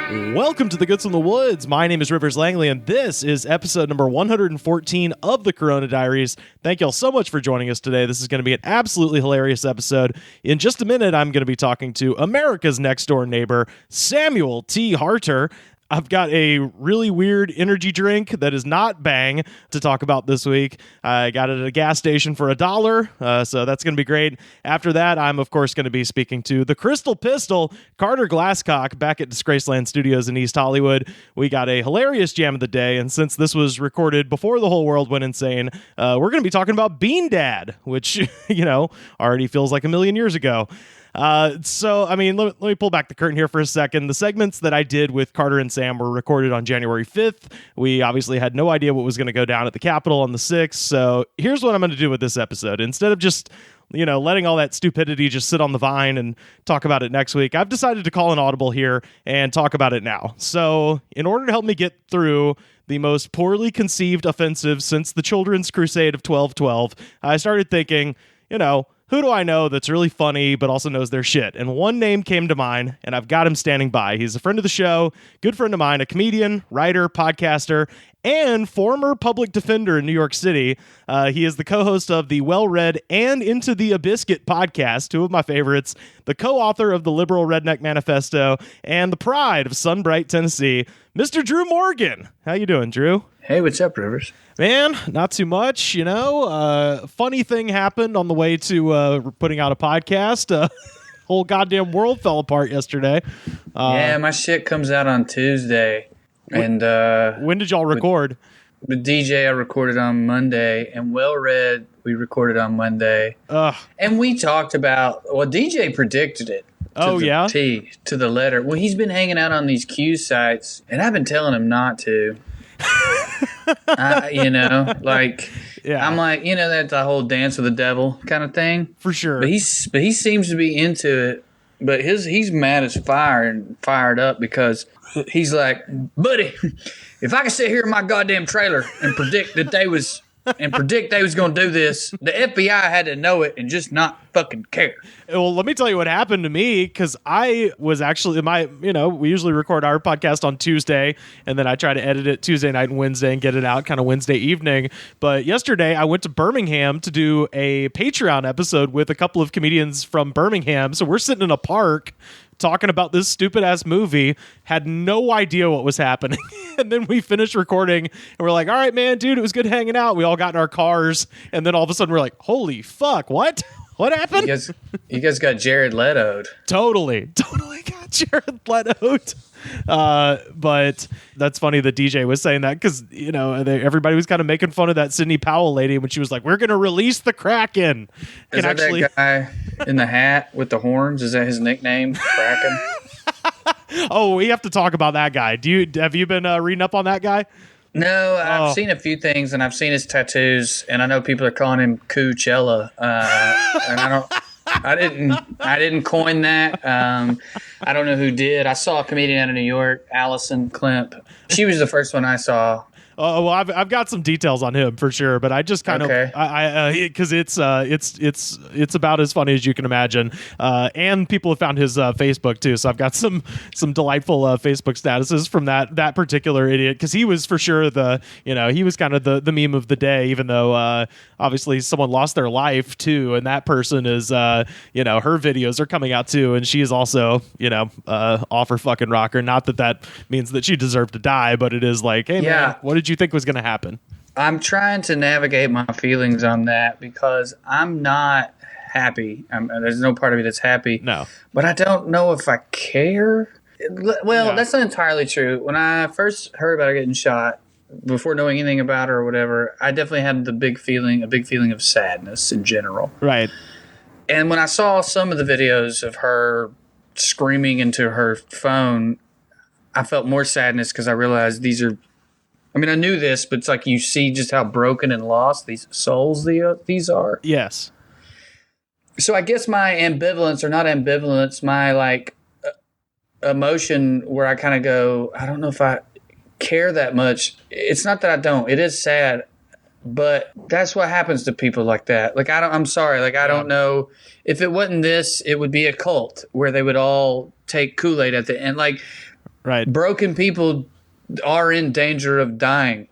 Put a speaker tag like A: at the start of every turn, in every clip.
A: Welcome to the Goods from the Woods. My name is Rivers Langley, and this is episode number 114 of the Corona Diaries. Thank y'all so much for joining us today. This is going to be an absolutely hilarious episode. In just a minute, I'm going to be talking to America's next door neighbor, Samuel T. Harter. I've got a really weird energy drink that is not Bang to talk about this week. I got it at a gas station for $1, so that's going to be great. After that, I'm, of course, going to be speaking to the Crystal Pistol, Carter Glascock, back at Disgraceland Studios in East Hollywood. We got a hilarious jam of the day, and since this was recorded before the whole world went insane, we're going to be talking about Bean Dad, which, already feels like a million years ago. Let me pull back the curtain here for a second. The segments that I did with Carter and Sam were recorded on January 5th. We obviously had no idea what was going to go down at the Capitol on the 6th. So here's what I'm going to do with this episode. Instead of just, letting all that stupidity just sit on the vine and talk about it next week, I've decided to call an audible here and talk about it now. So in order to help me get through the most poorly conceived offensive since the Children's Crusade of 1212, I started thinking, who do I know that's really funny but also knows their shit? And one name came to mind, and I've got him standing by. He's a friend of the show, good friend of mine, a comedian, writer, podcaster, and former public defender in New York City. He is the co-host of the Well-Read and Into the Abiscuit podcast, two of my favorites, the co-author of the Liberal Redneck Manifesto, and the pride of Sunbright, Tennessee, Mr. Drew Morgan. How you doing, Drew?
B: Hey, what's up, Rivers?
A: Man, not too much, funny thing happened on the way to putting out a podcast. Whole goddamn world fell apart yesterday.
B: Yeah, my shit comes out on Tuesday. And
A: when did y'all record?
B: With DJ, I recorded on Monday, and Well-Read, we recorded on Monday. And we talked about, DJ predicted it. To the letter. Well, he's been hanging out on these Q sites, and I've been telling him not to. I'm like, that's the whole dance with the devil kind of thing.
A: For sure.
B: But he seems to be into it. But he's mad as fire and fired up because he's like, buddy, if I could sit here in my goddamn trailer and predict they was going to do this, the FBI had to know it and just not fucking care.
A: Well, let me tell you what happened to me, because I was actually we usually record our podcast on Tuesday, and then I try to edit it Tuesday night and Wednesday and get it out kind of Wednesday evening. But yesterday I went to Birmingham to do a Patreon episode with a couple of comedians from Birmingham. So we're sitting in a park talking about this stupid ass movie, had no idea what was happening. And then we finished recording and we're like, all right, man, dude, it was good hanging out. We all got in our cars. And then all of a sudden we're like, holy fuck, what? What happened?
B: You guys got Jared Leto'd.
A: Totally got Jared Leto'd. But that's funny that DJ was saying that, because, everybody was kind of making fun of that Sidney Powell lady when she was like, we're going to release the Kraken.
B: Is that that guy in the hat with the horns? Is that his nickname? Kraken?
A: Oh, we have to talk about that guy. Have you been reading up on that guy?
B: No, I've seen a few things, and I've seen his tattoos, and I know people are calling him Coachella, and I didn't coin that. I don't know who did. I saw a comedian out of New York, Allison Klemp. She was the first one I saw.
A: Oh, well, I've got some details on him for sure, but I just kind of because it's about as funny as you can imagine, and people have found his Facebook too. So I've got some delightful Facebook statuses from that particular idiot, because he was for sure he was kind of the meme of the day, even though obviously someone lost their life too, and that person is her videos are coming out too, and she is also off her fucking rocker. Not that means that she deserved to die, but it is like, hey man, what did you think was going to happen?
B: I'm trying to navigate my feelings on that, because I'm not happy. There's no part of me that's happy.
A: No.
B: But I don't know if I care. Well, that's not entirely true. When I first heard about her getting shot, before knowing anything about her or whatever, I definitely had a big feeling of sadness in general.
A: Right.
B: And when I saw some of the videos of her screaming into her phone, I felt more sadness, because I realized I knew this, but it's like you see just how broken and lost these souls these are.
A: Yes.
B: So I guess my ambivalence, or not ambivalence, my emotion where I kind of go, I don't know if I care that much. It's not that I don't. It is sad, but that's what happens to people like that. I'm sorry. I don't know. If it wasn't this, it would be a cult where they would all take Kool-Aid at the end.
A: Right.
B: Broken people are in danger of dying.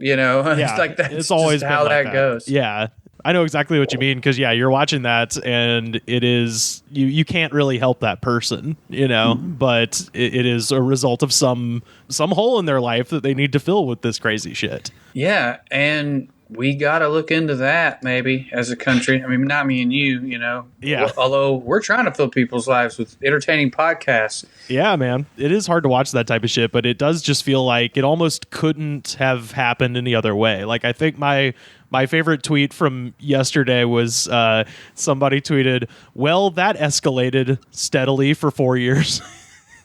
A: Yeah,
B: it's like that's
A: it's always
B: just how
A: been like
B: that goes.
A: Yeah. I know exactly what you mean because you're watching that and it is you can't really help that person, but it is a result of some hole in their life that they need to fill with this crazy shit.
B: Yeah, and we got to look into that maybe as a country. I mean, not me and you,
A: Yeah.
B: Although we're trying to fill people's lives with entertaining podcasts.
A: Yeah, man. It is hard to watch that type of shit, but it does just feel like it almost couldn't have happened any other way. Like, I think my favorite tweet from yesterday was somebody tweeted, "Well, that escalated steadily for 4 years."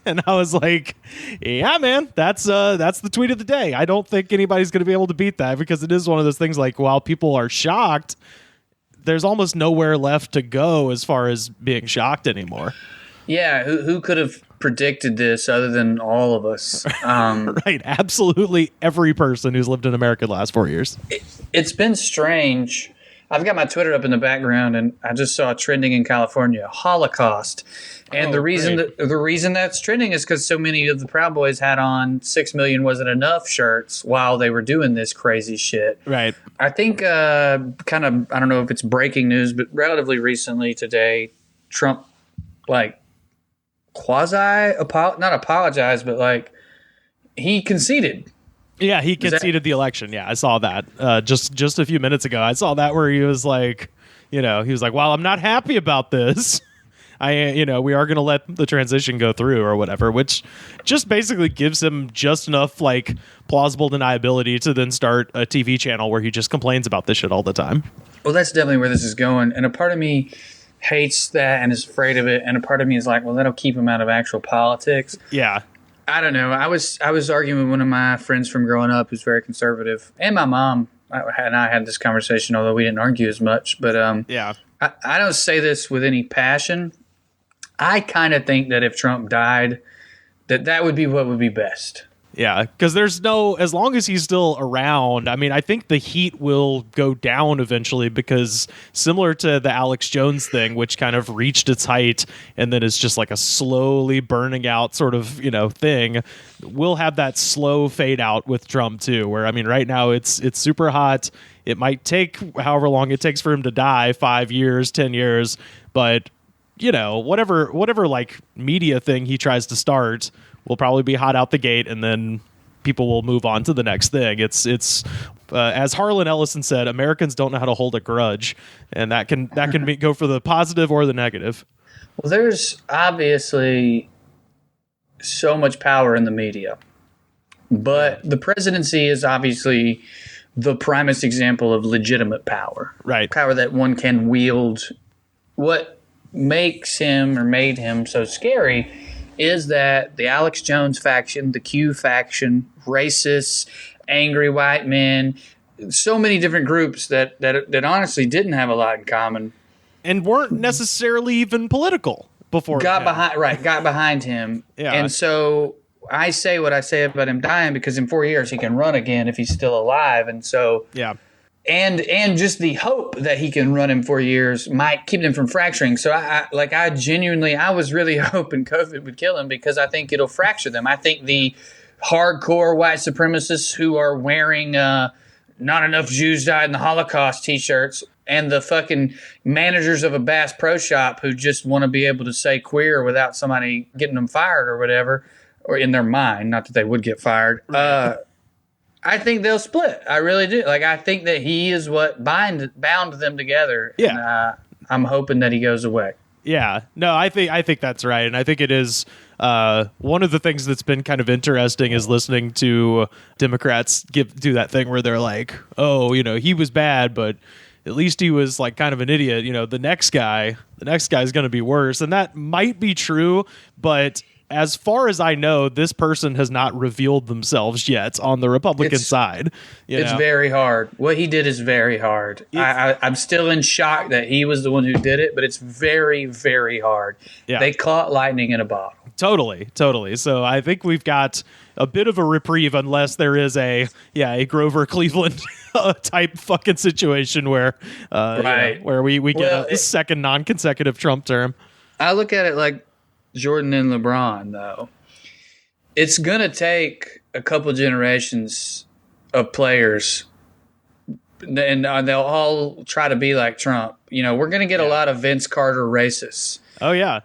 A: And I was like, yeah, man, that's the tweet of the day. I don't think anybody's going to be able to beat that because it is one of those things like while people are shocked, there's almost nowhere left to go as far as being shocked anymore.
B: Yeah, who could have predicted this other than all of us?
A: Right, absolutely every person who's lived in America the last 4 years.
B: It's been strange. I've got my Twitter up in the background, and I just saw trending in California, Holocaust. And the reason that's trending is because so many of the Proud Boys had on 6 million wasn't enough shirts while they were doing this crazy shit.
A: Right.
B: I think I don't know if it's breaking news, but relatively recently today, Trump not apologized, but he conceded.
A: Yeah, he conceded the election. Yeah, I saw that just a few minutes ago. I saw that where he was like, he was like, well, I'm not happy about this. We are going to let the transition go through or whatever, which just basically gives him just enough plausible deniability to then start a TV channel where he just complains about this shit all the time. Well,
B: that's definitely where this is going. And a part of me hates that and is afraid of it. And a part of me is like, well, that'll keep him out of actual politics.
A: Yeah.
B: I don't know. I was arguing with one of my friends from growing up who's very conservative, and my mom and I had this conversation, although we didn't argue as much. But
A: yeah,
B: I don't say this with any passion. I kind of think that if Trump died, that would be what would be best.
A: Yeah, because as long as he's still around, I mean, I think the heat will go down eventually because similar to the Alex Jones thing, which kind of reached its height and then is just like a slowly burning out sort of, thing, we'll have that slow fade out with Trump too, where, I mean, right now it's super hot. It might take however long it takes for him to die, 5 years, 10 years, but whatever media thing he tries to start will probably be hot out the gate, and then people will move on to the next thing. It's as Harlan Ellison said, Americans don't know how to hold a grudge, and that can go for the positive or the negative.
B: Well, there's obviously so much power in the media, but the presidency is obviously the primest example of legitimate power.
A: Right.
B: Power that one can wield. What makes him or made him so scary is that the Alex Jones faction, the Q faction, racists, angry white men, so many different groups that honestly didn't have a lot in common.
A: And weren't necessarily even political before.
B: Got behind him.
A: Yeah.
B: And so I say what I say about him dying because in 4 years he can run again if he's still alive. And so
A: yeah.
B: And just the hope that he can run in 4 years might keep them from fracturing. So I was really hoping COVID would kill him because I think it'll fracture them. I think the hardcore white supremacists who are wearing not enough Jews died in the Holocaust t-shirts and the fucking managers of a Bass Pro Shop who just want to be able to say queer without somebody getting them fired or whatever, or in their mind, not that they would get fired. I think they'll split. I really do. I think that he is what bound them together.
A: Yeah.
B: And, I'm hoping that he goes away.
A: Yeah. No, I think that's right. And I think it is one of the things that's been kind of interesting is listening to Democrats do that thing where they're like, oh, he was bad, but at least he was kind of an idiot. The next guy is going to be worse. And that might be true, but as far as I know, this person has not revealed themselves yet on the Republican side.
B: It's very hard. What he did is very hard. I'm still in shock that he was the one who did it, but it's very, very hard. Yeah. They caught lightning in a bottle.
A: Totally. So I think we've got a bit of a reprieve unless there is a Grover Cleveland type fucking situation where where we get a second non-consecutive Trump term.
B: I look at it like Jordan and LeBron, though. it's going to take a couple generations of players, and they'll all try to be like Trump. We're going to get a lot of Vince Carter racists.
A: Oh yeah.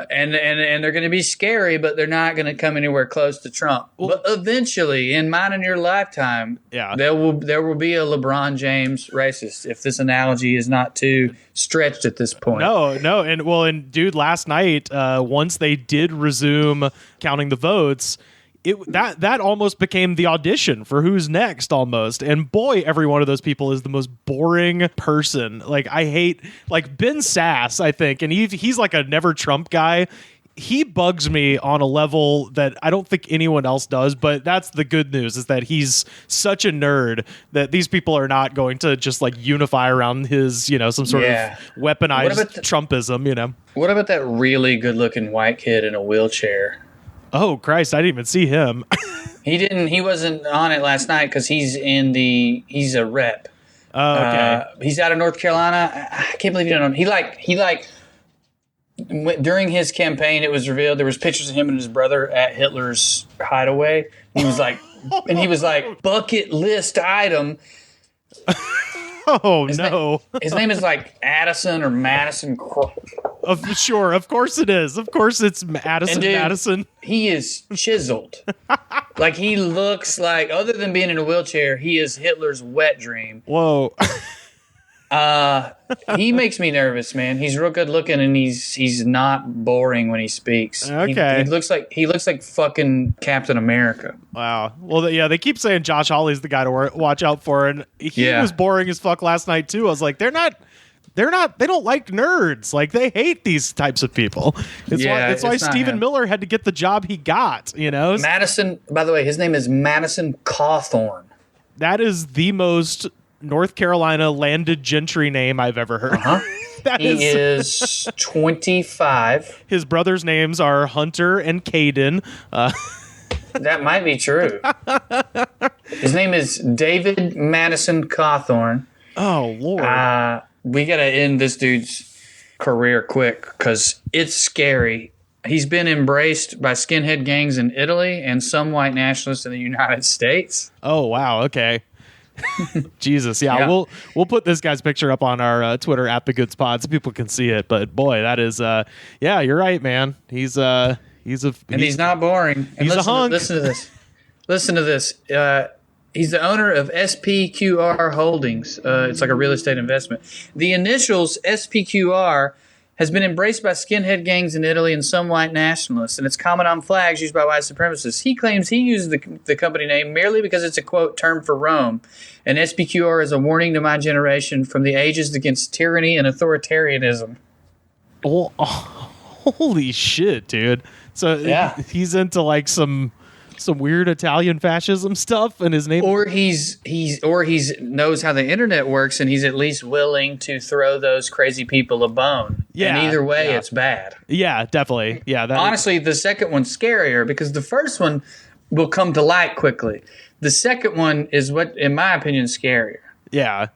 B: And they're going to be scary, but they're not going to come anywhere close to Trump. Well, but eventually, in mine and your lifetime, there will be a LeBron James racist, if this analogy is not too stretched at this point.
A: No, and dude, last night, once they did resume counting the votes, that almost became the audition for who's next almost. And boy, every one of those people is the most boring person. Like, I hate, like, Ben Sass, I think, and he's like a never Trump guy. He bugs me on a level that I don't think anyone else does, but that's the good news, is that he's such a nerd that these people are not going to just like unify around his, some sort of weaponized Trumpism,
B: What about that really good looking white kid in a wheelchair?
A: Oh Christ! I didn't even see him.
B: He wasn't on it last night because he's a rep.
A: Oh, okay.
B: He's out of North Carolina. I can't believe you don't know. He during his campaign, it was revealed there was pictures of him and his brother at Hitler's hideaway. He was like bucket list item.
A: Oh, no.
B: His name is like Addison or Madison.
A: Sure, of course it is. Of course it's Addison.
B: Dude,
A: Madison.
B: He is chiseled. Like, he looks like, other than being in a wheelchair, he is Hitler's wet dream.
A: Whoa.
B: He makes me nervous, man. He's real good looking, and he's not boring when he speaks.
A: Okay.
B: He looks like fucking Captain America.
A: Wow. Well, they keep saying Josh Hawley's the guy to watch out for, and he was boring as fuck last night too. I was like, they don't like nerds. Like, they hate these types of people. It's why Stephen Miller had to get the job he got,
B: Madison, by the way, his name is Madison Cawthorn.
A: That is the most North Carolina landed gentry name I've ever heard.
B: He is 25.
A: His brothers' names are Hunter and Caden.
B: That might be true. His name is David Madison Cawthorn.
A: Oh, Lord.
B: We got to end this dude's career quick because it's scary. He's been embraced by skinhead gangs in Italy and some white nationalists in the United States.
A: Oh, wow. Okay. Jesus. Yeah. We'll put this guy's picture up on our Twitter at The Good Spot so people can see it. But boy, that is, you're right, man. He's not
B: boring. And
A: he's a hunk.
B: Listen to this. He's the owner of SPQR Holdings. It's like a real estate investment. The initials SPQR has been embraced by skinhead gangs in Italy and some white nationalists, and it's common on flags used by white supremacists. He claims he uses the company name merely because it's a, quote, term for Rome, and SPQR is a warning to my generation from the ages against tyranny and authoritarianism.
A: Oh, holy shit, dude. So he's into like some weird Italian fascism stuff, and his name,
B: or he's knows how the internet works, and he's at least willing to throw those crazy people a bone. And either way, it's bad.
A: Yeah, definitely. Yeah.
B: Honestly, the second one's scarier because the first one will come to light quickly. The second one is what, in my opinion, is scarier.
A: Yeah.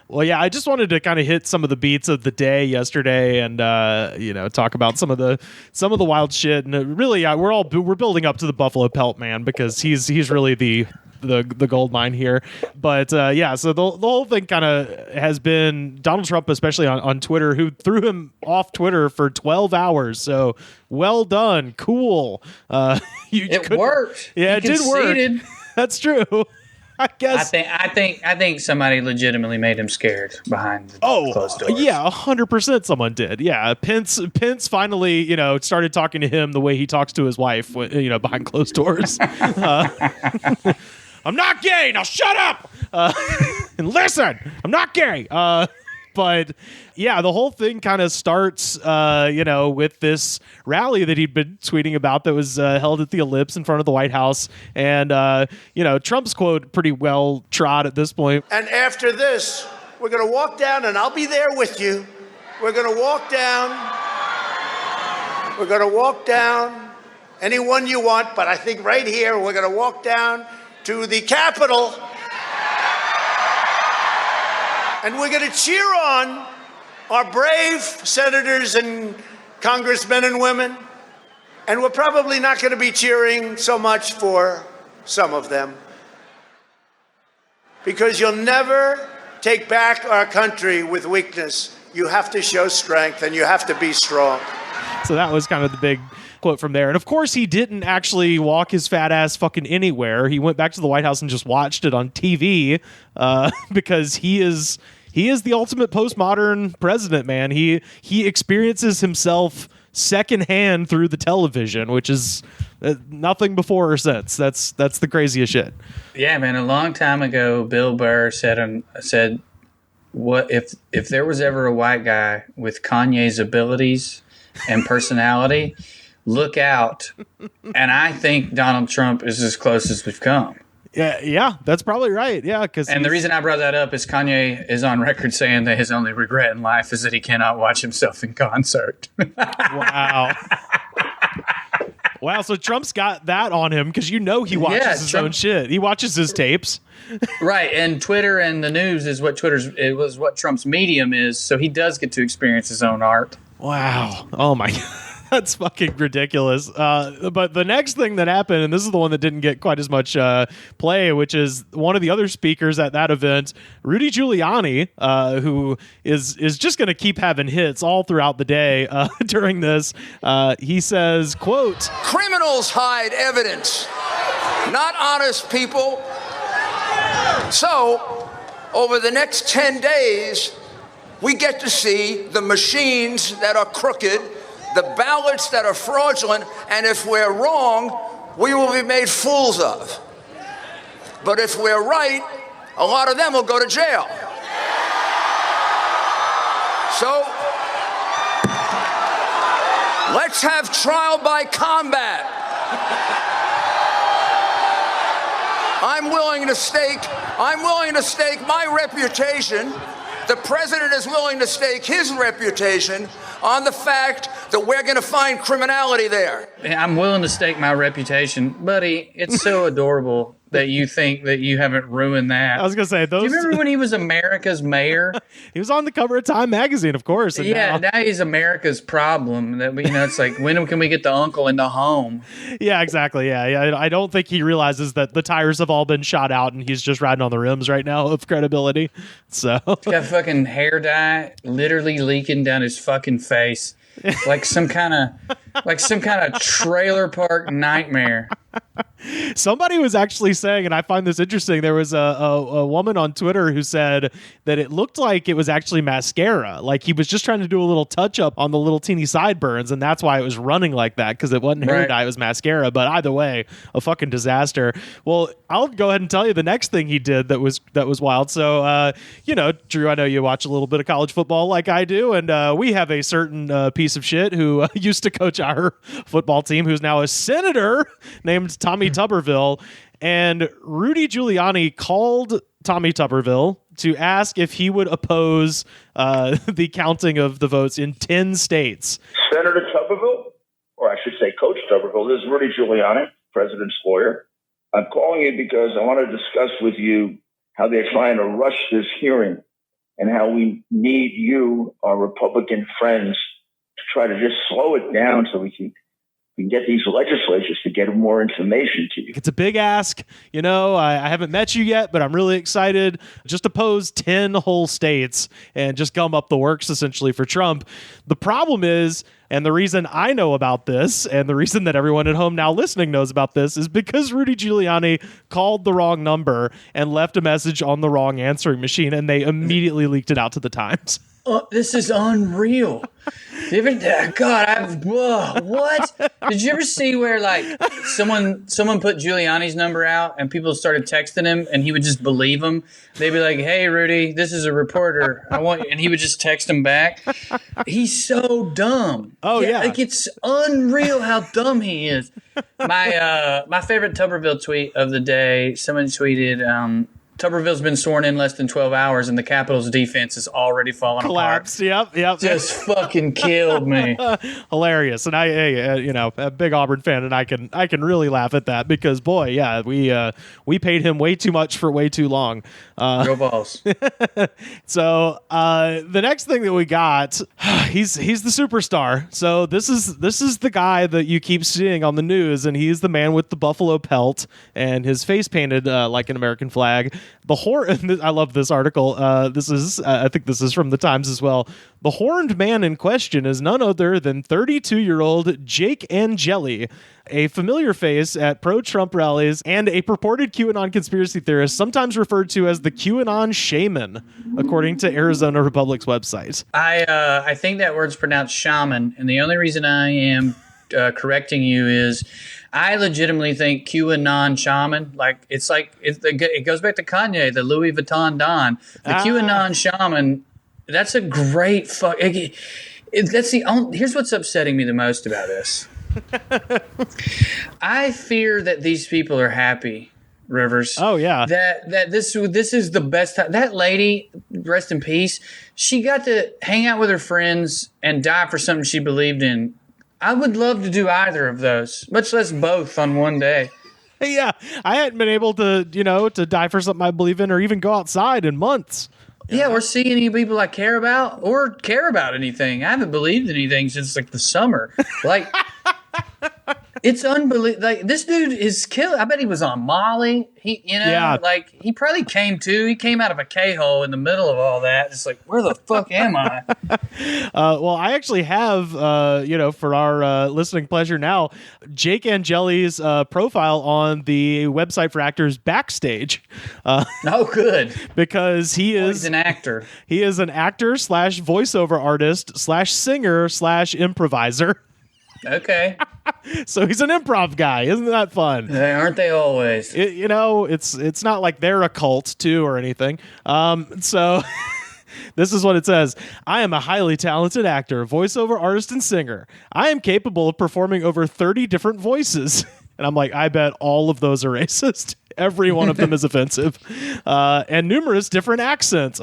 A: Well, yeah, I just wanted to kind of hit some of the beats of the day yesterday, and talk about some of the wild shit. And really, we're building up to the Buffalo Pelt Man because he's really the gold mine here. But so the whole thing kind of has been Donald Trump, especially on Twitter, who threw him off Twitter for 12 hours. So well done, cool.
B: It worked.
A: Yeah, it did work. That's true. I guess.
B: I think somebody legitimately made him scared behind the closed doors.
A: Yeah, 100% someone did. Yeah, Pence finally, started talking to him the way he talks to his wife, behind closed doors. I'm not gay. Now shut up and listen. I'm not gay. But yeah, the whole thing kind of starts, with this rally that he'd been tweeting about that was held at the Ellipse in front of the White House. And, Trump's quote pretty well trod at this point.
C: And after this, we're going to walk down, and I'll be there with you. We're going to walk down. We're going to walk down anyone you want, but I think right here, we're going to walk down to the Capitol. And we're going to cheer on our brave senators and congressmen and women And we're probably not going to be cheering so much for some of them, because you'll never take back our country with weakness. You have to show strength, and you have to be strong.
A: So that was kind of the big quote from there. And of course, he didn't actually walk his fat ass fucking anywhere. He went back to the White House and just watched it on TV because he is the ultimate postmodern president, man. He experiences himself secondhand through the television, which is nothing before or since. That's the craziest shit.
B: Yeah, man. A long time ago, Bill Burr said, "What if there was ever a white guy with Kanye's abilities and personality? Look out!" And I think Donald Trump is as close as we've come.
A: Yeah, that's probably right. Yeah, and
B: the reason I brought that up is Kanye is on record saying that his only regret in life is that he cannot watch himself in concert.
A: Wow. Wow, so Trump's got that on him because he watches his own shit. He watches his tapes.
B: Right, and Twitter and the news is what what Trump's medium is, so he does get to experience his own art.
A: Wow. Oh my God. That's fucking ridiculous. But the next thing that happened, and this is the one that didn't get quite as much play, which is one of the other speakers at that event, Rudy Giuliani, who is just going to keep having hits all throughout the day during this. He says, quote,
D: "Criminals hide evidence, not honest people. So, over the next 10 days, we get to see the machines that are crooked, the ballots that are fraudulent, and if we're wrong, we will be made fools of. But if we're right, a lot of them will go to jail. So, let's have trial by combat. I'm willing to stake my reputation. The president is willing to stake his reputation on the fact that we're going to find criminality there."
B: I'm willing to stake my reputation. Buddy, it's so adorable that you think that you haven't ruined that.
A: I was going to say, those.
B: Do you remember when he was America's mayor?
A: He was on the cover of Time magazine, of course. And
B: now he's America's problem. That it's like, when can we get the uncle in the home?
A: Yeah, exactly. Yeah. I don't think he realizes that the tires have all been shot out and he's just riding on the rims right now of credibility. So
B: he's got fucking hair dye literally leaking down his fucking face. like some kind of trailer park nightmare.
A: Somebody was actually saying, and I find this interesting, there was a woman on Twitter who said that it looked like it was actually mascara. Like he was just trying to do a little touch up on the little teeny sideburns, and that's why it was running like that, because it wasn't hair dye, it was mascara. But either way, a fucking disaster. Well, I'll go ahead and tell you the next thing he did that was wild. So, Drew, I know you watch a little bit of college football like I do, and we have a certain piece of shit who used to coach our football team, who's now a senator, named Tommy Tuberville. And Rudy Giuliani called Tommy Tuberville to ask if he would oppose the counting of the votes in 10 states.
E: Senator Tuberville, or I should say Coach Tuberville, this is Rudy Giuliani, president's lawyer. I'm calling you because I want to discuss with you how they're trying to rush this hearing and how we need you, our Republican friends, to try to just slow it down so we can get these legislatures to get more information to you.
A: It's a big ask. I haven't met you yet, but I'm really excited. Just oppose 10 whole states and just gum up the works, essentially, for Trump. The problem is, and the reason I know about this, and the reason that everyone at home now listening knows about this, is because Rudy Giuliani called the wrong number and left a message on the wrong answering machine, and they immediately leaked it out to the Times.
B: This is unreal. What? Did you ever see where someone put Giuliani's number out and people started texting him and he would just believe them? They'd be like, "Hey, Rudy, this is a reporter. and he would just text them back. He's so dumb.
A: Oh yeah.
B: It's unreal how dumb he is. My favorite Tuberville tweet of the day. Someone tweeted, Tuberville's been sworn in less than 12 hours, and the Capitol's defense is already falling
A: Collapsed.
B: apart.
A: Yep.
B: Just fucking killed me.
A: Hilarious. And a big Auburn fan, and I can really laugh at that because, boy, yeah, we paid him way too much for way too long.
B: Go balls.
A: So the next thing that we got, he's the superstar. So this is the guy that you keep seeing on the news, and he's the man with the buffalo pelt and his face painted like an American flag. The horn. I love this article. I think this is from the Times as well. The horned man in question is none other than 32-year-old Jake Angeli, a familiar face at pro-Trump rallies and a purported QAnon conspiracy theorist, sometimes referred to as the QAnon shaman, according to Arizona Republic's website.
B: I think that word's pronounced shaman, and the only reason I am correcting you is I legitimately think QAnon shaman, it goes back to Kanye, the Louis Vuitton Don. The QAnon shaman, that's a great fuck. Here's what's upsetting me the most about this. I fear that these people are happy, Rivers.
A: Oh yeah.
B: That this is the best time. That lady, rest in peace, she got to hang out with her friends and die for something she believed in. I would love to do either of those, much less both on one day.
A: Yeah, I hadn't been able to die for something I believe in or even go outside in months.
B: Yeah, or see any people I care about or care about anything. I haven't believed in anything since like the summer. Like, it's unbelievable. Like, this dude is killing. I bet he was on Molly. He probably came to. He came out of a K-hole in the middle of all that. Just like, where the fuck am I?
A: Well, I actually have, for our listening pleasure now, Jake Angeli's profile on the website for actors Backstage.
B: Oh, good.
A: Because
B: he's an actor.
A: He is an actor / voiceover artist / singer / improviser.
B: Okay.
A: So he's an improv guy. Isn't that fun?
B: Aren't they always?
A: It's not like they're a cult too or anything. So this is what it says. I am a highly talented actor, voiceover artist, and singer. I am capable of performing over 30 different voices. And I'm like, I bet all of those are racist. Every one of them is offensive. And numerous different accents.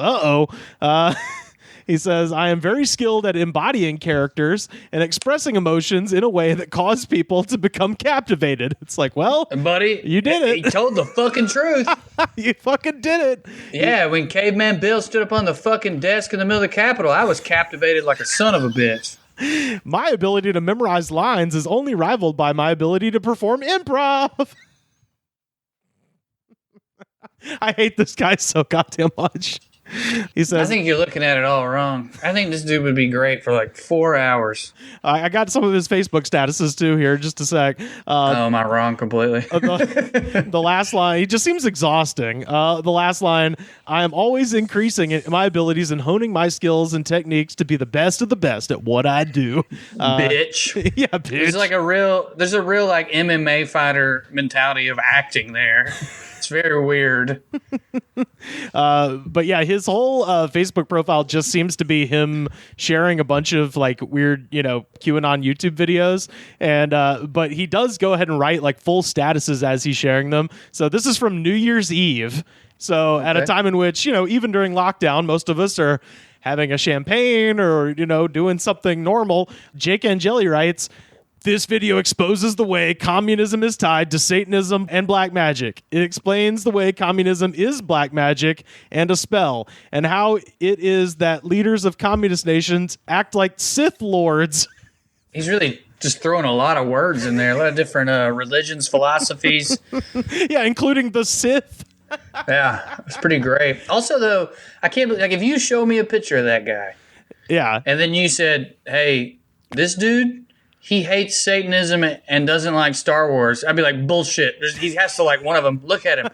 A: He says, I am very skilled at embodying characters and expressing emotions in a way that cause people to become captivated. It's like, well,
B: buddy,
A: you did it.
B: He told the fucking truth.
A: You fucking did it.
B: Yeah, when Caveman Bill stood up on the fucking desk in the middle of the Capitol, I was captivated like a son of a bitch.
A: My ability to memorize lines is only rivaled by my ability to perform improv. I hate this guy so goddamn much. He says,
B: I think you're looking at it all wrong. I think this dude would be great for like 4 hours.
A: I got some of his Facebook statuses too here. Just a sec.
B: Am I wrong completely?
A: The last line, he just seems exhausting. The last line, I am always increasing in my abilities and honing my skills and techniques to be the best of the best at what I do.
B: Bitch.
A: Yeah, bitch.
B: There's a real like MMA fighter mentality of acting there. It's very weird.
A: But yeah, his whole Facebook profile just seems to be him sharing a bunch of like weird, QAnon YouTube videos. And but he does go ahead and write like full statuses as he's sharing them. So this is from New Year's Eve. So at a time in which, even during lockdown, most of us are having a champagne or, doing something normal. Jake Angeli writes, this video exposes the way communism is tied to Satanism and black magic. It explains the way communism is black magic and a spell, and how it is that leaders of communist nations act like Sith lords.
B: He's really just throwing a lot of words in there, a lot of different religions, philosophies.
A: Yeah, including the Sith.
B: Yeah, it's pretty great. Also, though, I can't believe, like, if you show me a picture of that guy,
A: yeah,
B: and then you said, hey, this dude, he hates Satanism and doesn't like Star Wars, I'd be like, bullshit. He has to like one of them. Look at him.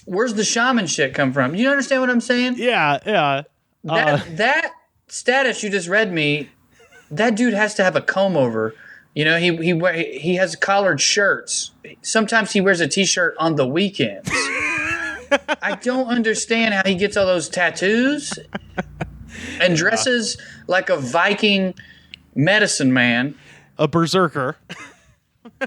B: Where's the shaman shit come from? You understand what I'm saying?
A: Yeah.
B: That status you just read me, that dude has to have a comb over. He has collared shirts. Sometimes he wears a t-shirt on the weekends. I don't understand how he gets all those tattoos and dresses like a Viking medicine man.
A: A berserker.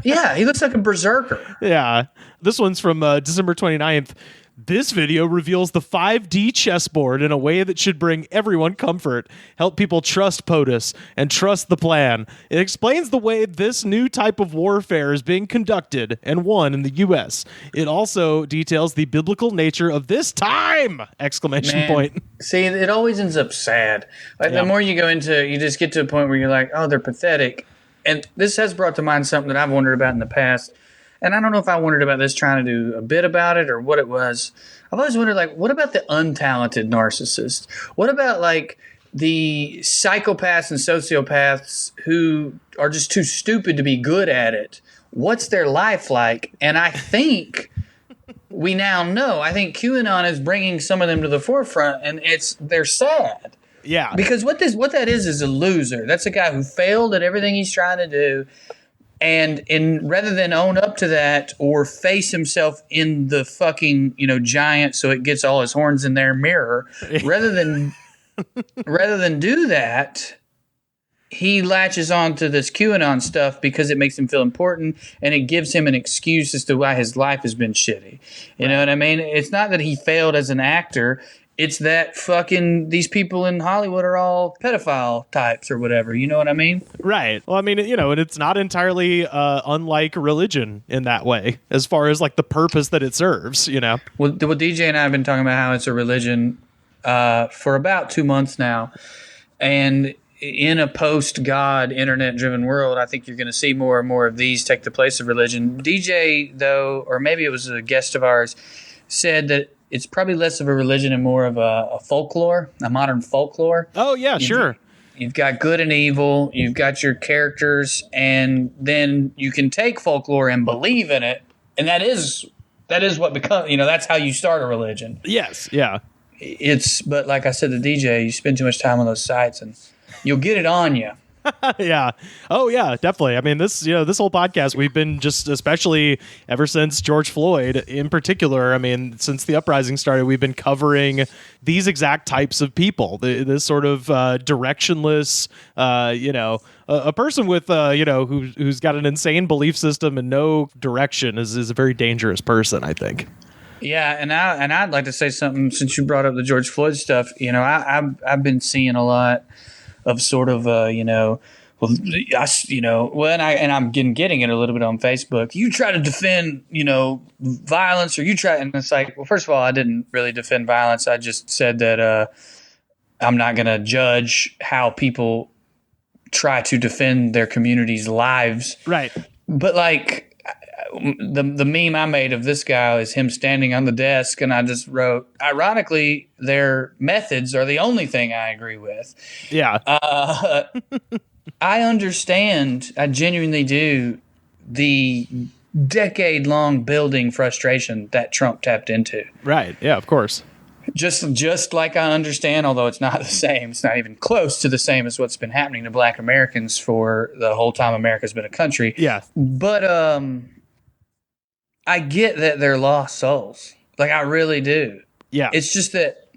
B: Yeah, he looks like a berserker.
A: Yeah. This one's from December 29th. This video reveals the 5D chessboard in a way that should bring everyone comfort, help people trust POTUS, and trust the plan. It explains the way this new type of warfare is being conducted and won in the U.S. It also details the biblical nature of this time! Exclamation point.
B: See, it always ends up sad. Like the more you go into it, you just get to a point where you're like, oh, they're pathetic. And this has brought to mind something that I've wondered about in the past. And I don't know if I wondered about this trying to do a bit about it or what it was. I've always wondered, like, what about the untalented narcissist? What about, like, the psychopaths and sociopaths who are just too stupid to be good at it? What's their life like? And I think we now know. I think QAnon is bringing some of them to the forefront, and they're sad.
A: Yeah.
B: Because what that is a loser. That's a guy who failed at everything he's trying to do. And rather than own up to that or face himself in the fucking, giant so it gets all his horns in their mirror, rather than do that, he latches on to this QAnon stuff because it makes him feel important and it gives him an excuse as to why his life has been shitty. You know what I mean? It's not that he failed as an actor. It's that fucking these people in Hollywood are all pedophile types or whatever. You know what I mean?
A: Right. Well, I mean, and it's not entirely unlike religion in that way, as far as like the purpose that it serves, Well,
B: DJ and I have been talking about how it's a religion for about 2 months now. And in a post-God, internet-driven world, I think you're going to see more and more of these take the place of religion. DJ, though, or maybe it was a guest of ours, said that it's probably less of a religion and more of a folklore, a modern folklore.
A: Oh, yeah, sure.
B: You've got good and evil. You've got your characters. And then you can take folklore and believe in it. And that is what becomes, that's how you start a religion.
A: Yes, yeah.
B: But like I said to DJ, you spend too much time on those sites and you'll get it on you.
A: Yeah. Oh, yeah, definitely. I mean, this whole podcast, we've been just, especially ever since George Floyd in particular, I mean, since the uprising started, we've been covering these exact types of people, this sort of directionless, a person with, who's got an insane belief system and no direction is a very dangerous person, I think.
B: Yeah, and I'd like to say something since you brought up the George Floyd stuff. I've been seeing a lot of sort of, and I'm getting it a little bit on Facebook. You try to defend, violence, or and it's like, well, first of all, I didn't really defend violence. I just said that I'm not going to judge how people try to defend their community's lives.
A: Right.
B: But like the meme I made of this guy is him standing on the desk, and I just wrote, ironically, their methods are the only thing I agree with.
A: Yeah.
B: I understand, I genuinely do, the decade-long building frustration that Trump tapped into.
A: Right. Yeah, of course.
B: Just like I understand, although it's not the same, it's not even close to the same as what's been happening to Black Americans for the whole time America's been a country.
A: Yeah.
B: But I get that they're lost souls. Like, I really do.
A: Yeah.
B: It's just that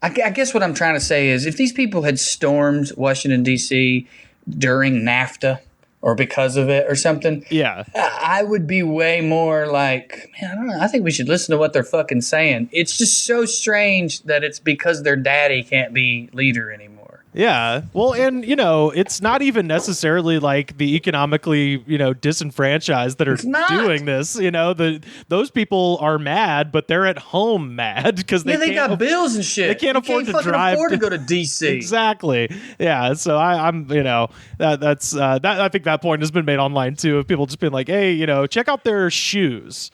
B: I guess what I'm trying to say is if these people had stormed Washington, D.C. during NAFTA or because of it or something,
A: yeah,
B: I would be way more like, man, I don't know. I think we should listen to what they're fucking saying. It's just so strange that it's because their daddy can't be leader anymore.
A: Yeah. Well, and, it's not even necessarily like the economically, disenfranchised that are doing this. Those people are mad, but they're at home mad because they
B: got bills and shit.
A: They can't afford to drive.
B: Afford to go to DC.
A: Exactly. Yeah. So I'm, that's I think that point has been made online too, of people just being like, hey, check out their shoes.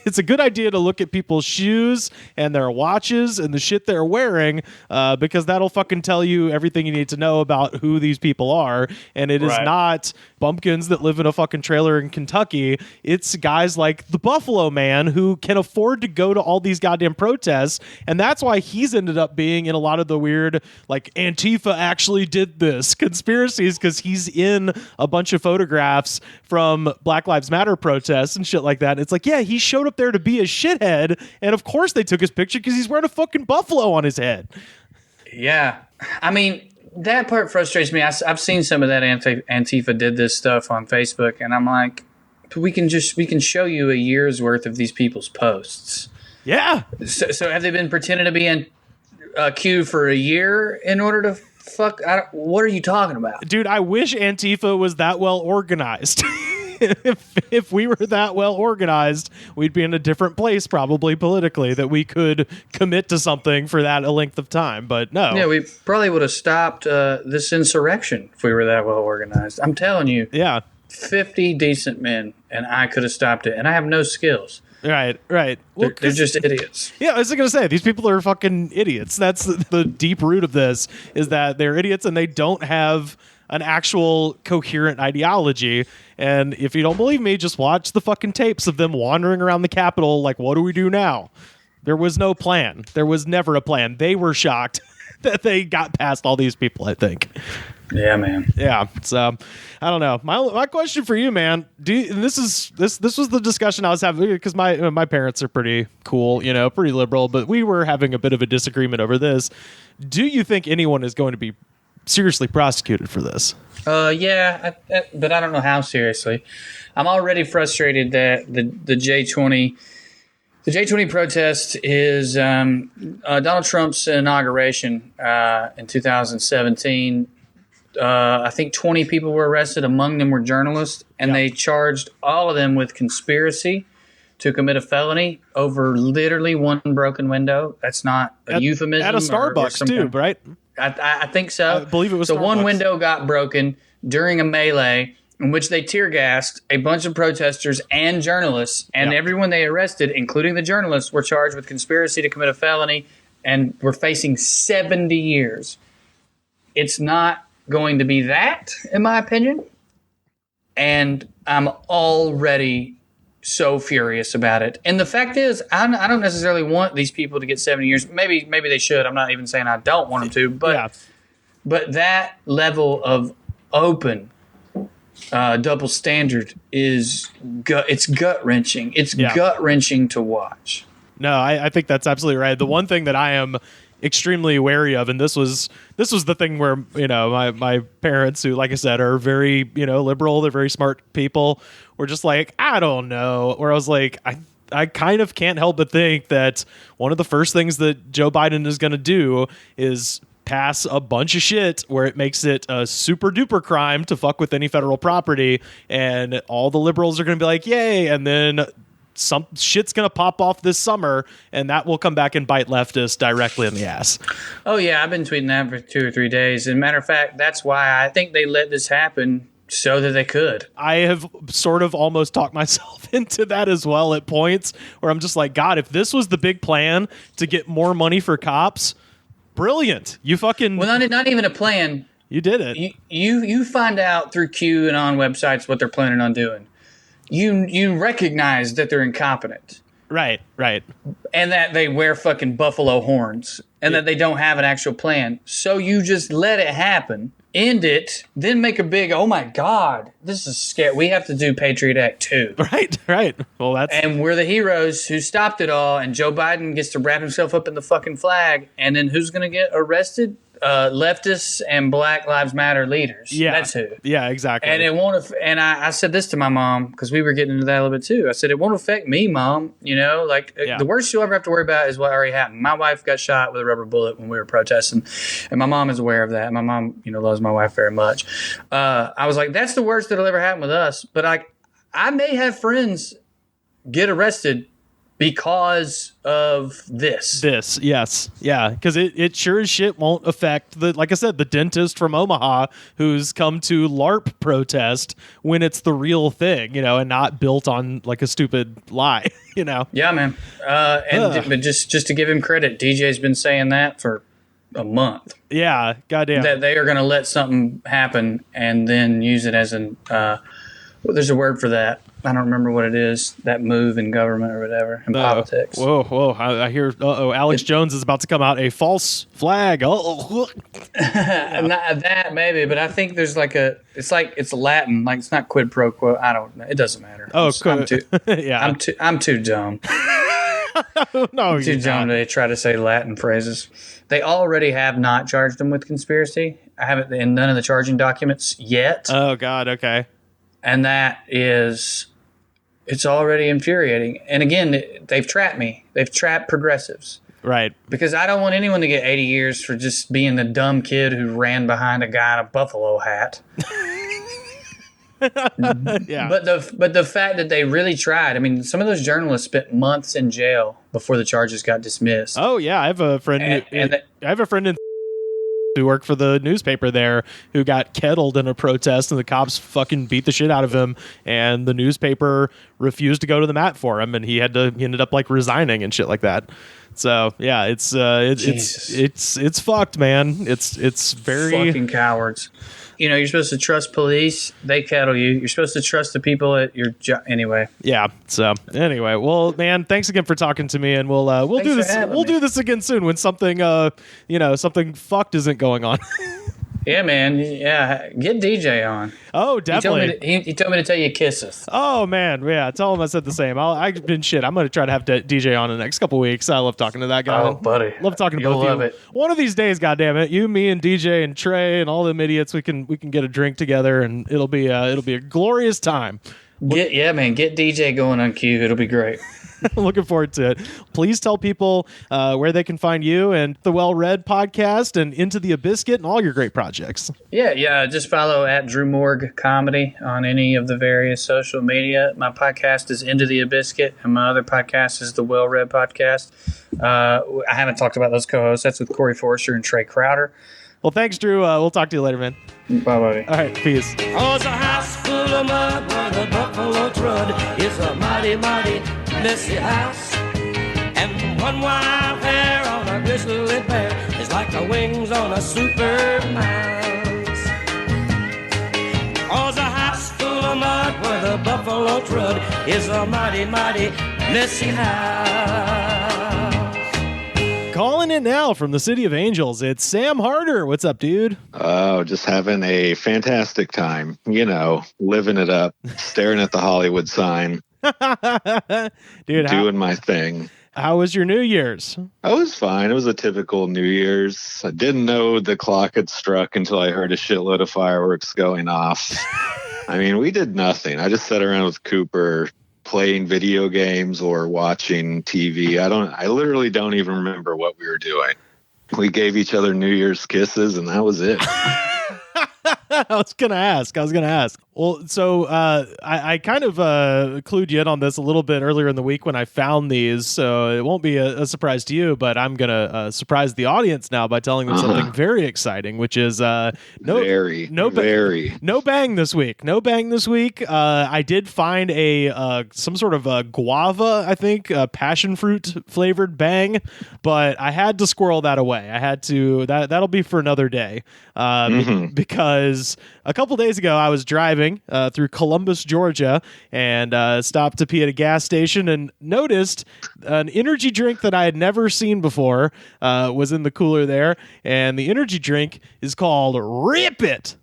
A: It's a good idea to look at people's shoes and their watches and the shit they're wearing, because that'll fucking tell you everything you need to know about who these people are. And it is not bumpkins that live in a fucking trailer in Kentucky. It's guys like the Buffalo Man who can afford to go to all these goddamn protests. And that's why he's ended up being in a lot of the weird, like, Antifa actually did this conspiracies, because he's in a bunch of photographs from Black Lives Matter protests and shit like that. And it's like, yeah, he showed up there to be a shithead, and of course they took his picture because he's wearing a fucking buffalo on his head. Yeah.
B: I mean, that part frustrates me. I've seen some of that Antifa did this stuff on Facebook, and I'm like, we can show you a year's worth of these people's posts.
A: Yeah.
B: So have they been pretending to be in queue for a year in order to fuck? What are you talking about?
A: Dude, I wish Antifa was that well organized. If we were that well organized, we'd be in a different place probably politically that we could commit to something for that a length of time. But no.
B: Yeah, we probably would have stopped this insurrection if we were that well organized. I'm telling you.
A: Yeah.
B: 50 decent men, and I could have stopped it. And I have no skills.
A: Right. Well,
B: they're just idiots.
A: Yeah, I was going to say, these people are fucking idiots. That's the deep root of this, is that they're idiots and they don't have an actual coherent ideology. And if you don't believe me, just watch the fucking tapes of them wandering around the Capitol like, what do we do now? There was no plan. There was never a plan. They were shocked that they got past all these people, I think.
B: Yeah, man.
A: Yeah. So I don't know. My question for you, man. This was the discussion I was having, because my parents are pretty cool, pretty liberal, but we were having a bit of a disagreement over this. Do you think anyone is going to be seriously prosecuted for this?
B: Yeah, but I don't know how seriously. I'm already frustrated that the J20. The J20 protest is Donald Trump's inauguration in 2017. I think 20 people were arrested. Among them were journalists, and they charged all of them with conspiracy to commit a felony over literally one broken window. That's not a euphemism.
A: At a Starbucks, too, right?
B: I think so.
A: I believe it was
B: so
A: Starbucks.
B: One window got broken during a melee in which they tear gassed a bunch of protesters and journalists, and everyone they arrested, including the journalists, were charged with conspiracy to commit a felony and were facing 70 years. It's not going to be that, in my opinion, and I'm already so furious about it. And the fact is, I don't necessarily want these people to get 70 years. Maybe they should. I'm not even saying I don't want them to, but that level of open double standard is gut wrenching. It's gut wrenching to watch.
A: No, I think that's absolutely right. The one thing that I am extremely wary of, and this was the thing where my parents, who, like I said, are very liberal, they're very smart people, were just like, I don't know. Where I was like, I kind of can't help but think that one of the first things that Joe Biden is going to do is pass a bunch of shit where it makes it a super duper crime to fuck with any federal property, and all the liberals are going to be like, yay, and then some shit's going to pop off this summer, and that will come back and bite leftists directly in the ass.
B: Oh yeah, I've been tweeting that for 2 or 3 days. As a matter of fact, that's why I think they let this happen, so that they could.
A: I have sort of almost talked myself into that as well at points, where I'm just like, God, if this was the big plan to get more money for cops, brilliant. You fucking...
B: Well, not even a plan.
A: You did it.
B: You find out through Q and on websites what they're planning on doing. You recognize that they're incompetent.
A: Right.
B: And that they wear fucking buffalo horns. And that they don't have an actual plan. So you just let it happen. End it. Then make a big, oh my God, this is scary. We have to do Patriot Act 2.
A: Right. Well,
B: and we're the heroes who stopped it all. And Joe Biden gets to wrap himself up in the fucking flag. And then who's going to get arrested? Leftists and Black Lives Matter leaders.
A: Yeah,
B: that's who.
A: Yeah, exactly.
B: And it won't. And I said this to my mom, because we were getting into that a little bit too. I said, it won't affect me, Mom. The worst you'll ever have to worry about is what already happened. My wife got shot with a rubber bullet when we were protesting, and my mom is aware of that. My mom, loves my wife very much. I was like, that's the worst that'll ever happen with us. But I may have friends get arrested because of this.
A: Yes. Yeah, because it sure as shit won't affect like I said, the dentist from Omaha who's come to LARP protest when it's the real thing, and not built on like a stupid lie,
B: Yeah, man. But just to give him credit, DJ's been saying that for a month.
A: Yeah, goddamn.
B: That they are going to let something happen and then use it as there's a word for that. I don't remember what it is, that move in government or whatever, in politics.
A: Whoa. I hear, Alex Jones is about to come out, a false flag.
B: Not that maybe, but I think there's it's Latin, like it's not quid pro quo. I don't know. It doesn't matter.
A: Oh, cool. Yeah.
B: I'm too dumb.
A: No,
B: I'm too dumb to try to say Latin phrases. They already have not charged him with conspiracy. I haven't in none of the charging documents yet.
A: Oh, God, okay.
B: And that is it's already infuriating. And again, they've trapped me. They've trapped progressives.
A: Right.
B: Because I don't want anyone to get 80 years for just being the dumb kid who ran behind a guy in a buffalo hat.
A: Yeah.
B: But the fact that they really tried. I mean, some of those journalists spent months in jail before the charges got dismissed.
A: Oh yeah, I have a friend. I have a friend in who worked for the newspaper there who got kettled in a protest, and the cops fucking beat the shit out of him, and the newspaper refused to go to the mat for him, and he ended up like resigning and shit like that. So yeah, it's fucked, man. It's very
B: fucking cowards. You know, you're supposed to trust police. They kettle you. You're supposed to trust the people at your job. Anyway.
A: Yeah. So anyway, well, man, thanks again for talking to me, and we'll do this. We'll do this again soon when something something fucked isn't going on.
B: Yeah, man. Yeah, get DJ on.
A: Oh, definitely.
B: He told me to tell you kisses.
A: Oh man, yeah. Tell him I said the same. I'm gonna try to have DJ on in the next couple weeks. I love talking to that guy.
B: Oh, buddy,
A: love talking to
B: You'll
A: both of
B: love
A: you.
B: it.
A: One of these days, goddammit, you, me, and DJ and Trey and all them idiots, we can get a drink together, and it'll be a glorious time.
B: Get DJ going on cue. It'll be great.
A: Looking forward to it. Please tell people where they can find you and the Well Read podcast and Into the Abiscuit and all your great projects.
B: Yeah. Just follow at Drew Morg Comedy on any of the various social media. My podcast is Into the Abiscuit, and my other podcast is the Well Read podcast. I haven't talked about those co-hosts. That's with Corey Forrester and Trey Crowder.
A: Well, thanks, Drew. We'll talk to you later, man.
B: Bye, buddy.
A: All right, peace.
F: Oh, the house full of mud where the buffalo trud is a mighty, mighty messy house. And one wild hair on a grizzly bear is like the wings on a super mouse. Oh, the house full of mud where the buffalo trud is a mighty, mighty messy house.
A: Calling in now from the City of Angels, it's Sam Harder. What's up, dude?
G: Oh, just having a fantastic time. You know, living it up, staring at the Hollywood sign.
A: Dude,
G: doing my thing.
A: How was your New Year's?
G: I was fine. It was a typical New Year's. I didn't know the clock had struck until I heard a shitload of fireworks going off. I mean, we did nothing. I just sat around with Cooper playing video games or watching TV. I literally don't even remember what we were doing. We gave each other New Year's kisses, and that was it.
A: I was gonna ask. Well, so I kind of clued you in on this a little bit earlier in the week when I found these, so it won't be a surprise to you, but I'm gonna surprise the audience now by telling them something very exciting, which is no bang this week. No bang this week. I did find some sort of a guava, I think, passion fruit flavored bang, but I had to squirrel that away. I had to. That'll be for another day, because a couple days ago I was driving through Columbus, Georgia, and stopped to pee at a gas station and noticed an energy drink that I had never seen before was in the cooler there, and the energy drink is called Rip It.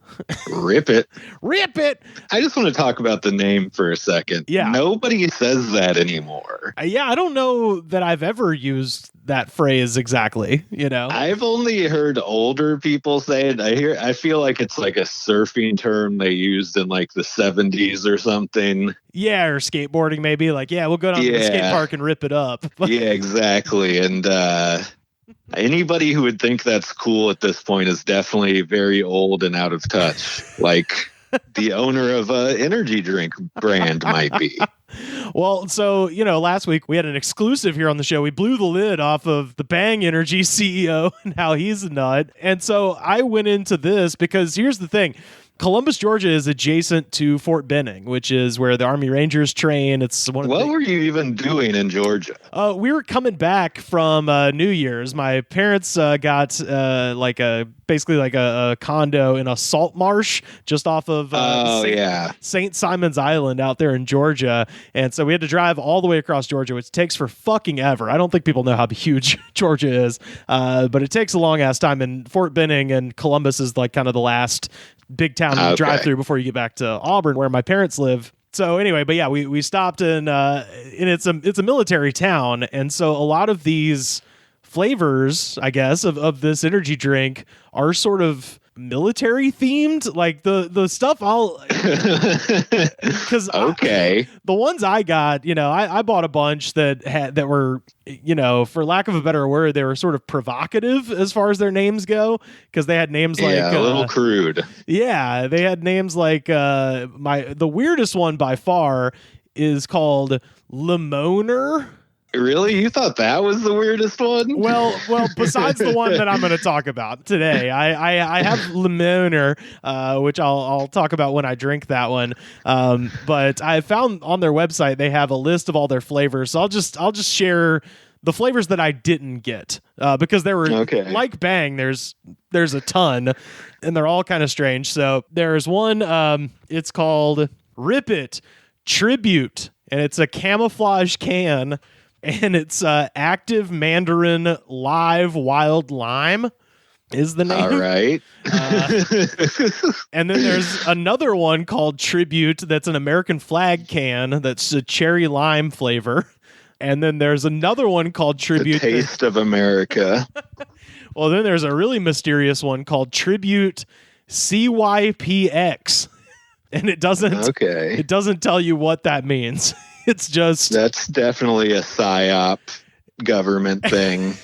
G: Rip It.
A: Rip It.
G: I just want to talk about the name for a second.
A: Yeah.
G: Nobody says that anymore.
A: Yeah, I don't know that I've ever used that phrase exactly, you know.
G: I've only heard older people say it. I feel like it's like a surfing term they used in like the 70s or something.
A: Yeah, or skateboarding maybe. Like, yeah, we'll go down to the skate park and rip it up.
G: Yeah, exactly. And anybody who would think that's cool at this point is definitely very old and out of touch. Like the owner of an energy drink brand might be.
A: Well, so, last week we had an exclusive here on the show. We blew the lid off of the Bang Energy CEO and how he's a nut. And so I went into this because here's the thing. Columbus, Georgia is adjacent to Fort Benning, which is where the Army Rangers train. It's one of
G: What were you even doing in Georgia?
A: We were coming back from New Year's. My parents got basically a condo in a salt marsh just off of St. Simon's Island out there in Georgia. And so we had to drive all the way across Georgia, which takes for fucking ever. I don't think people know how huge Georgia is, but it takes a long ass time. And Fort Benning and Columbus is like kind of the last big town to drive through before you get back to Auburn, where my parents live. So anyway, but yeah, we stopped and it's a military town, and so a lot of these flavors, I guess, of this energy drink are sort of military themed, like the stuff because
G: okay.
A: The ones I got, I bought a bunch that were, for lack of a better word, they were sort of provocative as far as their names go, because they had names like
G: a little crude.
A: Yeah, they had names like the weirdest one by far is called Limoner.
G: Really? You thought that was the weirdest one?
A: Well, besides the one that I'm going to talk about today, I have Limoner, which I'll talk about when I drink that one. But I found on their website they have a list of all their flavors. So I'll just share the flavors that I didn't get, because there were like Bang. There's a ton, and they're all kind of strange. So there's one. It's called Rip It Tribute, and it's a camouflage can. And it's Active Mandarin Live Wild Lime is the name.
G: All right.
A: And then there's another one called Tribute that's an American flag can that's a cherry lime flavor. And then there's another one called Tribute.
G: The Taste of America.
A: Well, then there's a really mysterious one called Tribute CYPX. And it doesn't tell you what that means. It's just...
G: That's definitely a PSYOP government thing.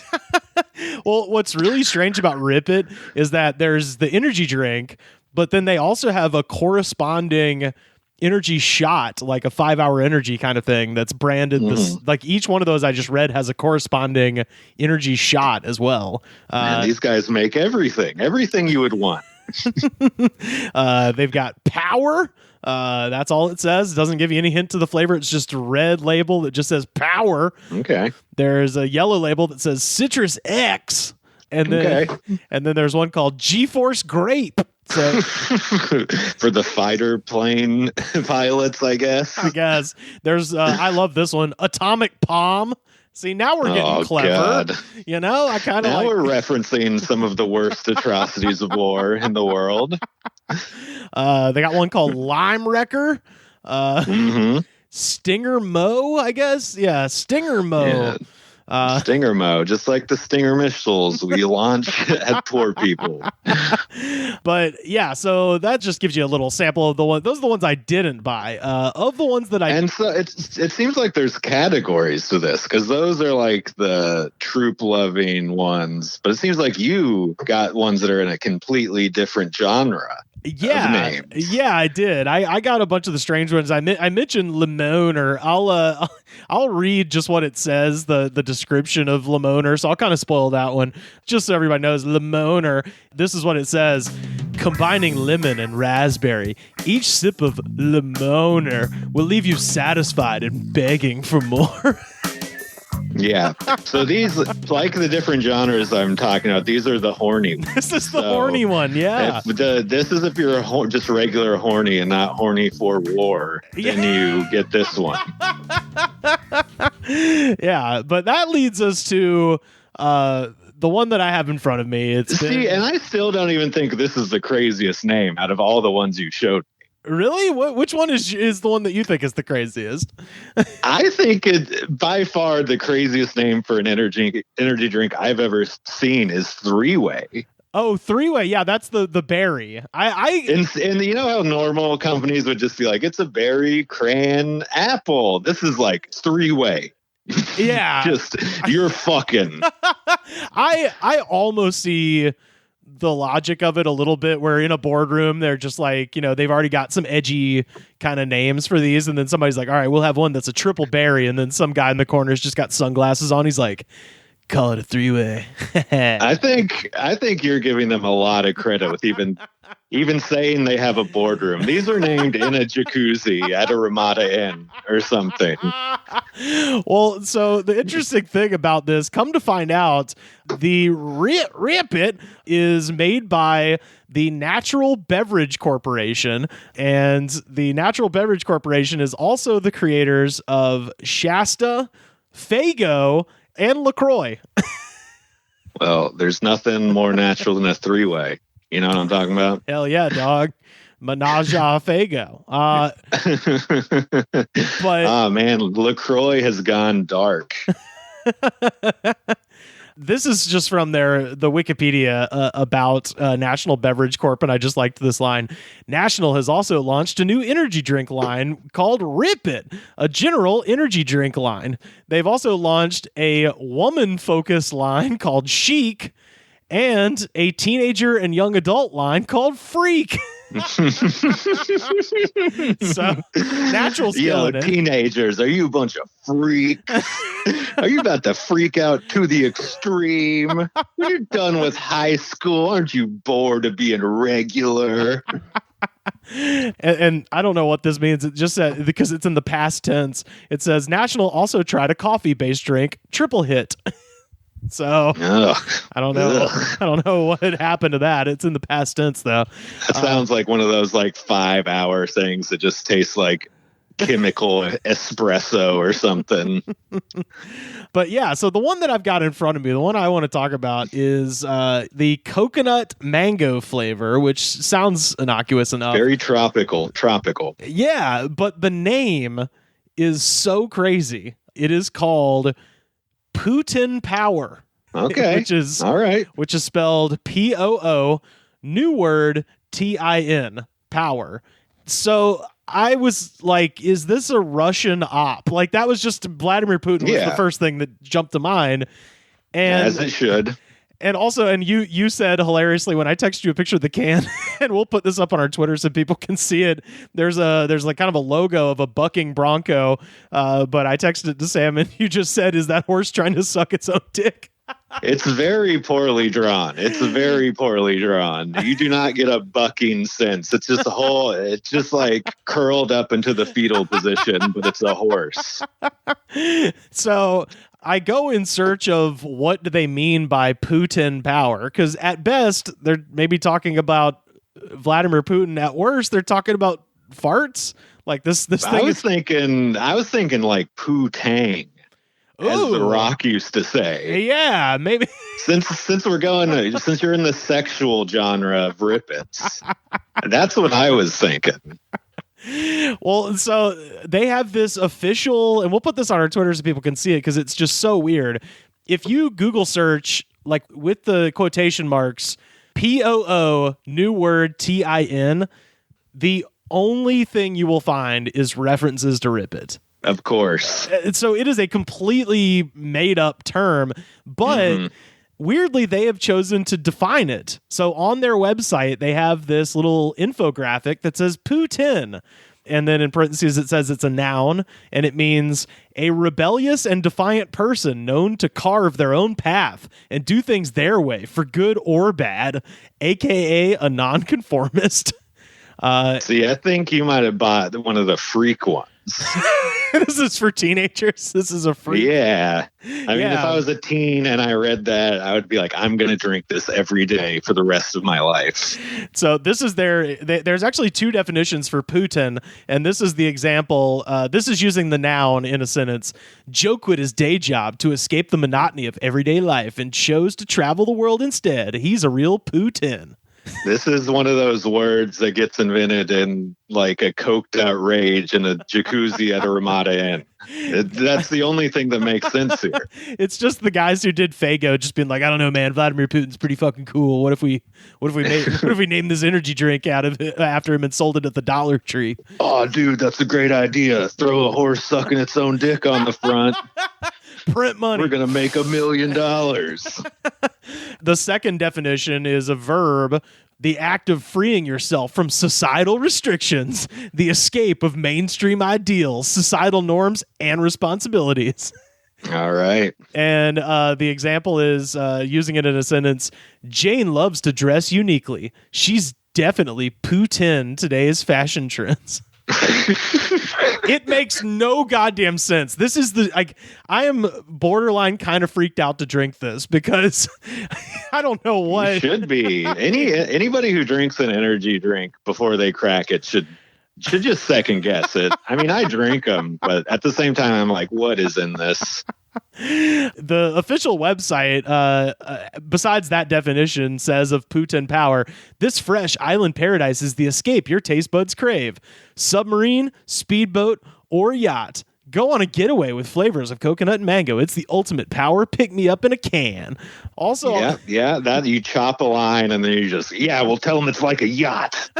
A: Well, what's really strange about Rip It is that there's the energy drink, but then they also have a corresponding energy shot, like a 5-hour energy kind of thing that's branded this. Like each one of those I just read has a corresponding energy shot as well.
G: Man, these guys make everything you would want.
A: They've got Power. That's all it says. It doesn't give you any hint to the flavor. It's just a red label that just says Power.
G: Okay. There's
A: a yellow label that says Citrus X. And then there's one called G-Force Grape. So
G: for the fighter plane pilots, I guess.
A: There's I love this one, Atomic Palm. See, now we're getting clever. God. I kind of
G: we're referencing some of the worst atrocities of war in the world.
A: They got one called Lime Wrecker. Stinger Mo, I guess. Yeah, Stinger Mo.
G: Yeah. Stinger Mo, just like the Stinger missiles we launch at poor people.
A: But yeah, so that just gives you a little sample of the one. Those are the ones I didn't buy. Of the ones that I
G: and so it seems like there's categories to this, because those are like the troop loving ones, but it seems like you got ones that are in a completely different genre.
A: Yeah, I did. I got a bunch of the strange ones. I mentioned Limoner. I'll read just what it says, the description of Limoner. So I'll kind of spoil that one, just so everybody knows. Limoner. This is what it says: combining lemon and raspberry, each sip of Limoner will leave you satisfied and begging for more.
G: Yeah. So these, like the different genres I'm talking about, these are the horny ones.
A: This is the horny one, yeah.
G: This is if you're just regular horny and not horny for war, then you get this one.
A: Yeah, but that leads us to the one that I have in front of me.
G: And I still don't even think this is the craziest name out of all the ones you showed.
A: Really? Which one is the one that you think is the craziest?
G: I think by far the craziest name for an energy drink I've ever seen is Three-Way.
A: Oh, Three-Way. Yeah, that's the berry.
G: And you know how normal companies would just be like, it's a berry, cran, apple. This is like Three-Way.
A: Yeah.
G: Just, you're fucking.
A: I almost see the logic of it a little bit, where in a boardroom they're just like, they've already got some edgy kind of names for these, and then somebody's like, all right, we'll have one that's a triple berry, and then some guy in the corner's just got sunglasses on, he's like, call it a Three-Way.
G: I think you're giving them a lot of credit with even saying they have a boardroom. These are named in a jacuzzi at a Ramada Inn or something.
A: Well, so the interesting thing about this, come to find out, the Rip It is made by the Natural Beverage Corporation, and the Natural Beverage Corporation is also the creators of Shasta, Faygo, and LaCroix.
G: Well, there's nothing more natural than a Three-Way. You know what I'm talking about?
A: Hell yeah, dog. Menage a Faygo. But
G: oh man, LaCroix has gone dark.
A: This is just from the Wikipedia about National Beverage Corp, and I just liked this line. National has also launched a new energy drink line called Rip It, a general energy drink line. They've also launched a woman-focused line called Chic, and a teenager and young adult line called Freak. So, natural skill in it.
G: Teenagers, are you a bunch of freaks? Are you about to freak out to the extreme? When you're done with high school, aren't you bored of being regular?
A: And I don't know what this means. It just said, because it's in the past tense, it says National also tried a coffee-based drink, Triple Hit. So I don't know. I don't know what happened to that. It's in the past tense though.
G: That sounds like one of those like 5-hour things that just tastes like chemical espresso or something.
A: But yeah, so the one that I've got in front of me, the one I want to talk about is the coconut mango flavor, which sounds innocuous enough.
G: Very tropical.
A: Yeah, but the name is so crazy. It is called Putin Power.
G: Okay.
A: Which is
G: all right.
A: Which is spelled POO, new word TIN, power. So I was like, is this a Russian op? Like that was just Vladimir Putin was the first thing that jumped to mind. And
G: as it should.
A: And also, and you said hilariously when I texted you a picture of the can, and we'll put this up on our Twitter so people can see it. There's like kind of a logo of a bucking bronco, but I texted it to Sam, and you just said, "Is that horse trying to suck its own dick?"
G: It's very poorly drawn. You do not get a bucking sense. It's just it's just like curled up into the fetal position, but it's a horse.
A: So I go in search of what do they mean by Putin power, because at best they're maybe talking about Vladimir Putin. At worst, they're talking about farts. Like this thing.
G: I was thinking like Poo-tang, as The Rock used to say.
A: Yeah, maybe.
G: Since you're in the sexual genre of Rip-Its, that's what I was thinking.
A: Well, so they have this official, and we'll put this on our Twitter so people can see it because it's just so weird. If you Google search, like with the quotation marks, POO, new word TIN, the only thing you will find is references to Rip It.
G: Of course.
A: So it is a completely made up term, but weirdly, they have chosen to define it. So on their website, they have this little infographic that says Putin. And then in parentheses, it says it's a noun, and it means a rebellious and defiant person known to carve their own path and do things their way for good or bad, aka a nonconformist.
G: See, I think you might have bought one of the freak ones.
A: This is for teenagers. This is a freak.
G: Yeah. I mean, if I was a teen and I read that, I would be like, I'm going to drink this every day for the rest of my life.
A: So this is there's actually two definitions for Putin, and this is the example. This is using the noun in a sentence. Joe quit his day job to escape the monotony of everyday life and chose to travel the world instead. He's a real Putin.
G: This is one of those words that gets invented in like a coked out rage in a jacuzzi at a Ramada Inn. That's the only thing that makes sense here.
A: It's just the guys who did Faygo just being like, I don't know, man, Vladimir Putin's pretty fucking cool. What if we name this energy drink after him and sold it at the Dollar Tree?
G: Oh, dude, that's a great idea. Throw a horse sucking its own dick on the front.
A: Print money.
G: We're going to make $1 million.
A: The second definition is a verb, the act of freeing yourself from societal restrictions, the escape of mainstream ideals, societal norms, and responsibilities.
G: All right.
A: And the example is using it in a sentence, Jane loves to dress uniquely. She's definitely Putin today's fashion trends. It makes no goddamn sense. This is I am borderline kind of freaked out to drink this because I don't know what.
G: You should be. Anybody who drinks an energy drink before they crack it should just second guess it. I mean, I drink them, but at the same time, I'm like, what is in this?
A: The official website, besides that definition, says of Putin power, this fresh island paradise is the escape your taste buds crave. Submarine, speedboat, or yacht. Go on a getaway with flavors of coconut and mango. It's the ultimate power pick-me-up in a can. Also,
G: that you chop a line and then you just, we'll tell them it's like a yacht.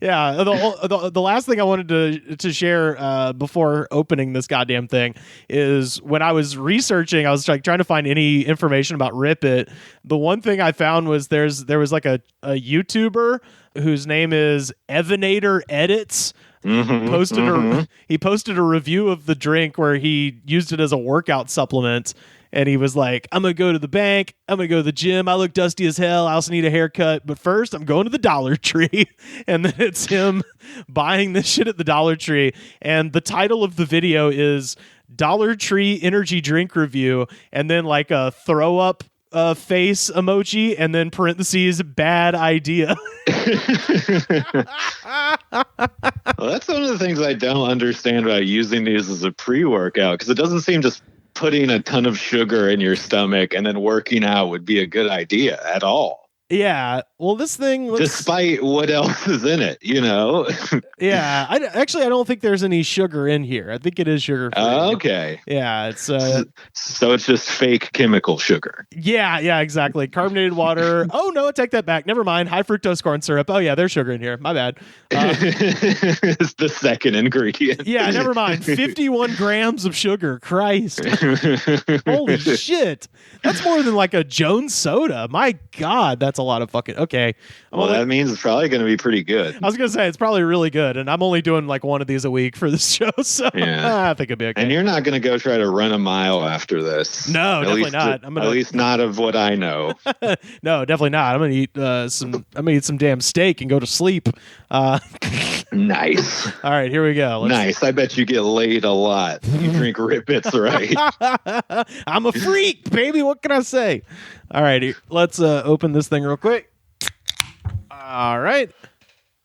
A: The last thing I wanted to share before opening this goddamn thing is when I was researching, I was trying to find any information about Rip It. The one thing I found was there was like a YouTuber whose name is Evanator Edits. He posted a review of the drink where he used it as a workout supplement. And he was like, I'm going to go to the bank. I'm going to go to the gym. I look dusty as hell. I also need a haircut. But first, I'm going to the Dollar Tree. And then it's him buying this shit at the Dollar Tree. And the title of the video is Dollar Tree Energy Drink Review. And then like a throw up face emoji. And then parentheses, bad idea.
G: Well, that's one of the things I don't understand about using these as a pre-workout. Because it doesn't seem just putting a ton of sugar in your stomach and then working out would be a good idea at all.
A: Yeah. Well, this thing looks...
G: Despite what else is in it,
A: Yeah. I don't think there's any sugar in here. I think it is sugar free.
G: Okay.
A: Yeah. It's
G: so it's just fake chemical sugar.
A: Yeah, exactly. Carbonated water. Oh, no, take that back. Never mind. High fructose corn syrup. Oh, yeah, there's sugar in here. My bad.
G: It's the second ingredient.
A: Yeah, never mind. 51 grams of sugar. Christ. Holy shit. That's more than like a Jones soda. My God, that's a lot of fucking... Okay.
G: Well, that means it's probably going to be pretty good.
A: I was going to say, it's probably really good, and I'm only doing like one of these a week for this show, so I think it'd be okay.
G: And you're not going to go try to run a mile after this.
A: No, definitely not.
G: At least not of what I know.
A: No, definitely not. I'm going to eat some damn steak and go to sleep.
G: Nice.
A: All right, here we go.
G: Nice. I bet you get laid a lot. You drink Rip It's, right?
A: I'm a freak, baby. What can I say? All righty, let's open this thing real quick. All right.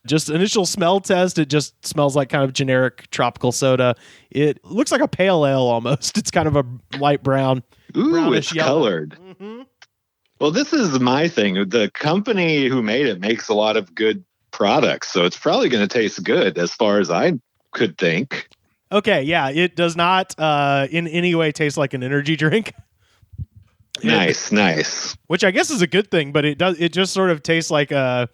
A: Just initial smell test. It just smells like kind of generic tropical soda. It looks like a pale ale almost. It's kind of a light brown.
G: Ooh, it's
A: yellow.
G: Colored. Mm-hmm. Well, this is my thing. The company who made it makes a lot of good products, so it's probably going to taste good as far as I could think.
A: Okay, yeah. It does not in any way taste like an energy drink.
G: Nice.
A: Which I guess is a good thing, but it just sort of tastes like a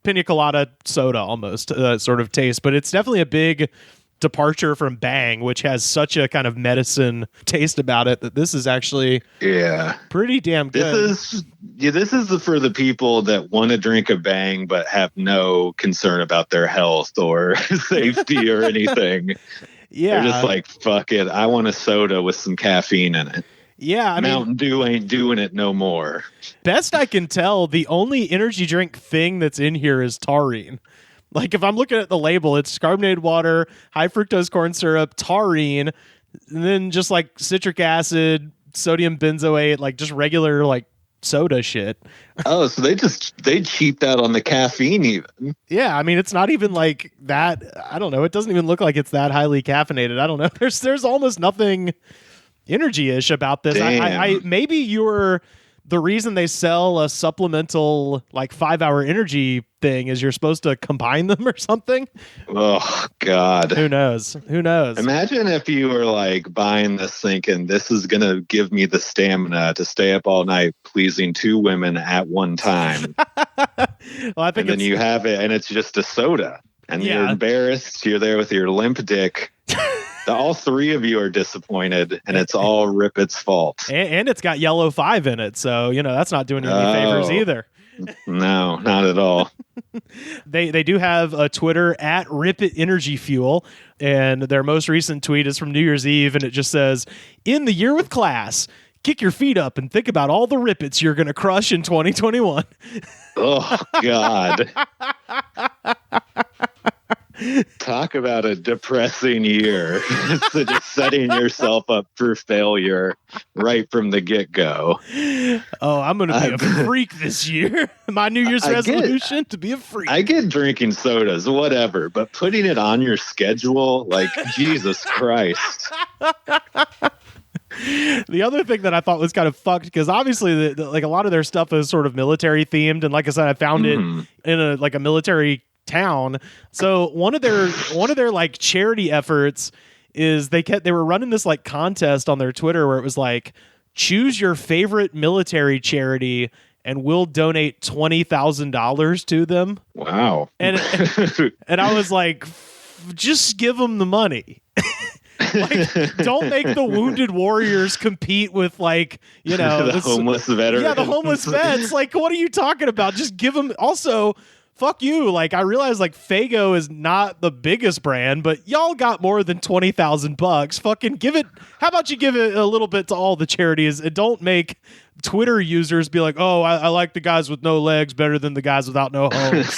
A: pina colada soda almost sort of taste, but it's definitely a big departure from Bang, which has such a kind of medicine taste about it, that this is actually pretty damn good.
G: This is for the people that want to drink a Bang but have no concern about their health or safety or anything.
A: Yeah.
G: They're just like, fuck it, I want a soda with some caffeine in it.
A: Yeah, I mean,
G: Mountain Dew ain't doing it no more.
A: Best I can tell, the only energy drink thing that's in here is taurine. Like, if I'm looking at the label, it's carbonated water, high fructose corn syrup, taurine, and then just like citric acid, sodium benzoate, like just regular like soda shit.
G: Oh, so they cheaped out on the caffeine even.
A: Yeah, I mean, it's not even like that. I don't know. It doesn't even look like it's that highly caffeinated. I don't know. There's almost nothing energy-ish about this. I maybe you're the reason they sell a supplemental like 5-hour energy thing is you're supposed to combine them or something.
G: Oh God,
A: who knows?
G: Imagine if you were like buying this thinking this is gonna give me the stamina to stay up all night pleasing 2 women at one time.
A: Well, I think
G: and then you have it and it's just a soda and you're embarrassed, you're there with your limp dick. All 3 of you are disappointed, and it's all Rip It's fault.
A: And it's got yellow 5 in it, so that's not doing you any favors either.
G: No, not at all.
A: They do have a Twitter at Rip It Energy Fuel, and their most recent tweet is from New Year's Eve, and it just says, "In the year with class, kick your feet up and think about all the Rip It's you're going to crush in 2021."
G: Oh God. Talk about a depressing year. So just setting yourself up for failure right from the get-go.
A: Oh, I'm going to be a freak this year. My New Year's resolution to be a freak.
G: I get drinking sodas, whatever, but putting it on your schedule, like, Jesus Christ.
A: The other thing that I thought was kind of fucked, because obviously like a lot of their stuff is sort of military themed, and like I said, I found it in a military town. So one of their like charity efforts is they were running this like contest on their Twitter where it was like, choose your favorite military charity and we'll donate $20,000 to them.
G: Wow.
A: And I was like, just give them the money. Like, don't make the wounded warriors compete with, like, you know,
G: the homeless veterans.
A: Yeah, the homeless vets. Like, what are you talking about? Just give them. Also, fuck you. Like, I realize like Faygo is not the biggest brand, but y'all got more than $20,000. Fucking give it. How about you give it a little bit to all the charities and don't make Twitter users be like, oh, I like the guys with no legs better than the guys without no homes.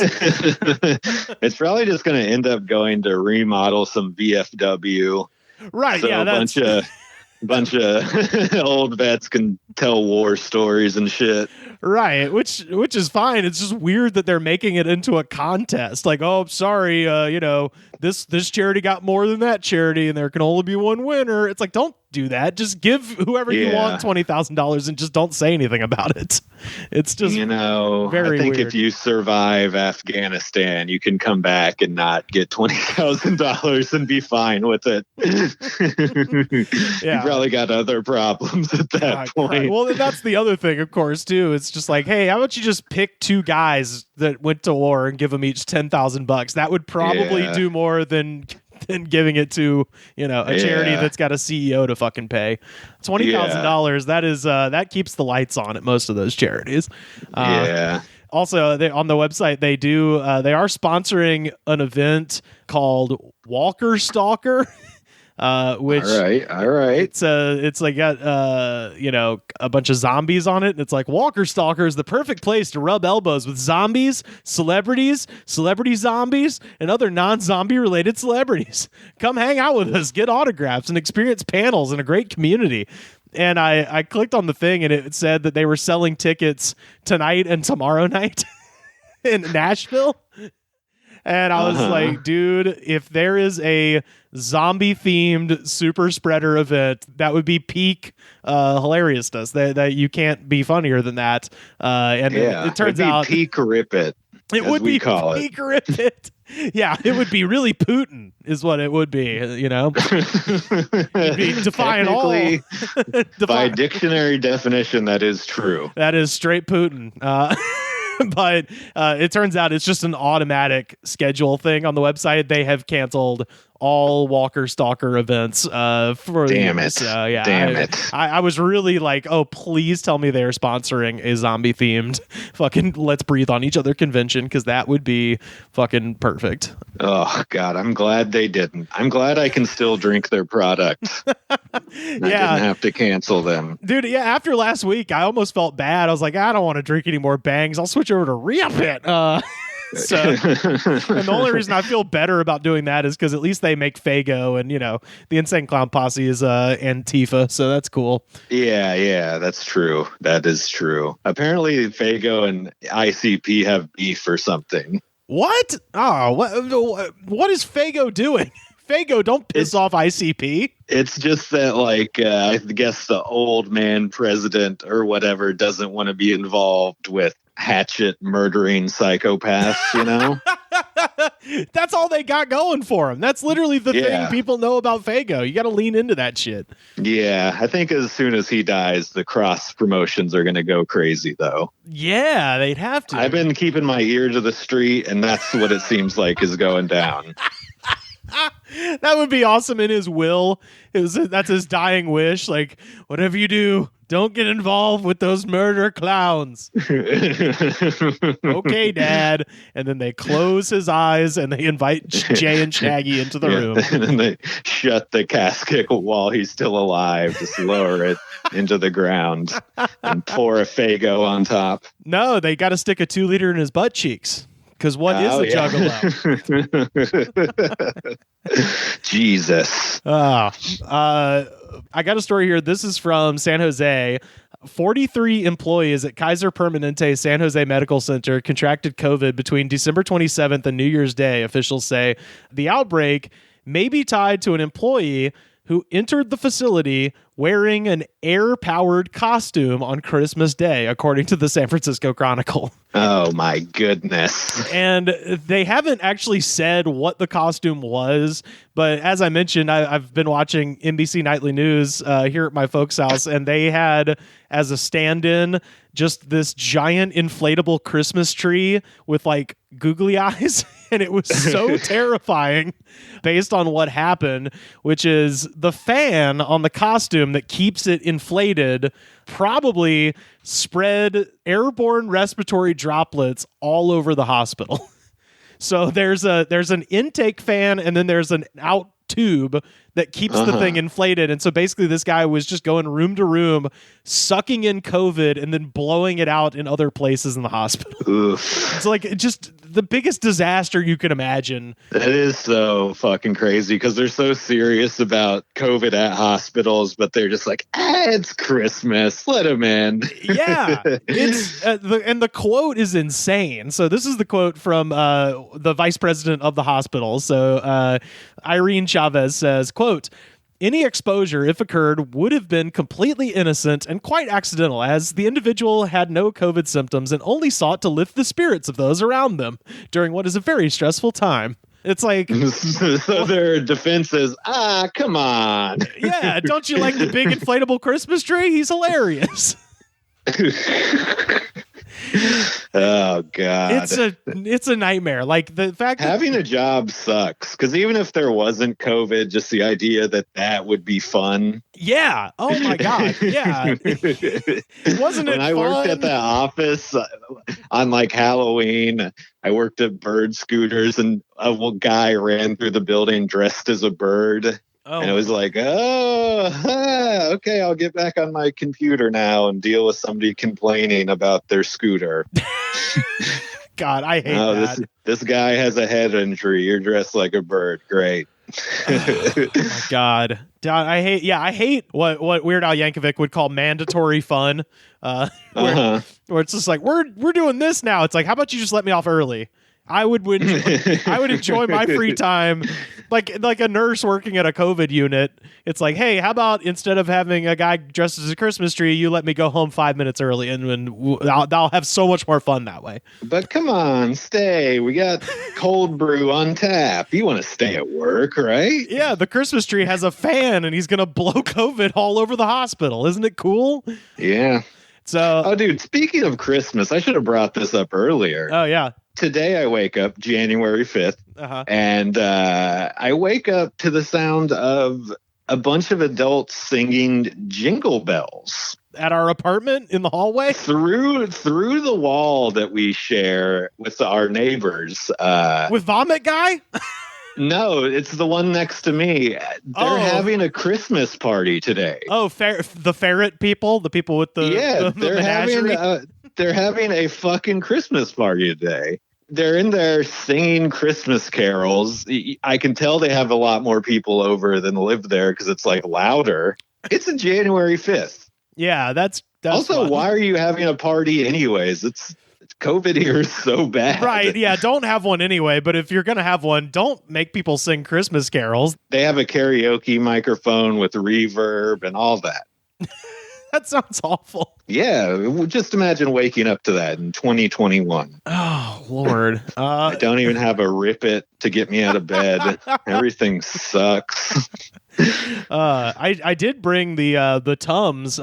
G: It's probably just going to end up going to remodel some VFW.
A: Right.
G: So
A: yeah.
G: Bunch of old vets can tell war stories and shit.
A: Right, which is fine. It's just weird that they're making it into a contest. Like, oh, sorry, you know, this charity got more than that charity, and there can only be one winner. It's like, don't do that. Just give whoever you want $20,000 and just don't say anything about it. It's just,
G: you know,
A: very
G: I think
A: weird.
G: if you survive Afghanistan, you can come back and not get $20,000 and be fine with it.
A: Yeah.
G: You probably got other problems at that point.
A: Right. Well, that's the other thing, of course, too. It's just like, hey, how about you just pick two guys that went to war and give them each $10,000? That would probably do more than giving it to, you know, a charity that's got a CEO to fucking pay. $20,000. That is that keeps the lights on at most of those charities. Also, on the website they are sponsoring an event called Walker Stalker. Which
G: all right.
A: It's like got you know, a bunch of zombies on it, and it's like Walker Stalker is the perfect place to rub elbows with zombies, celebrity zombies, and other non-zombie related celebrities. Come hang out with us, get autographs, and experience panels in a great community. And I clicked on the thing, and it said that they were selling tickets tonight and tomorrow night in Nashville. And I was like, dude, if there is a zombie-themed super spreader event, that would be peak hilariousness. That you can't be funnier than that. And it turns out
G: peak rip it.
A: It would be peak rip it. Yeah, it would be really Putin, is what it would be. You know, it'd be defying all.
G: By dictionary definition, that is true.
A: That is straight Putin. But it turns out it's just an automatic schedule thing on the website. They have canceled all Walker Stalker events for
G: Damn
A: years.
G: it.
A: Yeah,
G: Damn it.
A: I was really like, oh, please tell me they're sponsoring a zombie themed fucking Let's Breathe on Each Other convention, because that would be fucking perfect.
G: Oh God, I'm glad they didn't. I'm glad I can still drink their product. I didn't have to cancel them.
A: Dude, yeah, after last week, I almost felt bad. I was like, I don't want to drink any more Bangs. I'll switch over to Reapit. So, and the only reason I feel better about doing that is because at least they make Faygo, and you know, the Insane Clown Posse is Antifa, so that's cool.
G: Yeah, that's true. That is true. Apparently, Faygo and ICP have beef or something.
A: What? Oh, what is Faygo doing? Faygo, don't piss off ICP.
G: It's just that, like, I guess the old man president or whatever doesn't want to be involved with hatchet murdering psychopaths, you know?
A: That's all they got going for them. That's literally the thing people know about Faygo. You got to lean into that shit.
G: Yeah, I think as soon as he dies, the cross promotions are going to go crazy, though.
A: Yeah, they'd have to.
G: I've been keeping my ear to the street, and that's what it seems like is going down.
A: That would be awesome in his will. That's his dying wish. Like, whatever you do, don't get involved with those murder clowns. Okay, Dad. And then they close his eyes and they invite Jay and Shaggy into the room.
G: And then they shut the casket while he's still alive. Just lower it into the ground and pour a Faygo on top.
A: No, they got to stick a 2-liter in his butt cheeks. Because what is a juggalo?
G: Jesus.
A: I got a story here. This is from San Jose. 43 employees at Kaiser Permanente San Jose Medical Center contracted COVID between December 27th and New Year's Day, officials say. The outbreak may be tied to an employee who entered the facility wearing an air-powered costume on Christmas Day, according to the San Francisco Chronicle.
G: Oh, my goodness.
A: And they haven't actually said what the costume was, but as I mentioned, I've been watching NBC Nightly News here at my folks' house, and they had as a stand-in just this giant inflatable Christmas tree with like googly eyes, and it was so terrifying based on what happened, which is the fan on the costume that keeps it inflated probably spread airborne respiratory droplets all over the hospital. So there's an intake fan, and then there's an out tube that keeps the thing inflated. And so basically this guy was just going room to room, sucking in COVID and then blowing it out in other places in the hospital.
G: Oof.
A: It's like just the biggest disaster you can imagine.
G: That is so fucking crazy because they're so serious about COVID at hospitals, but they're just like, it's Christmas. Let them in.
A: Yeah. It's and the quote is insane. So this is the quote from the vice president of the hospital. So Irene Chavez says, quote, "Any exposure, if occurred, would have been completely innocent and quite accidental, as the individual had no COVID symptoms and only sought to lift the spirits of those around them during what is a very stressful time." It's like...
G: So their defense is, come on.
A: Yeah, don't you like the big inflatable Christmas tree? He's hilarious.
G: Oh God,
A: it's a nightmare. Like the fact that
G: having a job sucks because even if there wasn't COVID, just the idea that would be fun.
A: Yeah. Oh my God. Yeah. Wasn't it
G: when I worked at that office on like Halloween, I worked at bird scooters, and a guy ran through the building dressed as a bird. Oh. And it was like, okay, I'll get back on my computer now and deal with somebody complaining about their scooter.
A: God, I hate that.
G: This guy has a head injury. You're dressed like a bird. Great.
A: Oh my God. I hate what Weird Al Yankovic would call mandatory fun. Where it's just like, we're doing this now. It's like, how about you just let me off early? I would enjoy my free time like a nurse working at a COVID unit. It's like, hey, how about instead of having a guy dressed as a Christmas tree, you let me go home 5 minutes early, and I'll have so much more fun that way.
G: But come on, stay. We got cold brew on tap. You want to stay at work, right?
A: Yeah, the Christmas tree has a fan, and he's going to blow COVID all over the hospital. Isn't it cool?
G: Yeah.
A: So,
G: dude, speaking of Christmas, I should have brought this up earlier.
A: Oh, yeah.
G: Today I wake up January 5th, and I wake up to the sound of a bunch of adults singing Jingle Bells.
A: At our apartment in the hallway?
G: Through the wall that we share with our neighbors.
A: With Vomit Guy?
G: No, it's the one next to me. They're having a Christmas party today.
A: Oh, the ferret people? The people with the
G: they're having a fucking Christmas party today. They're in there singing Christmas carols. I can tell they have a lot more people over than live there because it's like louder. It's a January 5th.
A: Yeah, that's
G: also
A: fun.
G: Why are you having a party anyways? It's COVID here is so bad.
A: Right, yeah, don't have one anyway, but if you're going to have one, don't make people sing Christmas carols.
G: They have a karaoke microphone with reverb and all that.
A: That sounds awful.
G: Yeah, just imagine waking up to that in 2021.
A: Oh, Lord.
G: I don't even have a Rip It to get me out of bed. Everything sucks.
A: I did bring the Tums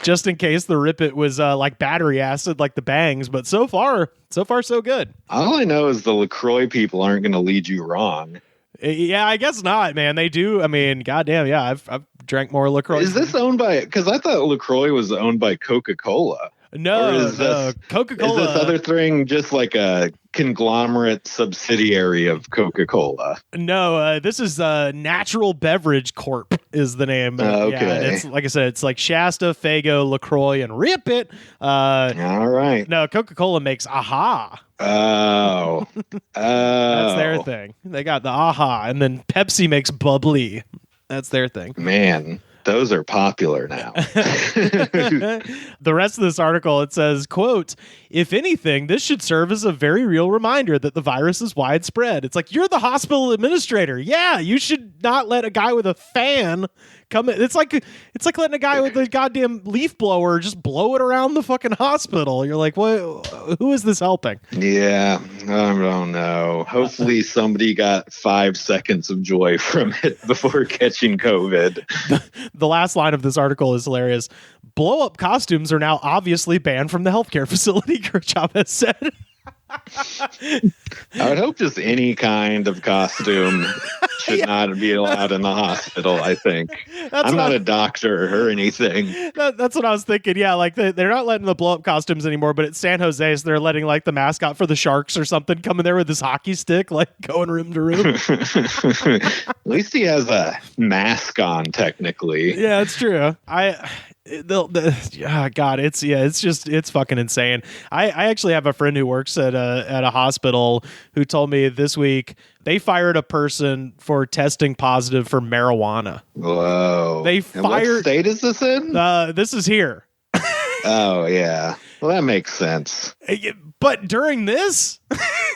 A: just in case the Rip It was like battery acid, like the Bangs, but so far so good.
G: All I know is the LaCroix people aren't going to lead you wrong.
A: Yeah, I guess not, man. They do. I mean, goddamn, yeah, I've drank more LaCroix.
G: Is this owned by? Because I thought LaCroix was owned by Coca-Cola.
A: No, Coca-Cola.
G: Is this other thing just like a conglomerate subsidiary of Coca-Cola?
A: No, this is Natural Beverage Corp. Is the name.
G: Okay.
A: Yeah, and it's like I said, it's like Shasta, Faygo, LaCroix, and Rip It.
G: All right.
A: No, Coca-Cola makes Aha.
G: Oh.
A: That's their thing. They got the Aha, and then Pepsi makes Bubbly. That's their thing.
G: Man, those are popular now.
A: The rest of this article, it says, quote, "If anything, this should serve as a very real reminder that the virus is widespread." It's like, you're the hospital administrator. Yeah, you should not let a guy with a fan come in. It's like letting a guy with a goddamn leaf blower just blow it around the fucking hospital. You're like, what? Who is this helping?
G: Yeah, I don't know. Hopefully somebody got 5 seconds of joy from it before catching COVID.
A: The last line of this article is hilarious. Blow up costumes are now obviously banned from the healthcare facility, Chavez said.
G: I would hope just any kind of costume should not be allowed in the hospital, I think. I'm not a doctor or anything.
A: That's what I was thinking. Yeah, like they're not letting the blow-up costumes anymore, but at San Jose, so they're letting like the mascot for the Sharks or something come in there with his hockey stick, like going room to room.
G: At least he has a mask on, technically.
A: Yeah, it's true. God, it's fucking insane. I actually have a friend who works at a hospital who told me this week they fired a person for testing positive for marijuana.
G: Whoa.
A: They
G: fired. And what state is this in?
A: This is here.
G: Oh, yeah. Well, that makes sense.
A: But during this,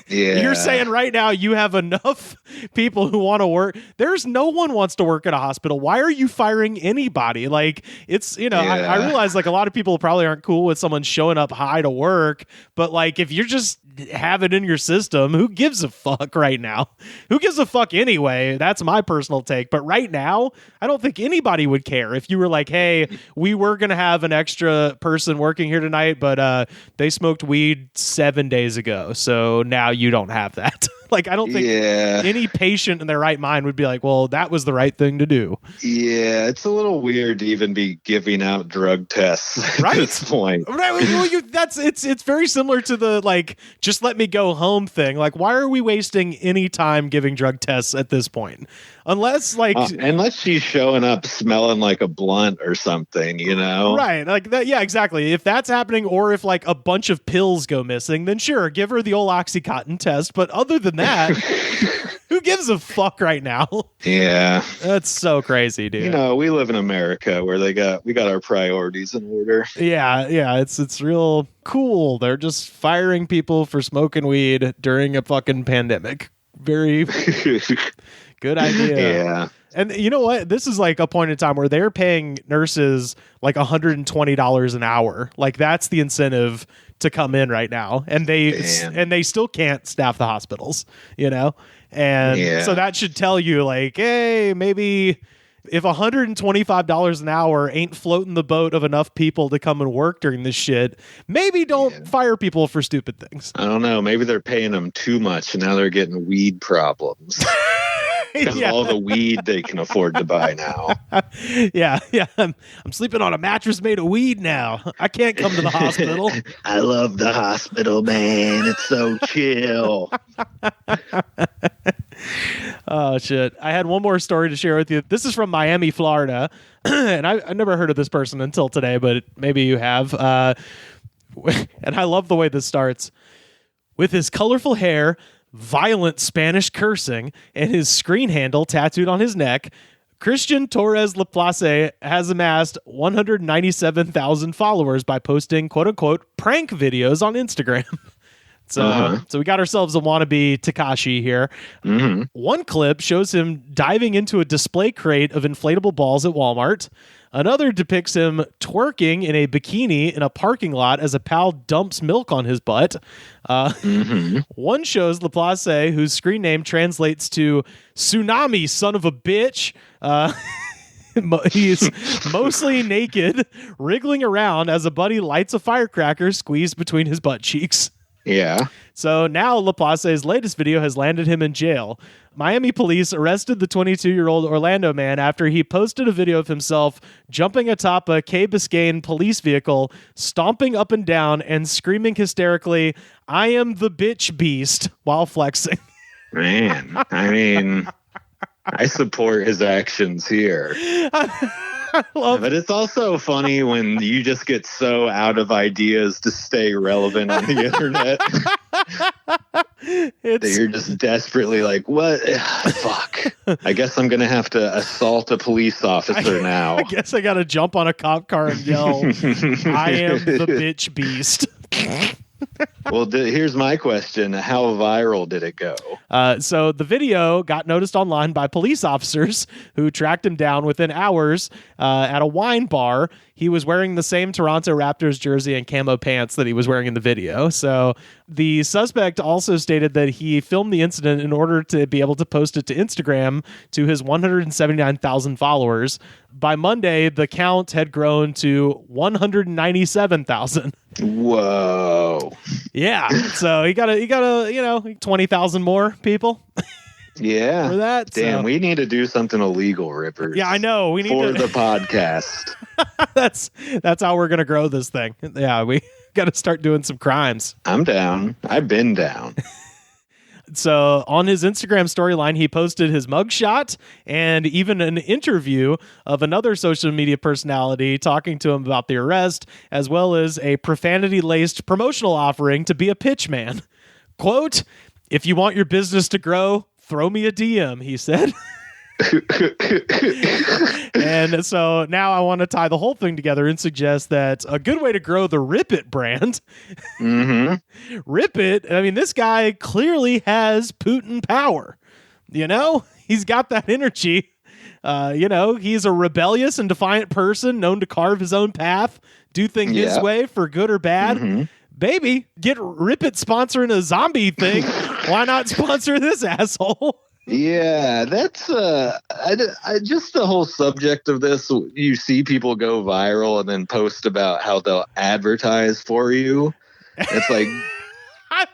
G: yeah,
A: you're saying right now you have enough people who want to work. There's no one wants to work at a hospital. Why are you firing anybody? Like, it's, I realize like a lot of people probably aren't cool with someone showing up high to work, but like if you're just have it in your system, who gives a fuck right now? Who gives a fuck anyway? That's my personal take. But right now, I don't think anybody would care if you were like, hey, we were going to have an extra person working here tonight, but they smoked weed 7 days ago. So now you don't have that. Like, I don't think any patient in their right mind would be like, well, that was the right thing to do.
G: Yeah, it's a little weird to even be giving out drug tests at this point.
A: Right. Well, it's very similar to the, like, just let me go home thing. Like, why are we wasting any time giving drug tests at this point? Unless she's showing up smelling like a blunt or something, Right. Like that. Yeah, exactly. If that's happening, or if like a bunch of pills go missing, then sure, give her the old Oxycontin test. But other than that, who gives a fuck right now? Yeah. That's so crazy, dude. We live in America where we got our priorities in order. Yeah. Yeah. It's real cool. They're just firing people for smoking weed during a fucking pandemic. Very good idea. Yeah. And you know what? This is like a point in time where they're paying nurses like $120 an hour. Like that's the incentive to come in right now. And they still can't staff the hospitals, And so that should tell you like, hey, maybe if $125 an hour ain't floating the boat of enough people to come and work during this shit, maybe don't fire people for stupid things. I don't know. Maybe they're paying them too much and now they're getting weed problems. Because of all the weed they can afford to buy now. Yeah. I'm sleeping on a mattress made of weed now. I can't come to the hospital. I love the hospital, man. It's so chill. Oh, shit. I had one more story to share with you. This is from Miami, Florida. And I never heard of this person until today, but maybe you have. And I love the way this starts. With his colorful hair, violent Spanish cursing, and his screen handle tattooed on his neck, Christian Torres Laplace has amassed 197,000 followers by posting quote-unquote prank videos on Instagram. So we got ourselves a wannabe Tekashi here. Mm-hmm. One clip shows him diving into a display crate of inflatable balls at Walmart. Another depicts him twerking in a bikini in a parking lot as a pal dumps milk on his butt. One shows Laplace, whose screen name translates to Tsunami, son of a bitch. He's mostly naked, wriggling around as a buddy lights a firecracker squeezed between his butt cheeks. Yeah. So now Laplace's latest video has landed him in jail. Miami police arrested the 22-year-old Orlando man after he posted a video of himself jumping atop a Key Biscayne police vehicle, stomping up and down and screaming hysterically, "I am the bitch beast," while flexing. Man, I mean, I support his actions here. But it's also funny when you just get so out of ideas to stay relevant on the internet that you're just desperately like, what? Fuck. I guess I'm going to have to assault a police officer now. I guess I got to jump on a cop car and yell, "I am the bitch beast."
G: Well, here's my question. How viral did it go?
A: So the video got noticed online by police officers who tracked him down within hours at a wine bar. He was wearing the same Toronto Raptors jersey and camo pants that he was wearing in the video. So the suspect also stated that he filmed the incident in order to be able to post it to Instagram to his 179,000 followers. By Monday, the count had grown to 197,000.
G: Whoa.
A: Yeah. So he got a 20,000 more people.
G: Yeah.
A: For that.
G: Damn,
A: so.
G: We need to do something illegal, Rivers.
A: Yeah, I know. We need
G: for
A: to
G: the podcast.
A: That's how we're gonna grow this thing. Yeah, we got to start doing some crimes.
G: I'm down. I've been down.
A: So on his Instagram storyline, he posted his mugshot and even an interview of another social media personality talking to him about the arrest, as well as a profanity-laced promotional offering to be a pitch man. Quote, "If you want your business to grow, throw me a DM," he said. And so now I want to tie the whole thing together and suggest that a good way to grow the Rip It brand.
G: Mm-hmm.
A: Rip It. I mean, this guy clearly has Putin power. He's got that energy. He's a rebellious and defiant person known to carve his own path, do things his way for good or bad. Mm-hmm. Baby, get Rip It sponsoring a zombie thing. Why not sponsor this asshole?
G: Yeah, that's I just the whole subject of this. You see people go viral and then post about how they'll advertise for you. It's like I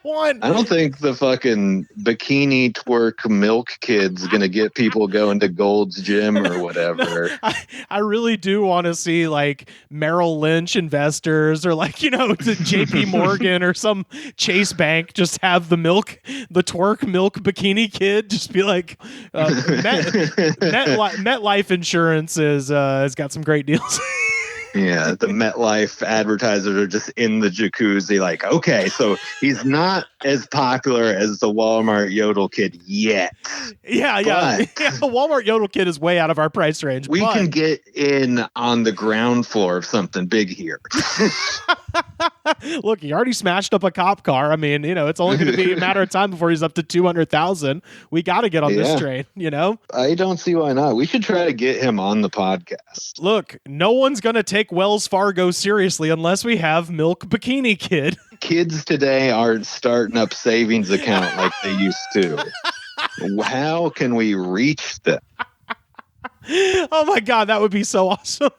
G: don't think the fucking bikini twerk milk kid's gonna get people going to Gold's Gym or whatever.
A: No, I really do want to see like Merrill Lynch investors or the JP Morgan or some Chase Bank just have the twerk milk bikini kid just be like MetLife Insurance has got some great deals.
G: Yeah, the MetLife advertisers are just in the jacuzzi like, okay, so he's not as popular as the Walmart Yodel Kid yet.
A: Yeah. The Walmart Yodel Kid is way out of our price range.
G: We can get in on the ground floor of something big here.
A: Look, he already smashed up a cop car. I mean, it's only going to be a matter of time before he's up to 200,000. We got to get on this train,
G: I don't see why not. We should try to get him on the podcast.
A: Look, no one's going to take Wells Fargo seriously unless we have Milk Bikini Kid.
G: Kids today aren't starting up savings account like they used to. How can we reach them?
A: Oh my God, that would be so awesome.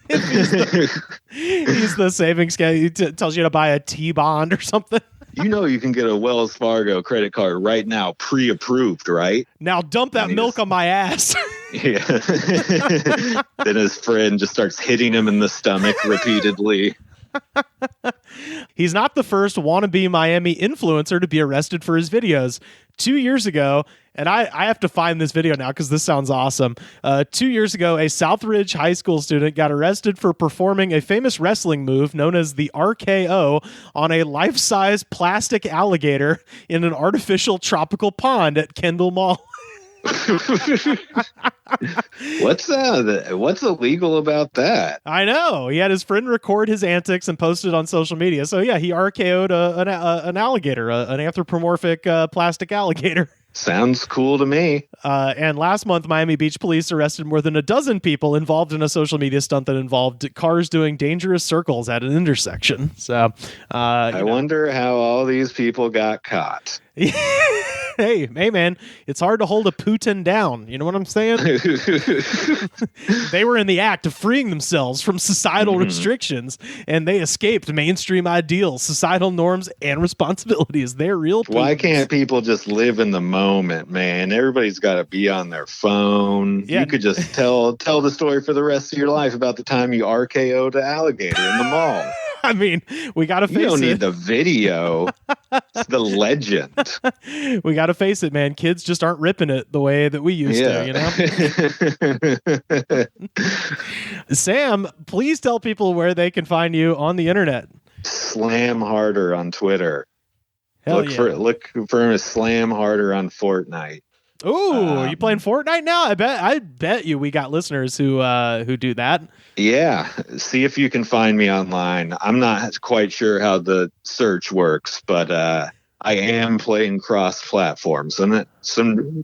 A: He's the savings guy. He tells you to buy a T-bond or something.
G: You can get a Wells Fargo credit card right now, pre-approved, right?
A: Now dump that milk on my ass.
G: Yeah. Then his friend just starts hitting him in the stomach repeatedly.
A: He's not the first wannabe Miami influencer to be arrested for his videos. 2 years ago, and I have to find this video now because this sounds awesome. 2 years ago, a Southridge High School student got arrested for performing a famous wrestling move known as the RKO on a life-size plastic alligator in an artificial tropical pond at Kendall Mall.
G: What's illegal about that?
A: I know. He had his friend record his antics and post it on social media. So yeah, he RKO'd an alligator, an anthropomorphic plastic alligator.
G: Sounds cool to me.
A: And last month, Miami Beach police arrested more than a dozen people involved in a social media stunt that involved cars doing dangerous circles at an intersection. So
G: I wonder how all these people got caught.
A: Hey, man, it's hard to hold a Putin down. You know what I'm saying? They were in the act of freeing themselves from societal restrictions, and they escaped mainstream ideals, societal norms, and responsibilities. They're real Putins.
G: Why can't people just live in the moment, man? Everybody's got to be on their phone. Yeah. You could just tell the story for the rest of your life about the time you RKO'd an alligator in the mall.
A: I mean, we got to face it.
G: You don't need the video. It's the legend.
A: We got to face it, man. Kids just aren't ripping it the way that we used to, Sam, please tell people where they can find you on the internet.
G: Slam Harder on Twitter.
A: Hell
G: look for him as Slam Harder on Fortnite.
A: Ooh, you playing Fortnite now? I bet you we got listeners who do that.
G: Yeah, see if you can find me online. I'm not quite sure how the search works, but I am playing cross-platforms, and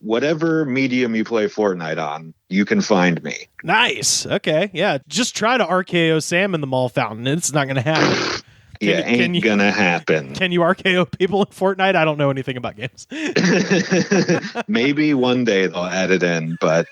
G: whatever medium you play Fortnite on, you can find me.
A: Nice. Okay. Yeah. Just try to RKO Sam in the mall fountain. It's not going to happen.
G: Ain't gonna happen.
A: Can you RKO people in Fortnite? I don't know anything about games.
G: Maybe one day they'll add it in, but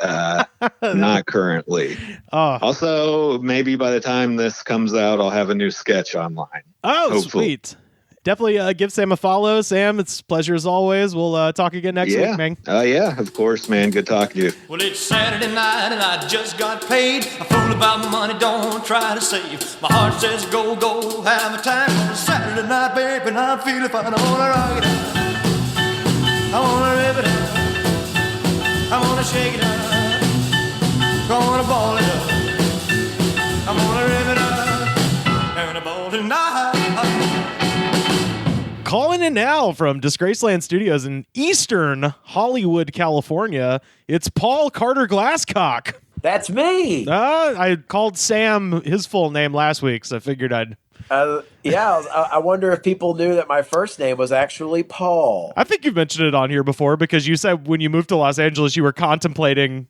G: not currently. Also, maybe by the time this comes out, I'll have a new sketch online.
A: Oh,
G: hopefully.
A: Sweet. Definitely give Sam a follow. Sam, it's a pleasure as always. We'll talk again next week, man.
G: Yeah, of course, man. Good talking to you.
F: Well, it's Saturday night and I just got paid. A fool about money, don't try to save. My heart says go, go, have a time. It's Saturday night, babe, and I'm feeling fine. I wanna rock it out. I wanna rip it out. I wanna shake it out. I wanna ball it up. I wanna rip it out. And a ball tonight.
A: Calling in now from Disgraceland Studios in Eastern Hollywood, California, it's Paul Carter Glascock.
H: That's me.
A: I called Sam his full name last week, so I figured I'd...
H: I wonder if people knew that my first name was actually Paul.
A: I think you've mentioned it on here before because you said when you moved to Los Angeles, you were contemplating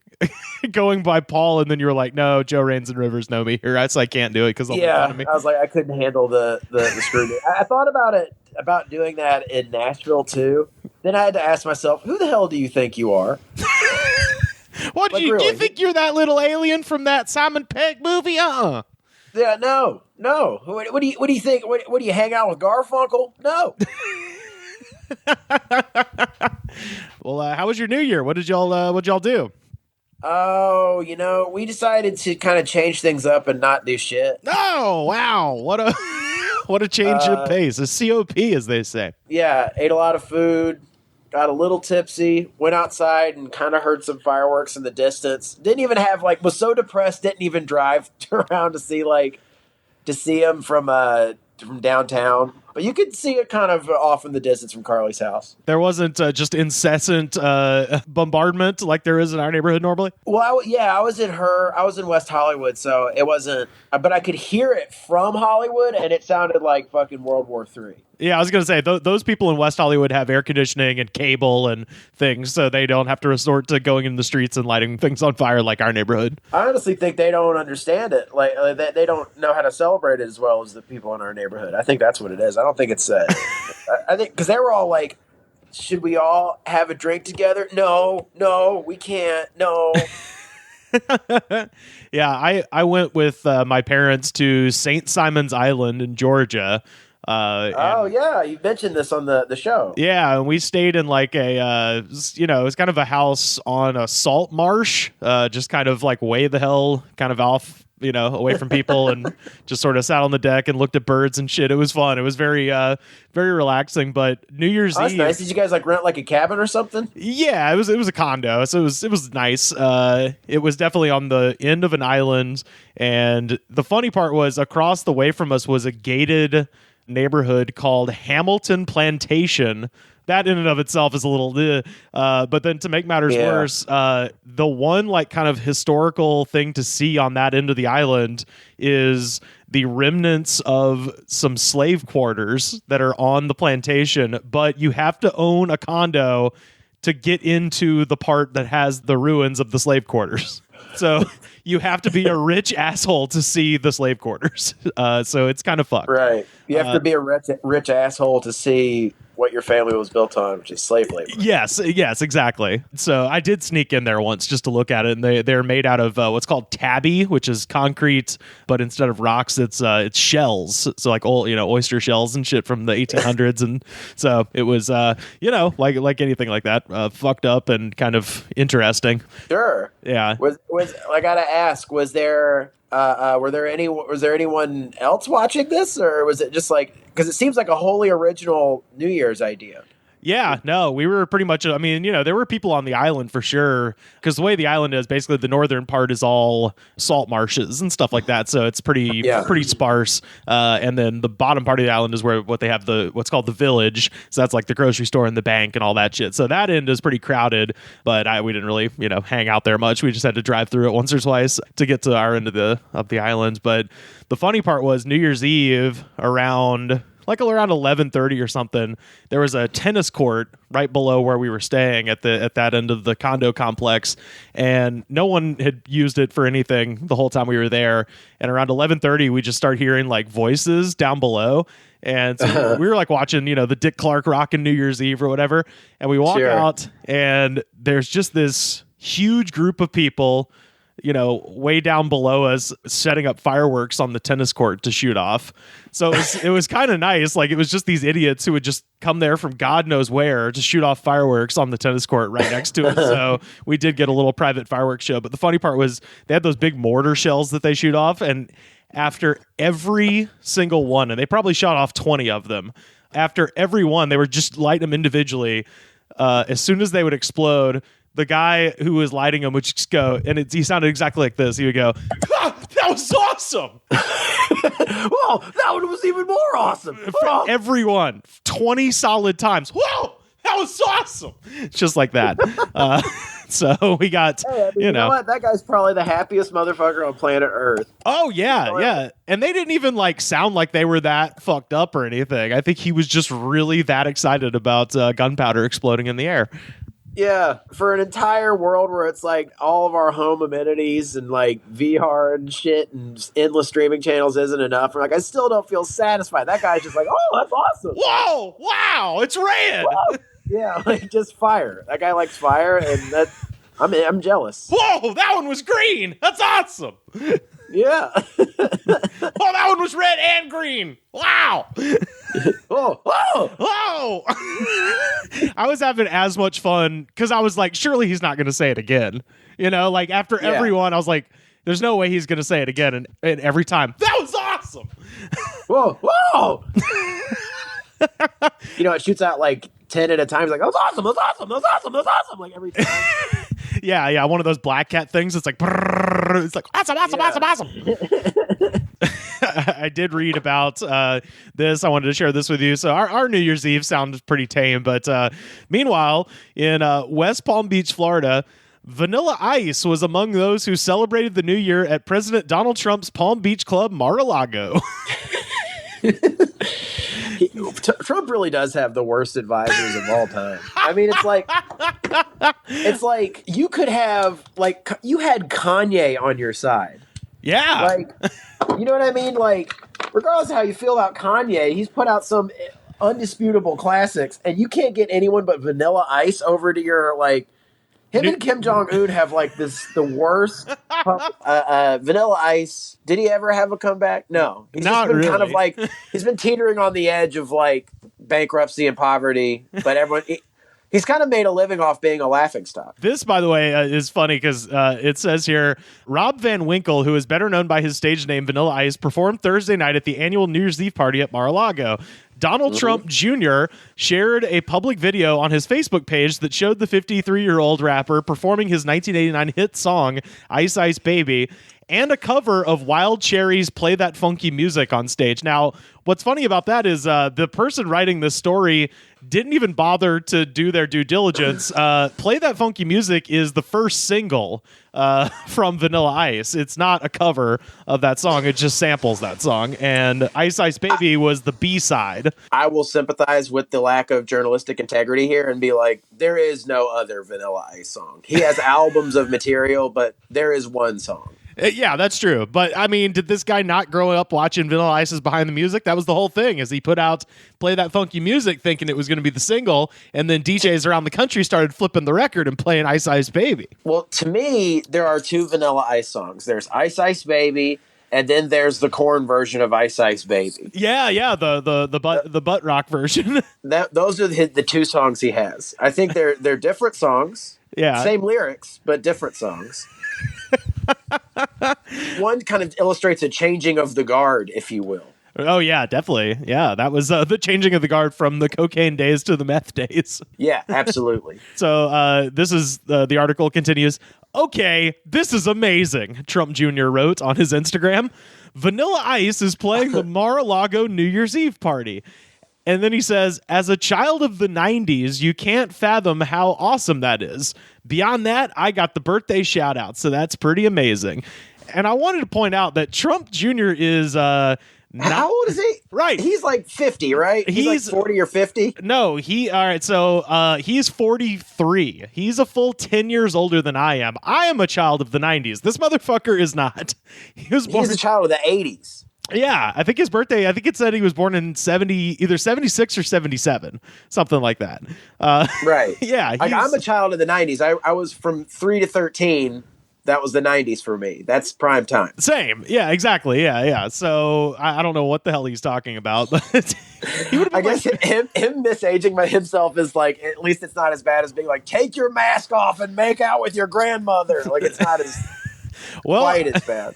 A: going by Paul, and then you were like, no, Joe Raines and Rivers know me here. I can't do it because they'll make fun of me.
H: I was like, I couldn't handle the scrutiny. I thought about doing that in Nashville too. Then I had to ask myself, who the hell do you think you are?
A: What, do you think you're that little alien from that Simon Pegg movie?
H: Yeah, no. What do you think? What do you hang out with Garfunkel? No.
A: Well, how was your New Year? What did y'all do?
H: Oh, we decided to kind of change things up and not do shit.
A: Oh, wow. What a change of pace. A COP, as they say.
H: Yeah, ate a lot of food, got a little tipsy, went outside and kind of heard some fireworks in the distance. Didn't even have was so depressed, didn't even drive around to see them from downtown. But you could see it kind of off in the distance from Carly's house.
A: There wasn't just incessant bombardment like there is in our neighborhood normally?
H: Well, I was in West Hollywood, so it wasn't, but I could hear it from Hollywood, and it sounded like fucking World War III.
A: Yeah, I was going to say, those people in West Hollywood have air conditioning and cable and things, so they don't have to resort to going in the streets and lighting things on fire like our neighborhood.
H: I honestly think they don't understand it. They don't know how to celebrate it as well as the people in our neighborhood. I think that's what it is. I don't think it's I think because they were all like, should we all have a drink together? No, we can't. No.
A: Yeah, I went with my parents to St. Simon's Island in Georgia.
H: Yeah, you mentioned this on the show.
A: Yeah, and we stayed in like it was kind of a house on a salt marsh, just kind of like way the hell kind of off, away from people, and just sort of sat on the deck and looked at birds and shit. It was fun. It was very, very relaxing. But New Year's Eve,
H: that's nice. Did you guys rent like a cabin or something?
A: Yeah, it was a condo, so it was nice. It was definitely on the end of an island, and the funny part was across the way from us was a gated neighborhood called Hamilton Plantation. That in and of itself is a little but then to make matters worse, the one kind of historical thing to see on that end of the island is the remnants of some slave quarters that are on the plantation, but you have to own a condo to get into the part that has the ruins of the slave quarters. So you have to be a rich asshole to see the slave quarters. So it's kind of fucked.
H: Right. You have to be a rich asshole to see what your family was built on, which is slave labor.
A: Yes, exactly. So I did sneak in there once just to look at it, and they're made out of what's called tabby, which is concrete, but instead of rocks, it's shells. So like old, oyster shells and shit from the 1800s, and so it was, like anything like that, fucked up and kind of interesting.
H: Sure.
A: Yeah.
H: Was I gotta ask? Was there anyone else watching this, or was it just because it seems like a wholly original New Year's idea?
A: Yeah, no, we were pretty much, I mean, there were people on the island for sure, because the way the island is, basically the northern part is all salt marshes and stuff like that, so it's pretty sparse, and then the bottom part of the island is what they have what's called the village, so that's like the grocery store and the bank and all that shit, so that end is pretty crowded, but we didn't really, hang out there much. We just had to drive through it once or twice to get to our end of the island. But the funny part was New Year's Eve around 11:30 or something, there was a tennis court right below where we were staying at that end of the condo complex, and no one had used it for anything the whole time we were there. And around 11:30, we just start hearing like voices down below. And so we were like watching, the Dick Clark rockin' New Year's Eve or whatever. And we walk out, and there's just this huge group of people, way down below us, setting up fireworks on the tennis court to shoot off. So it was kind of nice. Like, it was just these idiots who would just come there from God knows where to shoot off fireworks on the tennis court right next to it. So we did get a little private fireworks show. But the funny part was they had those big mortar shells that they shoot off. And after every single one, and they probably shot off 20 of them, after every one, they were just lighting them individually. As soon as they would explode, the guy who was lighting them would just go, and he sounded exactly like this. He would go, "That was awesome!"
H: Whoa, that one was even more awesome.
A: For everyone, 20 solid times. Whoa, that was awesome! Just like that. So we got,
H: you know what? That guy's probably the happiest motherfucker on planet Earth.
A: Oh yeah. And they didn't even sound like they were that fucked up or anything. I think he was just really that excited about gunpowder exploding in the air.
H: Yeah, for an entire world where it's like all of our home amenities and like VR and shit and endless streaming channels isn't enough. I still don't feel satisfied. That guy's just like, oh, that's awesome.
A: Whoa, wow, it's red.
H: Whoa. Yeah, just fire. That guy likes fire, and I'm jealous.
A: Whoa, that one was green. That's awesome.
H: Yeah.
A: Oh, that one was red and green. Wow.
H: Whoa.
A: I was having as much fun because I was like, surely he's not going to say it again. After everyone, I was like, there's no way he's going to say it again. And every time, that was awesome.
H: Whoa. It shoots out 10 at a time. It's like, that was awesome. That was awesome. That was awesome. That was awesome. Like every time.
A: Yeah. One of those black cat things. It's like, brrr, it's like, awesome. I did read about this. I wanted to share this with you. So our New Year's Eve sounds pretty tame, but meanwhile, in West Palm Beach, Florida, Vanilla Ice was among those who celebrated the new year at President Donald Trump's Palm Beach Club, Mar-a-Lago.
H: Trump really does have the worst advisors of all time. I mean, it's like you could have you had Kanye on your side.
A: Yeah.
H: You know what I mean? Regardless of how you feel about Kanye, he's put out some undisputable classics, and you can't get anyone but Vanilla Ice over to your him and Kim Jong-un have the worst Vanilla Ice. Did he ever have a comeback? No. He's
A: Not
H: just been
A: really.
H: kind of he's been teetering on the edge of bankruptcy and poverty, but everyone he's kind of made a living off being a laughingstock.
A: This, by the way, is funny because it says here, Rob Van Winkle, who is better known by his stage name Vanilla Ice, performed Thursday night at the annual New Year's Eve party at Mar-a-Lago. Donald Trump Jr. shared a public video on his Facebook page that showed the 53-year-old rapper performing his 1989 hit song, Ice Ice Baby, and a cover of Wild Cherry's Play That Funky Music on stage. Now, what's funny about that is the person writing this story didn't even bother to do their due diligence. Play That Funky Music is the first single from Vanilla Ice. It's not a cover of that song. It just samples that song. And Ice Ice Baby was the B-side.
H: I will sympathize with the lack of journalistic integrity here and be like, there is no other Vanilla Ice song. He has albums of material, but there is one song.
A: Yeah, that's true. But, I mean, did this guy not grow up watching Vanilla Ice's Behind the Music? That was the whole thing, is he put out Play That Funky Music thinking it was going to be the single, and then DJs around the country started flipping the record and playing Ice Ice Baby.
H: Well, to me, there are two Vanilla Ice songs. There's Ice Ice Baby, and then there's the Korn version of Ice Ice Baby.
A: Yeah, the butt rock version.
H: Those are the two songs he has. I think they're different songs.
A: Yeah.
H: Same lyrics, but different songs. One kind of illustrates a changing of the guard, if you will.
A: Oh, yeah, definitely. Yeah, that was the changing of the guard from the cocaine days to the meth days.
H: Yeah, absolutely.
A: So this is the article continues. Okay, this is amazing, Trump Jr. wrote on his Instagram. Vanilla Ice is playing the Mar-a-Lago New Year's Eve party. And then he says, as a child of the 90s, you can't fathom how awesome that is. Beyond that, I got the birthday shout out, so that's pretty amazing. And I wanted to point out that Trump Jr. is
H: how old is he?
A: Right.
H: He's like 50, right? He's like 40 or 50?
A: No, all right, so he's 43. He's a full 10 years older than I am. I am a child of the 90s. This motherfucker is not. He's
H: a child of the 80s.
A: Yeah, I think his birthday, it said he was born in either 76 or 77, something like that.
H: Right.
A: Yeah.
H: Like, I'm a child of the 90s. I was from 3 to 13. That was the 90s for me. That's prime time.
A: Same. Yeah, exactly. Yeah. So I don't know what the hell he's talking about, but he would have
H: I guess him misaging himself is like, at least it's not as bad as being like, take your mask off and make out with your grandmother. Like, it's not as quite as bad.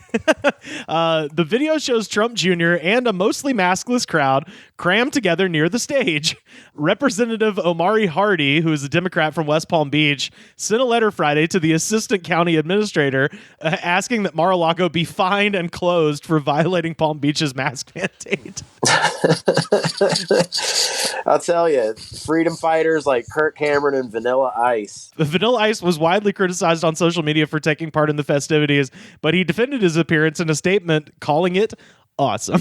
A: The video shows Trump Jr. and a mostly maskless crowd crammed together near the stage. Representative Omari Hardy, who is a Democrat from West Palm Beach, sent a letter Friday to the assistant county administrator asking that Mar-a-Lago be fined and closed for violating Palm Beach's mask mandate.
H: I'll tell you, freedom fighters like Kirk Cameron and Vanilla Ice.
A: Vanilla Ice was widely criticized on social media for taking part in the festivities, but he defended his appearance in a statement calling it awesome.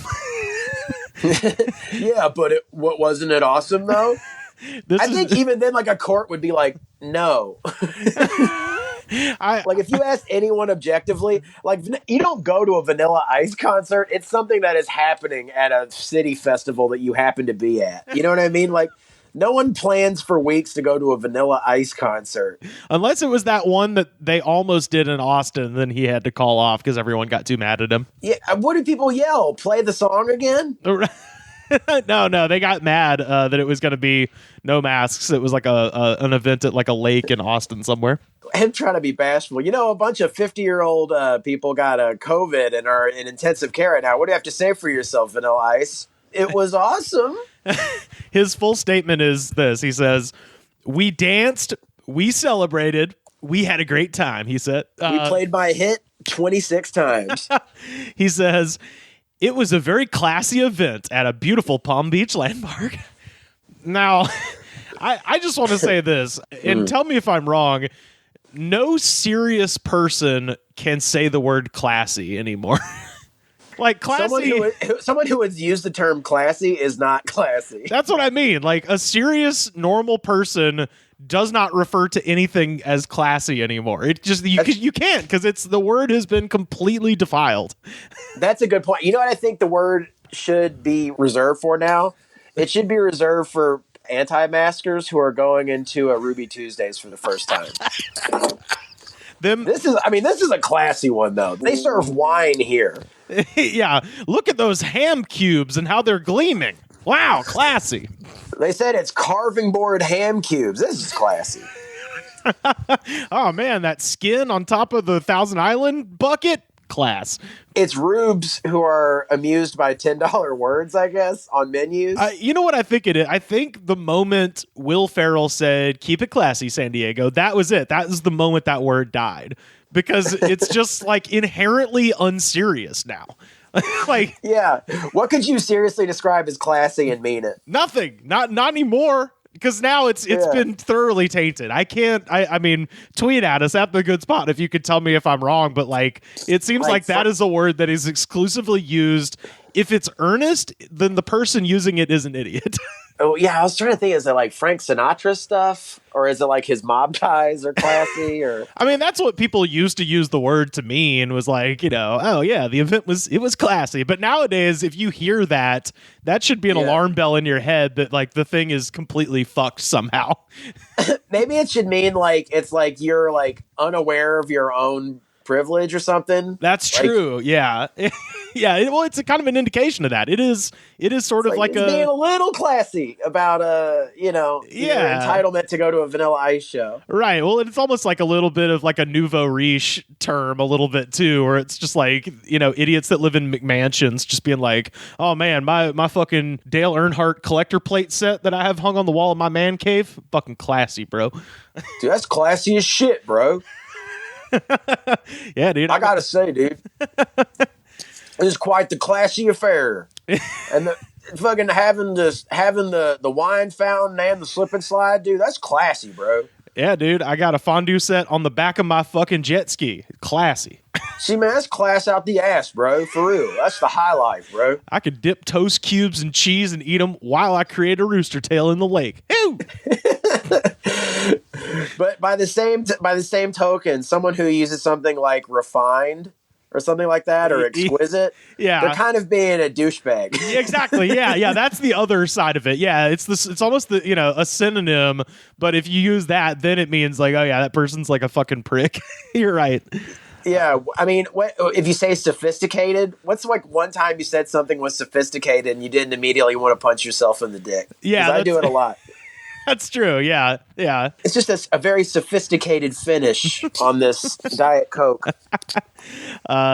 H: Yeah, but wasn't it awesome though? I think even then, like, a court would be like, no. Like, if you ask anyone objectively, like, you don't go to a Vanilla Ice concert. It's something that is happening at a city festival that you happen to be at. You know what I mean? Like, no one plans for weeks to go to a Vanilla Ice concert.
A: Unless it was that one that they almost did in Austin, and then he had to call off because everyone got too mad at him.
H: Yeah, what did people yell? Play the song again?
A: No, they got mad that it was going to be no masks. It was like an event at like a lake in Austin somewhere.
H: I'm trying to be bashful. You know, a bunch of 50-year-old people got COVID and are in intensive care right now. What do you have to say for yourself, Vanilla Ice? It was awesome.
A: His full statement is this. He says, we danced, we celebrated, we had a great time, he said.
H: We played my hit 26 times.
A: He says, it was a very classy event at a beautiful Palm Beach landmark. Now, I just want to say this, and tell me if I'm wrong. No serious person can say the word classy anymore. Like, classy.
H: Someone who would use the term classy is not classy.
A: That's what I mean. Like, a serious, normal person does not refer to anything as classy anymore. It just, you can't, because the word has been completely defiled.
H: That's a good point. You know what I think the word should be reserved for now? It should be reserved for anti-maskers who are going into a Ruby Tuesdays for the first time. This is a classy one, though. They serve wine here.
A: Yeah, look at those ham cubes and how they're gleaming. Wow, classy.
H: They said it's carving board ham cubes. This is classy.
A: Oh, man, that skin on top of the Thousand Island bucket? Class.
H: It's rubes who are amused by $10 words, I guess, on menus.
A: You know what I think it is? I think the moment Will Ferrell said, keep it classy, San Diego, that was it. That was the moment that word died. Because it's just, like, inherently unserious now. Like,
H: yeah. What could you seriously describe as classy and mean it?
A: Nothing. Not anymore. Because now it's been thoroughly tainted. I mean, tweet at us at The Good Spot if you could tell me if I'm wrong, but like, it seems like that is a word that is exclusively used. If it's earnest, then the person using it is an idiot.
H: Oh, yeah, I was trying to think, is it like Frank Sinatra stuff? Or is it like his mob ties are classy? Or
A: I mean, that's what people used to use the word to mean, was like, oh yeah, the event was classy. But nowadays, if you hear that should be an alarm bell in your head that like the thing is completely fucked somehow.
H: Maybe it should mean like it's like you're like unaware of your own privilege or something.
A: That's true, yeah. Well, it's a kind of an indication of that. It is sort of like
H: being a little classy about your entitlement to go to a Vanilla Ice show.
A: Right. Well, it's almost like a little bit of like a nouveau riche term a little bit too, where it's just like, idiots that live in McMansions just being like, oh man, my fucking Dale Earnhardt collector plate set that I have hung on the wall in my man cave, fucking classy, bro.
H: Dude, that's classy as shit, bro.
A: Yeah, dude.
H: I gotta say, dude. It's quite the classy affair. And the fucking having the wine fountain and the slip and slide, dude, that's classy, bro.
A: Yeah, dude, I got a fondue set on the back of my fucking jet ski. Classy.
H: See, man, that's class out the ass, bro. For real. That's the high life, bro.
A: I could dip toast cubes in cheese and eat them while I create a rooster tail in the lake. Ew!
H: But by the same token, someone who uses something like refined or something like that, or exquisite, they're kind of being a douchebag.
A: Exactly. Yeah. That's the other side of it. Yeah, it's almost a synonym, but if you use that, then it means like, oh yeah, that person's like a fucking prick. You're right.
H: Yeah, I mean, if you say sophisticated, what's like one time you said something was sophisticated and you didn't immediately want to punch yourself in the dick?
A: Yeah,
H: I do it a lot.
A: That's true. Yeah.
H: It's just a very sophisticated finish on this Diet Coke.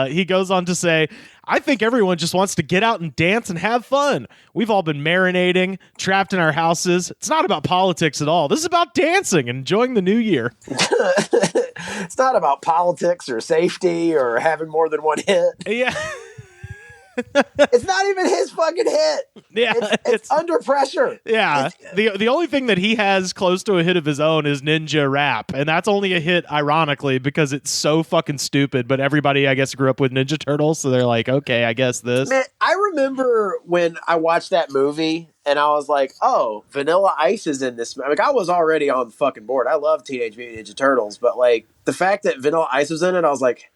A: He goes on to say, I think everyone just wants to get out and dance and have fun. We've all been marinating, trapped in our houses. It's not about politics at all. This is about dancing and enjoying the new year.
H: It's not about politics or safety or having more than one hit.
A: Yeah.
H: It's not even his fucking hit.
A: Yeah,
H: it's under pressure.
A: Yeah, the only thing that he has close to a hit of his own is Ninja Rap, and that's only a hit ironically because it's so fucking stupid. But everybody, I guess, grew up with Ninja Turtles, so they're like, okay, I guess this.
H: Man, I remember when I watched that movie, and I was like, oh, Vanilla Ice is in this. Like, I was already on the fucking board. I love Teenage Mutant Ninja Turtles, but like the fact that Vanilla Ice was in it, I was like,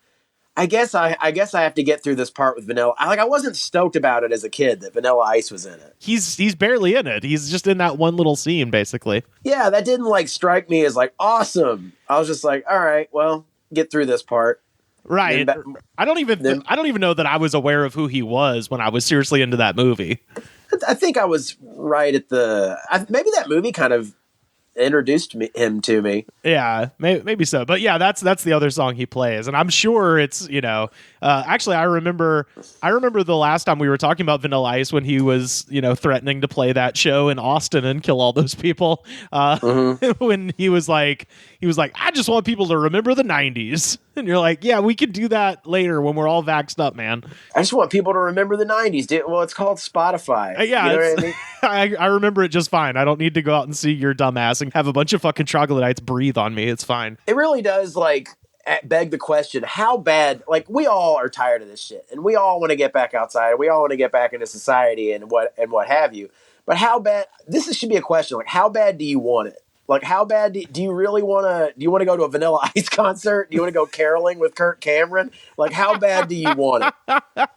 H: I guess I have to get through this part with Vanilla. I wasn't stoked about it as a kid that Vanilla Ice was in it.
A: He's barely in it. He's just in that one little scene, basically.
H: Yeah, that didn't like strike me as like awesome. I was just like, all right, well, get through this part.
A: Right. I don't even know that I was aware of who he was when I was seriously into that movie.
H: I think I was right at maybe that movie kind of introduced him to me.
A: Yeah, maybe so. But yeah, that's the other song he plays, and I'm sure it's actually I remember the last time we were talking about Vanilla Ice when he was threatening to play that show in Austin and kill all those people. When he was like I just want people to remember the 90s, and you're like, yeah, we could do that later when we're all vaxxed up, man.
H: I just want people to remember the 90s, dude. Well, it's called Spotify.
A: Yeah,
H: you know what I mean?
A: I remember it just fine. I don't need to go out and see your dumb ass and have a bunch of fucking troglodytes breathe on me. It's fine.
H: It really does beg the question, how bad, like, we all are tired of this shit and we all want to get back outside. We all want to get back into society and what have you. But how bad, should be a question, like, how bad do you want it? Like, how bad do you really want to, do you want to go to a Vanilla Ice concert? Do you want to go caroling with Kirk Cameron? Like, how bad do you want it?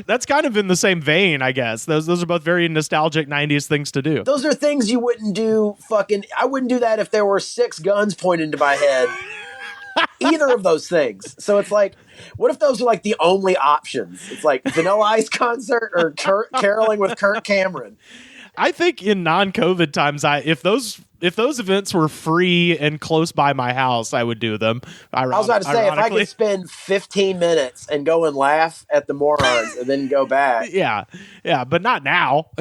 A: That's kind of in the same vein, I guess. Those are both very nostalgic 90s things to do.
H: Those are things you wouldn't do I wouldn't do that if there were 6 guns pointed to my head. Either of those things. So it's like, what if those are like the only options? It's like Vanilla Ice concert or caroling with Kirk Cameron.
A: I think in non-COVID times, if those events were free and close by my house, I would do them.
H: I was about to say, if I could spend 15 minutes and go and laugh at the morons and then go back.
A: Yeah, but not now,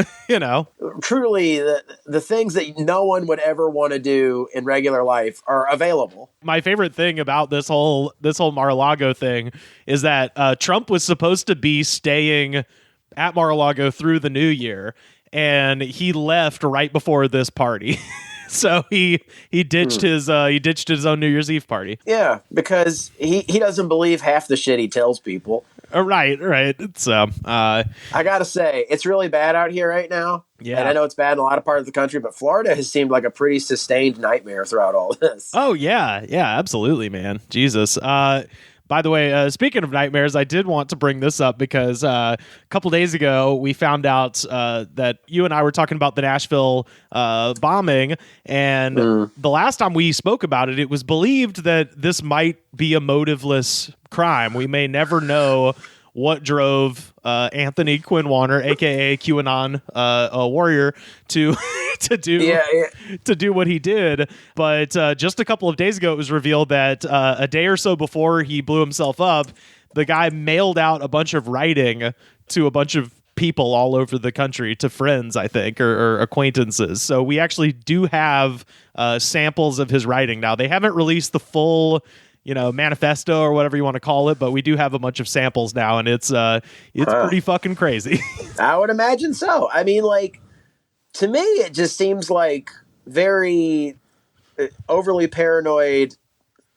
H: Truly, the things that no one would ever want to do in regular life are available.
A: My favorite thing about this whole Mar-a-Lago thing is that Trump was supposed to be staying at Mar-a-Lago through the new year, and he left right before this party. So he ditched his own New Year's Eve party.
H: Yeah, because he doesn't believe half the shit he tells people.
A: Right. So
H: I gotta say, it's really bad out here right now.
A: Yeah,
H: and I know it's bad in a lot of parts of the country, but Florida has seemed like a pretty sustained nightmare throughout all this.
A: Oh yeah, absolutely, man. Jesus. By the way, speaking of nightmares, I did want to bring this up because a couple days ago we found out that you and I were talking about the Nashville bombing, and the last time we spoke about it, it was believed that this might be a motiveless crime. We may never know what drove Anthony Quinn Warner, aka QAnon warrior, to to do what he did. But just a couple of days ago, it was revealed that a day or so before he blew himself up, the guy mailed out a bunch of writing to a bunch of people all over the country, to friends, I think, or acquaintances. So we actually do have samples of his writing now. They haven't released the full, manifesto or whatever you want to call it, but we do have a bunch of samples now, and it's pretty fucking crazy.
H: I would imagine so. I mean, like, to me, it just seems like very overly paranoid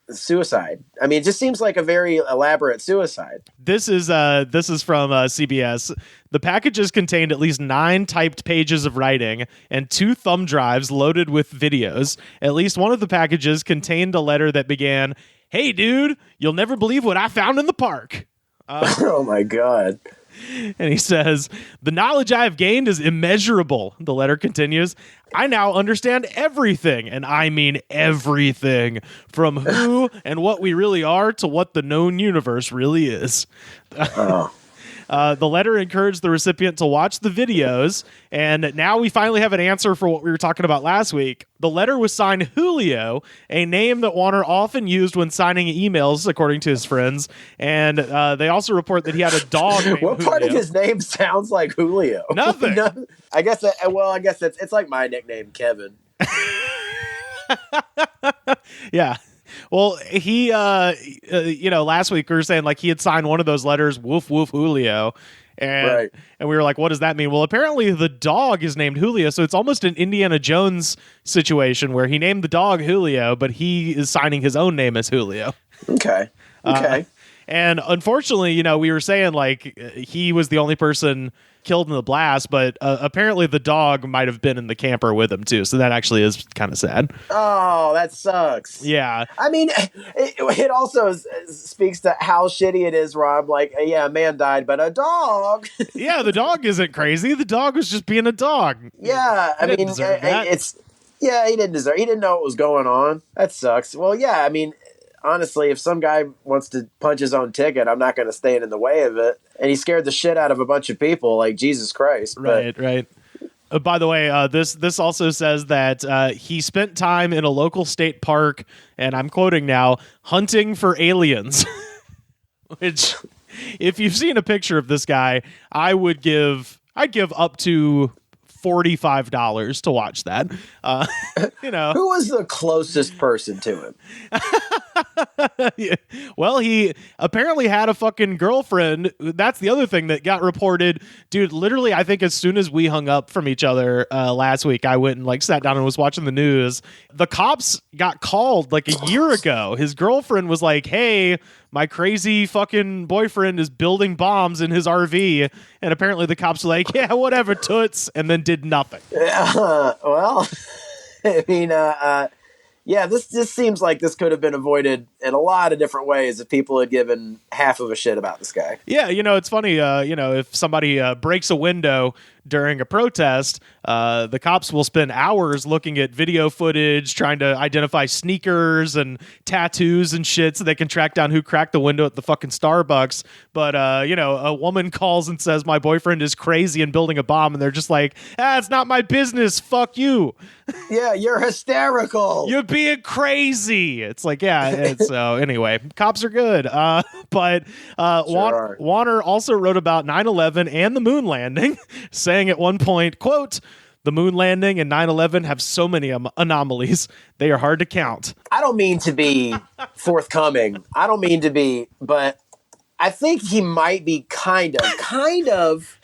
H: suicide. I mean, it just seems like a very elaborate suicide.
A: This is from CBS. The packages contained at least 9 typed pages of writing and 2 thumb drives loaded with videos. At least one of the packages contained a letter that began, "Hey, dude, you'll never believe what I found in the park."
H: Oh my God.
A: And he says, "The knowledge I have gained is immeasurable." The letter continues, "I now understand everything, and I mean everything, from who and what we really are to what the known universe really is." Oh. The letter encouraged the recipient to watch the videos, and now we finally have an answer for what we were talking about last week. The letter was signed Julio, a name that Warner often used when signing emails, according to his friends, and they also report that he had a dog named
H: What part
A: Julio.
H: of his name sounds like Julio?
A: Nothing.
H: No, I guess it's like my nickname, Kevin.
A: Yeah. Well, he, last week we were saying like he had signed one of those letters, "Woof Woof Julio," and we were like, what does that mean? Well, apparently the dog is named Julio, so it's almost an Indiana Jones situation where he named the dog Julio, but he is signing his own name as Julio.
H: Okay.
A: And unfortunately, we were saying like he was the only person killed in the blast, but apparently the dog might have been in the camper with him too. So that actually is kind of sad.
H: Oh, that sucks.
A: Yeah.
H: I mean, it also speaks to how shitty it is, Rob. Like, yeah, a man died, but a dog.
A: Yeah, the dog isn't crazy. The dog was just being a dog.
H: Yeah, I mean, he didn't deserve. He didn't know what was going on. That sucks. Well, yeah, I mean, honestly, if some guy wants to punch his own ticket, I'm not going to stand in the way of it. And he scared the shit out of a bunch of people, like, Jesus Christ.
A: Right. By the way, this also says that he spent time in a local state park, and I'm quoting now, hunting for aliens. Which, if you've seen a picture of this guy, I'd give up to $45 to watch that.
H: Who was the closest person to him?
A: Yeah. Well, he apparently had a fucking girlfriend. That's the other thing that got reported. Dude, literally, I think as soon as we hung up from each other last week, I went and sat down and was watching the news. The cops got called a year ago. His girlfriend was like, "Hey, my crazy fucking boyfriend is building bombs in his RV." And apparently the cops were like, "Yeah, whatever, toots," and then did nothing.
H: Well, I mean, yeah, this just seems like this could have been avoided in a lot of different ways if people had given half of a shit about this guy.
A: Yeah, it's funny, if somebody breaks a window during a protest, the cops will spend hours looking at video footage, trying to identify sneakers and tattoos and shit so they can track down who cracked the window at the fucking Starbucks. But, a woman calls and says, "My boyfriend is crazy and building a bomb." And they're just like, "It's not my business. Fuck you."
H: Yeah, you're hysterical.
A: You're being crazy. It's like, yeah. So anyway, cops are good. But Warner also wrote about 9/11 and the moon landing, saying at one point, quote, "The moon landing and 9/11 have so many anomalies. They are hard to count."
H: I don't mean to be forthcoming. But I think he might be kind of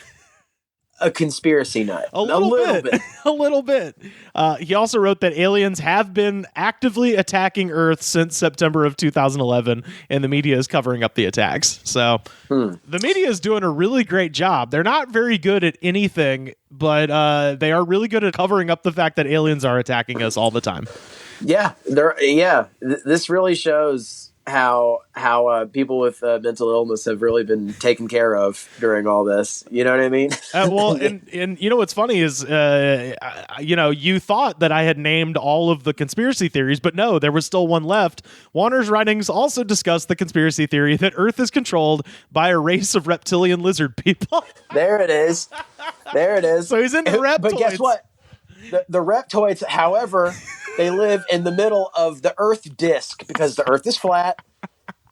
H: a conspiracy nut.
A: A little bit. He also wrote that aliens have been actively attacking Earth since September of 2011, and the media is covering up the attacks. So the media is doing a really great job. They're not very good at anything, but they are really good at covering up the fact that aliens are attacking us all the time.
H: Yeah, this really shows how people with mental illness have really been taken care of during all this. You know what I mean?
A: Well, and you know what's funny is, you thought that I had named all of the conspiracy theories, but no, there was still one left. Warner's writings also discuss the conspiracy theory that Earth is controlled by a race of reptilian lizard people.
H: There it is.
A: So he's into reptoids.
H: But guess what? The reptoids, however, they live in the middle of the Earth disk because the Earth is flat.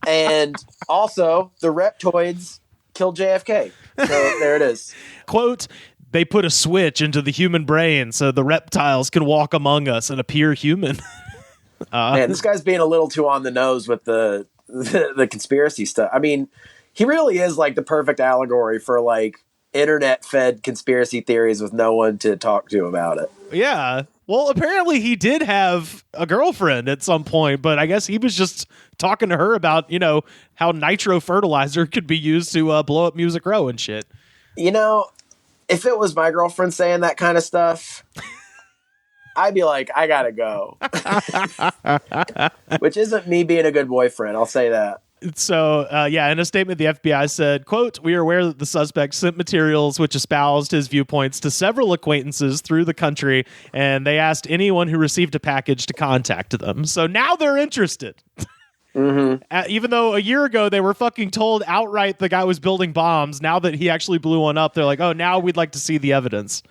H: And also, the reptoids killed JFK. So there it is.
A: Quote, they put a switch into the human brain so the reptiles can walk among us and appear human.
H: Man, this guy's being a little too on the nose with the conspiracy stuff. I mean, he really is like the perfect allegory for like internet-fed conspiracy theories with no one to talk to about it.
A: Yeah. Well, apparently he did have a girlfriend at some point, but I guess he was just talking to her about, how nitro fertilizer could be used to blow up Music Row and shit.
H: If it was my girlfriend saying that kind of stuff, I'd be like, I gotta go. Which isn't me being a good boyfriend, I'll say that.
A: So, in a statement, the FBI said, quote, we are aware that the suspect sent materials which espoused his viewpoints to several acquaintances through the country, and they asked anyone who received a package to contact them. So now they're interested.
H: Mm-hmm.
A: Even though a year ago they were fucking told outright the guy was building bombs, now that he actually blew one up, they're like, oh, now we'd like to see the evidence.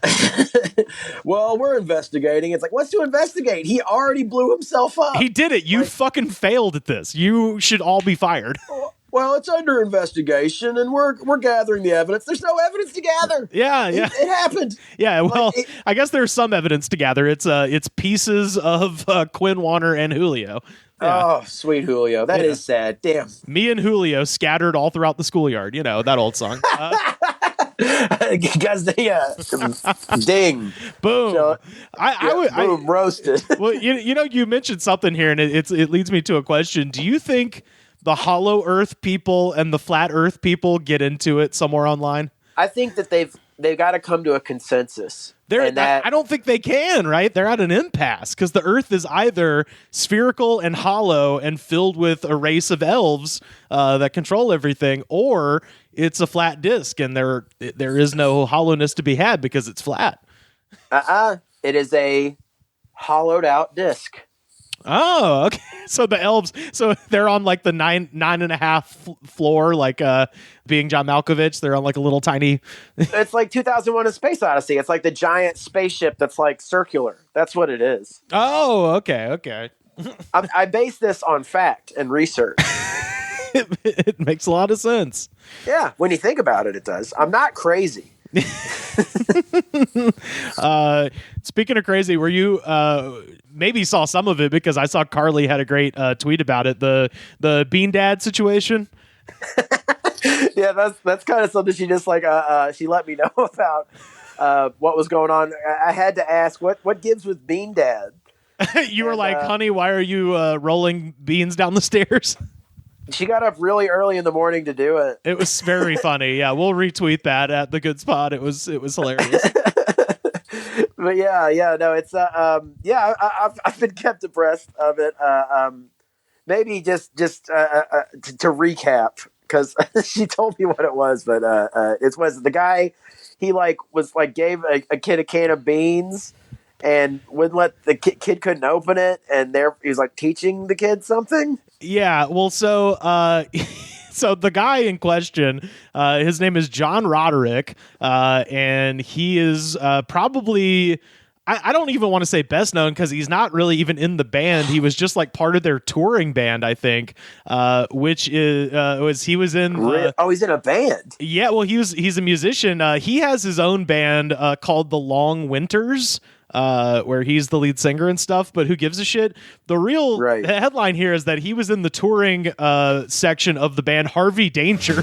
H: Well, we're investigating. It's like, what's to investigate? He already blew himself up.
A: He did it. You fucking failed at this. You should all be fired.
H: Well, it's under investigation, and we're gathering the evidence. There's no evidence to gather.
A: Yeah.
H: It happened.
A: Yeah, well, I guess there's some evidence to gather. It's pieces of Quinn Warner and Julio. Yeah.
H: Oh, sweet Julio. That is sad. Damn.
A: Me and Julio scattered all throughout the schoolyard. That old song.
H: Because ding.
A: Boom.
H: So,
A: boom,
H: roasted.
A: Well, you mentioned something here, and it leads me to a question. Do you think the hollow earth people and the flat earth people get into it somewhere online?
H: I think that they've got to come to a consensus.
A: I don't think they can, right? They're at an impasse because the earth is either spherical and hollow and filled with a race of elves that control everything, or it's a flat disc and there is no hollowness to be had because it's flat.
H: It is a hollowed out disc.
A: Oh, okay. So the elves, they're on like the 9.5 floor, like being John Malkovich. They're on like a little tiny.
H: It's like 2001: A Space Odyssey. It's like the giant spaceship that's like circular. That's what it is.
A: Oh, okay.
H: I base this on fact and research.
A: It makes a lot of sense.
H: Yeah, when you think about it, it does. I'm not crazy.
A: Speaking of crazy, were you maybe saw some of it because I saw Carly had a great tweet about it, the Bean Dad situation?
H: Yeah, that's kind of something she just like she let me know about what was going on. I had to ask what gives with Bean Dad.
A: You were like, honey, why are you rolling beans down the stairs?
H: She got up really early in the morning to do it.
A: It was very funny. Yeah, we'll retweet that at the good spot. It was hilarious.
H: But no, it's I've been kept abreast of it. Maybe just to recap, because she told me what it was, but it was the guy. He gave a kid a can of beans and wouldn't let the kid couldn't open it, and he was like teaching the kid something. Yeah, well,
A: so the guy in question, his name is John Roderick, and he is probably, I don't even want to say best known because he's not really even in the band. He was just like part of their touring band, I think, which is he was in.
H: He's in a band.
A: Yeah, well, he's a musician. He has his own band called The Long Winters. Where he's the lead singer and stuff, but who gives a shit? The real headline here is that he was in the touring section of the band Harvey Danger.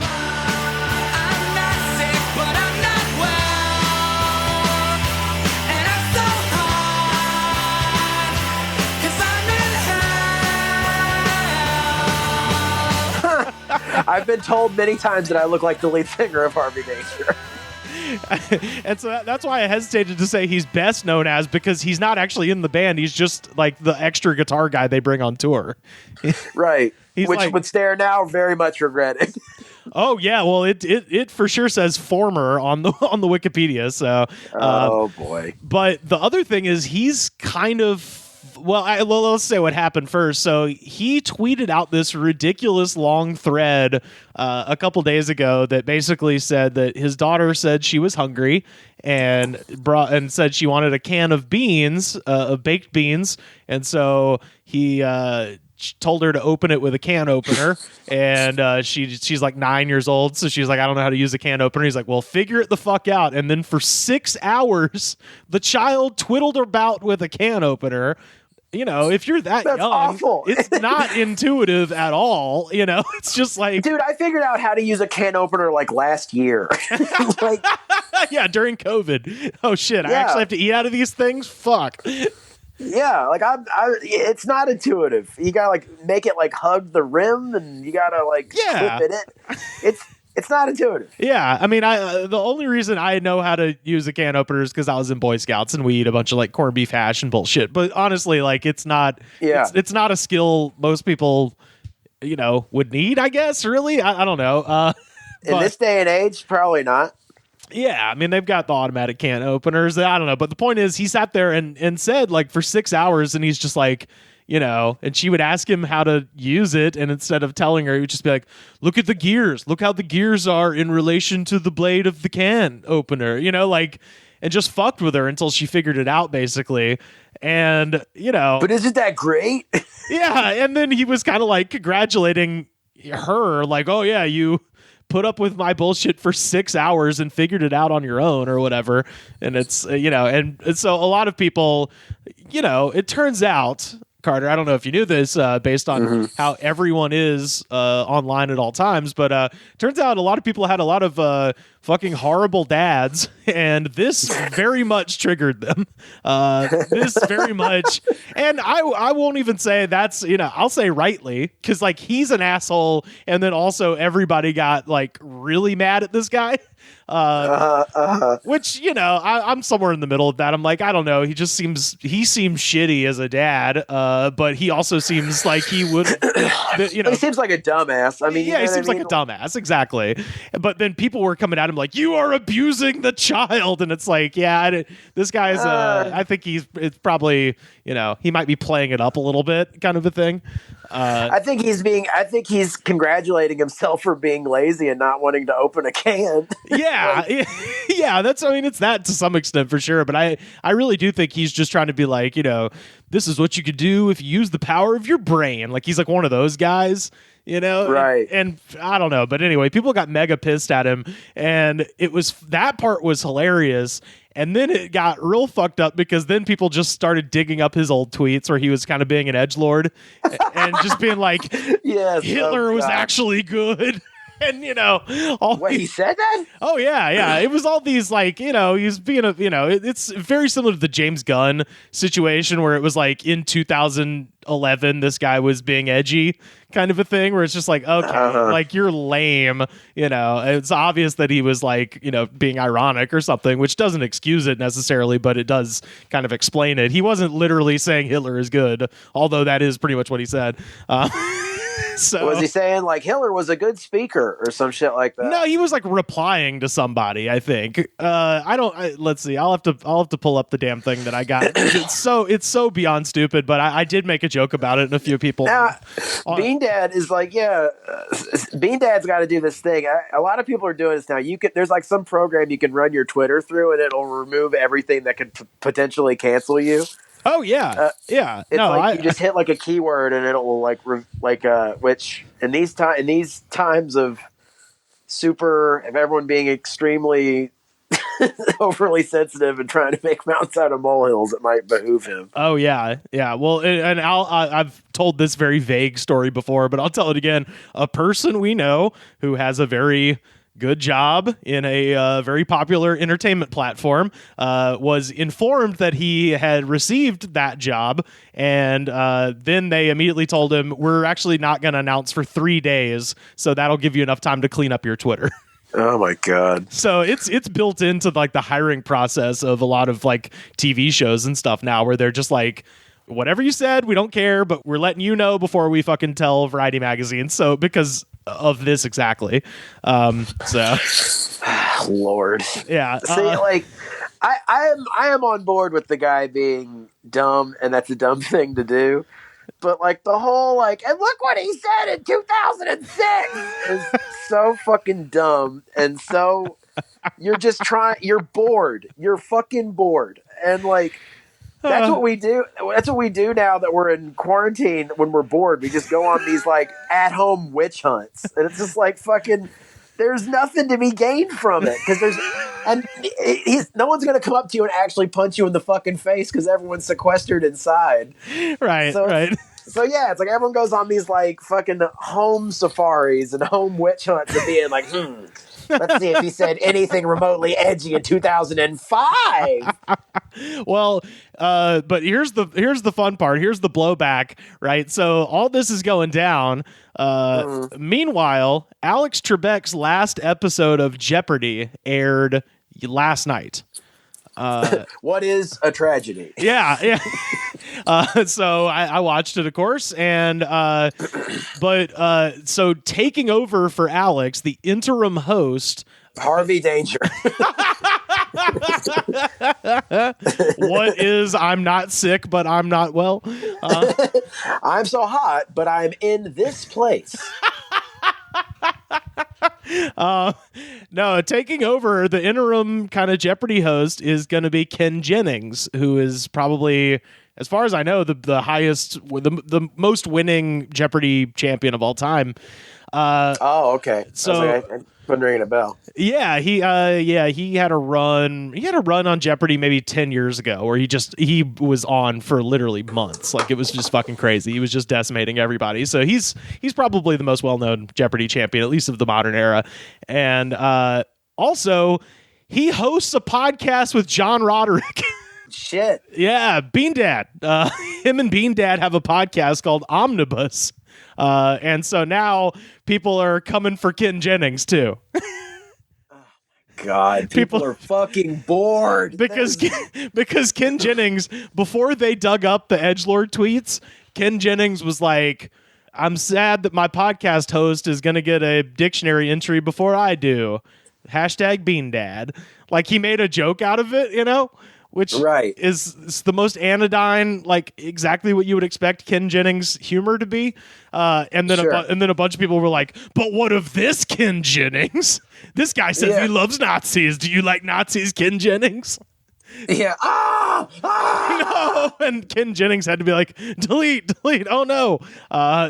H: I've been told many times that I look like the lead singer of Harvey Danger.
A: And so that's why I hesitated to say he's best known as, because he's not actually in the band. He's just like the extra guitar guy they bring on tour.
H: Right.
A: He's
H: Which
A: like,
H: would stare now very much regretting.
A: Oh yeah, well it for sure says former on the Wikipedia. So
H: oh boy.
A: But the other thing is he's kind of let's say what happened first. So he tweeted out this ridiculous long thread a couple days ago that basically said that his daughter said she was hungry and said she wanted a can of beans, of baked beans, and so he told her to open it with a can opener, and she's like 9 years old, so she's like, I don't know how to use a can opener. He's like, well, figure it the fuck out. And then for 6 hours the child twiddled about with a can opener. You know, if you're that's young,
H: awful.
A: It's not intuitive at all. You know, it's just like,
H: dude, I figured out how to use a can opener like last year. Like,
A: yeah, during COVID. Oh shit, I actually have to eat out of these things. Fuck.
H: Yeah, like it's not intuitive. You gotta like make it like hug the rim, and you gotta like clip it. It's not intuitive.
A: Yeah, I mean, the only reason I know how to use a can opener is because I was in Boy Scouts and we eat a bunch of like corned beef hash and bullshit. But honestly, like it's not.
H: Yeah.
A: It's not a skill most people, would need. I guess really. I don't know.
H: In this day and age, probably not.
A: Yeah, I mean, they've got the automatic can openers. I don't know. But the point is, he sat there and said, like, for 6 hours, and he's just like, and she would ask him how to use it. And instead of telling her, he would just be like, look at the gears. Look how the gears are in relation to the blade of the can opener, and just fucked with her until she figured it out, basically. And,
H: But isn't that great?
A: Yeah. And then he was kind of like congratulating her, like, oh, yeah, you put up with my bullshit for 6 hours and figured it out on your own or whatever. And it's, and so a lot of people, it turns out, Carter, I don't know if you knew this based on how everyone is online at all times, but turns out a lot of people had a lot of fucking horrible dads, and this very much triggered them. This very much, and I won't even say that's, I'll say rightly, because like he's an asshole, and then also everybody got like really mad at this guy. Which, I'm somewhere in the middle of that. I'm like, I don't know. He seems shitty as a dad, but he also seems like he would,
H: He seems like a dumbass. I mean,
A: yeah, he seems like a dumbass. Exactly. But then people were coming at him like, you are abusing the child. And it's like, yeah, this guy's, I think it's probably, he might be playing it up a little bit kind of a thing.
H: I think he's congratulating himself for being lazy and not wanting to open a can.
A: Yeah. Yeah. It's that to some extent for sure. But I really do think he's just trying to be like, this is what you could do if you use the power of your brain. Like he's like one of those guys,
H: Right.
A: And I don't know. But anyway, people got mega pissed at him, and that part was hilarious. And then it got real fucked up because then people just started digging up his old tweets where he was kind of being an edgelord and just being like,
H: yes,
A: Hitler was actually good. And,
H: he said that?
A: Oh, yeah. It was all these, like, he's being it's very similar to the James Gunn situation where it was like in 2011, this guy was being edgy kind of a thing where it's just like, okay, like you're lame, it's obvious that he was like, being ironic or something, which doesn't excuse it necessarily, but it does kind of explain it. He wasn't literally saying Hitler is good, although that is pretty much what he said. So
H: was he saying like Hitler was a good speaker or some shit like that?
A: No, he was like replying to somebody, I think. Let's see. I'll have to pull up the damn thing that I got. It's so beyond stupid, but I did make a joke about it, and a few people.
H: Now, Bean Dad is like, Bean Dad's got to do this thing. A lot of people are doing this now. There's like some program you can run your Twitter through, and it'll remove everything that could potentially cancel you.
A: Oh yeah, yeah.
H: It's you just hit like a keyword and it'll which in these times of everyone being extremely overly sensitive and trying to make mountains out of molehills, it might behoove him.
A: Oh yeah. Well, and I've told this very vague story before, but I'll tell it again. A person we know who has a very good job in a very popular entertainment platform was informed that he had received that job, and then they immediately told him, we're actually not going to announce for 3 days, so that'll give you enough time to clean up your Twitter.
H: Oh my God.
A: So it's built into like the hiring process of a lot of like TV shows and stuff now, where they're just like, whatever you said, we don't care, but we're letting you know before we fucking tell Variety magazine. So because of this exactly. So
H: Lord.
A: yeah.
H: See, like I am on board with the guy being dumb, and that's a dumb thing to do. But like the whole like, and look what he said in 2006 is so fucking dumb, and so you're bored. You're fucking bored, and like that's what we do. That's what we do now that we're in quarantine. When we're bored, we just go on these like at-home witch hunts, and it's just like fucking. There's nothing to be gained from it because no one's going to come up to you and actually punch you in the fucking face because everyone's sequestered inside.
A: Right. Right.
H: So yeah, it's like everyone goes on these like fucking home safaris and home witch hunts and being like, let's see if he said anything remotely edgy in 2005.
A: Well, but here's the fun part. Here's the blowback, right? So all this is going down. Meanwhile, Alex Trebek's last episode of Jeopardy aired last night.
H: What is a tragedy?
A: Yeah. So I watched it, of course, and so taking over for Alex, the interim host,
H: Harvey Danger.
A: What is I'm not sick, but I'm not well.
H: I'm so hot, but I'm in this place.
A: No, taking over the interim kind of Jeopardy host is going to be Ken Jennings, who is probably, as far as I know, the highest, the most winning Jeopardy champion of all time.
H: Oh, okay.
A: So
H: I wasn't ringing a bell.
A: Yeah, he had a run. He had a run on Jeopardy maybe 10 years ago where he was on for literally months. Like, it was just fucking crazy. He was just decimating everybody. So he's probably the most well-known Jeopardy champion, at least of the modern era. And also, he hosts a podcast with John Roderick.
H: Shit.
A: Yeah, Bean Dad. Him and Bean Dad have a podcast called Omnibus. And so now people are coming for Ken Jennings too.
H: God, people are fucking bored
A: because Ken Jennings, before they dug up the edgelord tweets, Ken Jennings was like, "I'm sad that my podcast host is going to get a dictionary entry before I do. #BeanDad." Like, he made a joke out of it, you know? Which is the most anodyne, like exactly what you would expect Ken Jennings humor to be. And then a bunch of people were like, "But what of this Ken Jennings? This guy says he loves Nazis. Do you like Nazis, Ken Jennings?"
H: Yeah.
A: No. And Ken Jennings had to be like, delete. Oh no.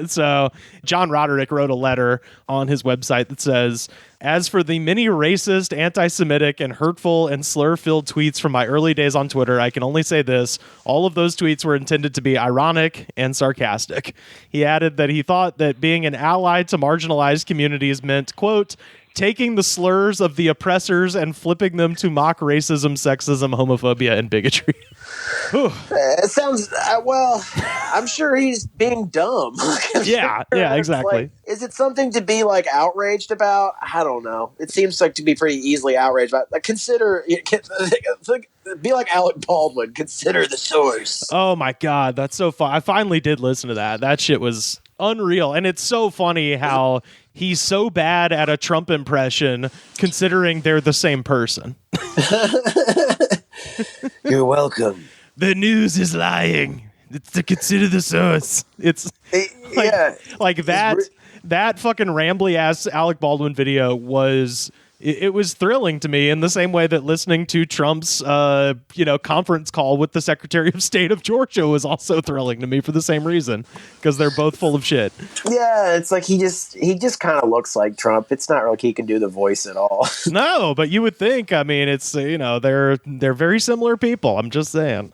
A: So John Roderick wrote a letter on his website that says, "As for the many racist, anti-Semitic, and hurtful and slur-filled tweets from my early days on Twitter, I can only say this. All of those tweets were intended to be ironic and sarcastic." He added that he thought that being an ally to marginalized communities meant, quote, "taking the slurs of the oppressors and flipping them to mock racism, sexism, homophobia, and bigotry."
H: It sounds, well, I'm sure he's being dumb.
A: Yeah, exactly.
H: Like, is it something to be, like, outraged about? I don't know. It seems like to be pretty easily outraged about. Like, be like Alec Baldwin. Consider the source.
A: Oh, my God. That's so fun. I finally did listen to that. That shit was unreal. And it's so funny how he's so bad at a Trump impression considering they're the same person.
H: You're welcome.
A: The news is lying. It's to consider the source. It's like that fucking rambly ass Alec Baldwin video was. It was thrilling to me in the same way that listening to Trump's, conference call with the Secretary of State of Georgia was also thrilling to me for the same reason, because they're both full of shit.
H: Yeah, it's like he just kind of looks like Trump. It's not like he can do the voice at all.
A: No, but you would think. I mean, it's they're very similar people. I'm just saying.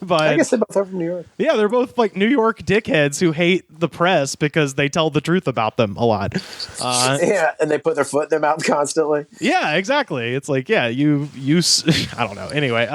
A: But
H: I guess they both are from New York.
A: Yeah, they're both like New York dickheads who hate the press because they tell the truth about them a lot.
H: And they put their foot in their mouth constantly.
A: Yeah, exactly. It's like, yeah, you I don't know. Anyway,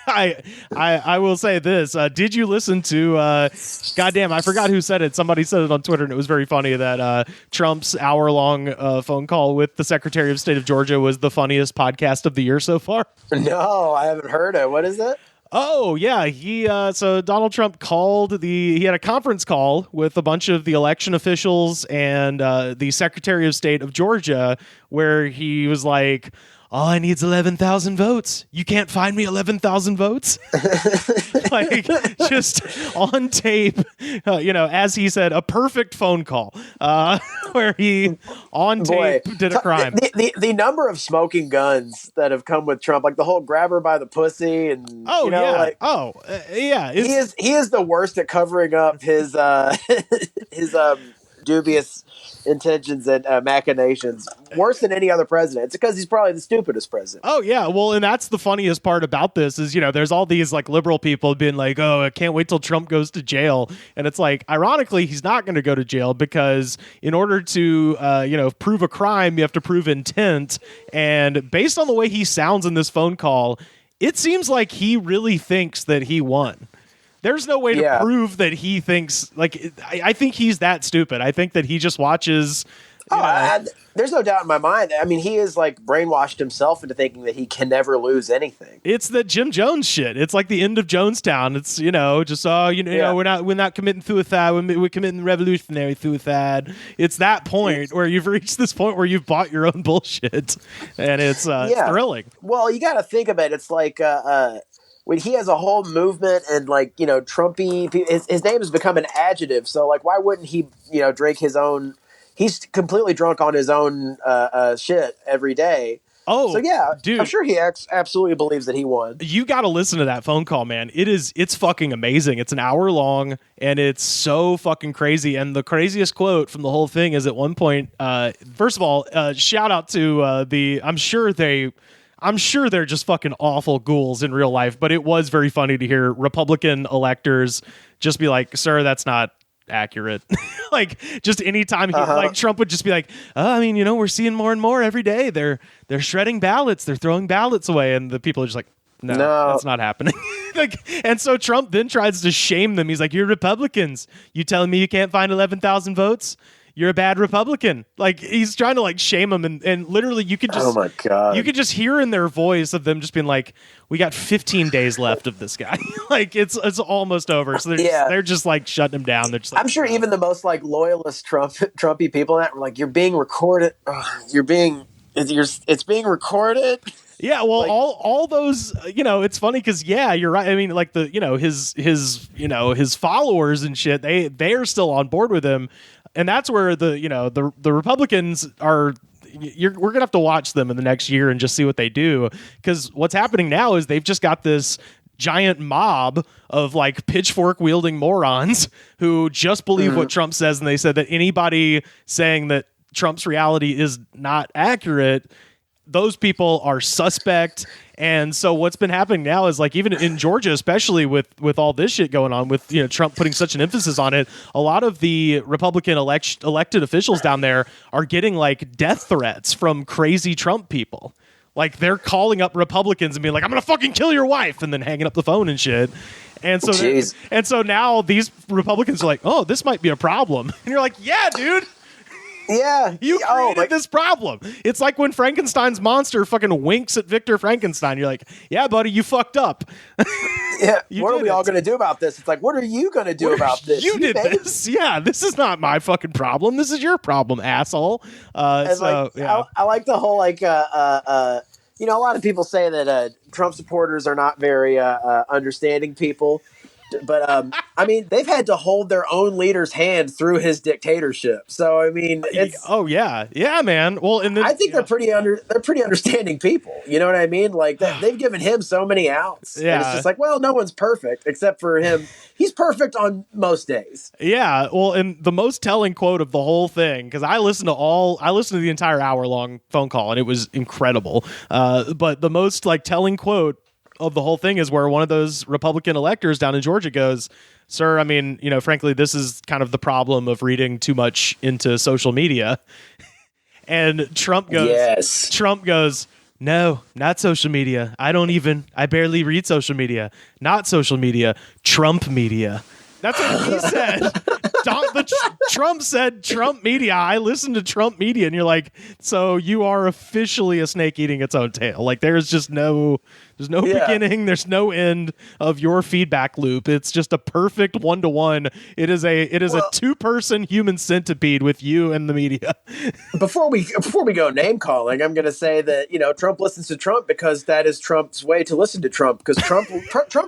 A: I will say this. Did you listen to, goddamn, I forgot who said it. Somebody said it on Twitter, and it was very funny that Trump's hour-long phone call with the Secretary of State of Georgia was the funniest podcast of the year so far.
H: No, I haven't heard it. What is it?
A: Oh, yeah. So Donald Trump he had a conference call with a bunch of the election officials and the Secretary of State of Georgia, where he was like, all I need is 11,000 votes. You can't find me 11,000 votes? Like, just on tape, as he said, a perfect phone call where he, on tape, did a crime.
H: The number of smoking guns that have come with Trump, like the whole grab her by the pussy and,
A: yeah.
H: He is the worst at covering up his dubious intentions and machinations, worse than any other president. It's because he's probably the stupidest president.
A: Oh yeah, well, and that's the funniest part about this is, there's all these like liberal people being like, oh, I can't wait till Trump goes to jail, and it's like, ironically, he's not going to go to jail because in order to prove a crime, you have to prove intent, and based on the way he sounds in this phone call, it seems like he really thinks that he won. There's no way to prove that he thinks, like, I think he's that stupid. I think that he just watches.
H: There's no doubt in my mind. I mean, he is like brainwashed himself into thinking that he can never lose anything.
A: It's the Jim Jones shit. It's like the end of Jonestown. It's, we're not committing suicide. We're committing revolutionary suicide. It's that point where you've reached this point where you've bought your own bullshit, and it's thrilling.
H: Well, you got to think of it. It's like, when he has a whole movement and like, Trumpy, his name has become an adjective. So like, why wouldn't he, drink his own, he's completely drunk on his own shit every day.
A: Oh,
H: so yeah,
A: dude,
H: I'm sure he absolutely believes that he won.
A: You got to listen to that phone call, man. It's fucking amazing. It's an hour long and it's so fucking crazy. And the craziest quote from the whole thing is at one point, first of all, shout out to I'm sure they're just fucking awful ghouls in real life, but it was very funny to hear Republican electors just be like, sir, that's not accurate. Like, just anytime like Trump would just be like, we're seeing more and more every day. They're shredding ballots. They're throwing ballots away. And the people are just like, no, that's not happening. And so Trump then tries to shame them. He's like, you're Republicans. You telling me you can't find 11,000 votes? You're a bad Republican. Like, he's trying to like shame them, and literally you could just,
H: oh my God,
A: you could just hear in their voice of them just being like, we got 15 days left of this guy. Like, it's almost over. So they're just like shutting him down. They're just like,
H: I'm sure even the most like loyalist Trumpy people that were like, you're being recorded. It's being recorded.
A: Yeah, well, like, all those, it's funny because you're right. I mean, like his followers and shit, they are still on board with him. And that's where the Republicans are. We're gonna have to watch them in the next year and just see what they do, because what's happening now is they've just got this giant mob of like pitchfork wielding morons who just believe what Trump says, and they said that anybody saying that Trump's reality is not accurate, those people are suspect. And so what's been happening now is, like, even in Georgia, especially with all this shit going on with, Trump putting such an emphasis on it, a lot of the Republican elected officials down there are getting like death threats from crazy Trump people. Like, they're calling up Republicans and being like, I'm going to fucking kill your wife, and then hanging up the phone and shit. And so now these Republicans are like, oh, this might be a problem. And you're like, yeah, dude.
H: Yeah.
A: You created this problem. It's like when Frankenstein's monster fucking winks at Victor Frankenstein. You're like, yeah, buddy, you fucked up.
H: Yeah. What are we all going to do about this? It's like, what are you going to do about this?
A: You did this. Yeah, this is not my fucking problem. This is your problem, asshole.
H: I like the whole, like, a lot of people say that Trump supporters are not very understanding people. But I mean, they've had to hold their own leader's hand through his dictatorship. So I mean, it's
A: yeah, man. Well, and then,
H: I think they're pretty understanding people. You know what I mean? Like they've given him so many outs. Yeah, and it's just like, well, no one's perfect except for him. He's perfect on most days.
A: Yeah. Well, and the most telling quote of the whole thing, because I listened to the entire hour-long phone call, and it was incredible. But the most like telling quote of the whole thing is where one of those Republican electors down in Georgia goes, sir, I mean, frankly, this is kind of the problem of reading too much into social media. And Trump goes, No, not social media. I barely read social media. Not social media, Trump media. That's what he said. Trump said Trump media. I listened to Trump media, and you're like, so you are officially a snake eating its own tail. Like there's no beginning, there's no end of your feedback loop. It's just a perfect 1-to-1. It is a 2-person human centipede with you and the media.
H: Before we go name calling, I'm going to say that Trump listens to Trump because that is Trump's way to listen to Trump. Because Trump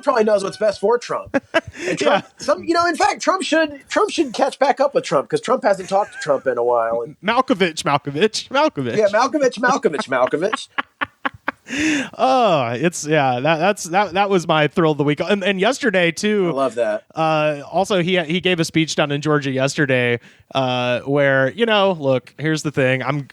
H: probably knows what's best for Trump. And Trump, in fact, Trump should catch back up with Trump because Trump hasn't talked to Trump in a while. And
A: Malkovich.
H: Yeah, Malkovich.
A: That was my thrill of the week, and yesterday too.
H: I love that.
A: Also, he gave a speech down in Georgia yesterday, where look, here's the thing.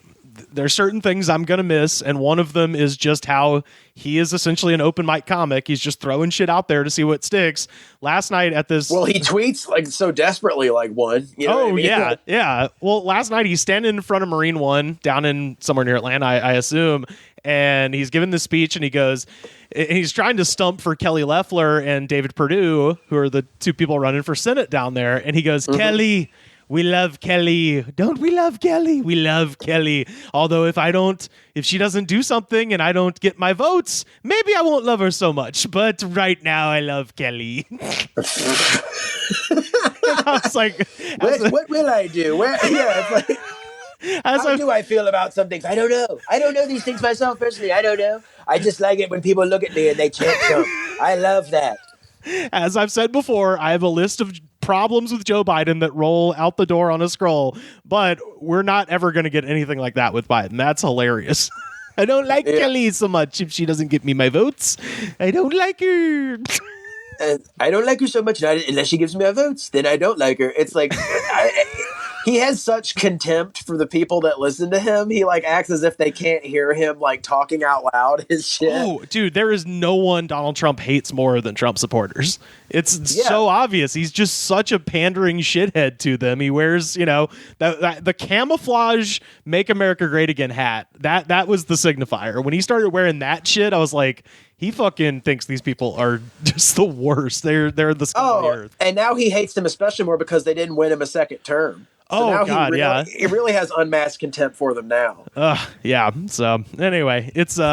A: There's certain things I'm gonna miss, and one of them is just how he is essentially an open mic comic. He's just throwing shit out there to see what sticks. Last night at this,
H: well, he tweets like so desperately, like one. You know what I mean?
A: Yeah. Well, last night he's standing in front of Marine One down in somewhere near Atlanta, I assume. And he's giving the speech, and he's trying to stump for Kelly Loeffler and David Perdue, who are the two people running for Senate down there. And he goes, Kelly, we love Kelly. Don't we love Kelly? We love Kelly. Although if she doesn't do something and I don't get my votes, maybe I won't love her so much. But right now I love Kelly. I was like,
H: what will I do? It's like, how do I feel about some things? I don't know. I don't know these things myself personally. I don't know. I just like it when people look at me and they chant Trump. I love that.
A: As I've said before, I have a list of problems with Joe Biden that roll out the door on a scroll, but we're not ever going to get anything like that with Biden. That's hilarious. I don't like Kelly so much if she doesn't get me my votes. I don't like her.
H: I don't like her so much unless she gives me my votes. Then I don't like her. It's like... He has such contempt for the people that listen to him. He like acts as if they can't hear him like talking out loud his shit.
A: Oh, dude, there is no one Donald Trump hates more than Trump supporters. It's so obvious. He's just such a pandering shithead to them. He wears, the camouflage "Make America Great Again" hat. That was the signifier. When he started wearing that shit, I was like, he fucking thinks these people are just the worst. They're the scum of the earth.
H: And now he hates them especially more because they didn't win him a second term. So now he really has unmasked contempt for them now.
A: Yeah. So anyway, it's we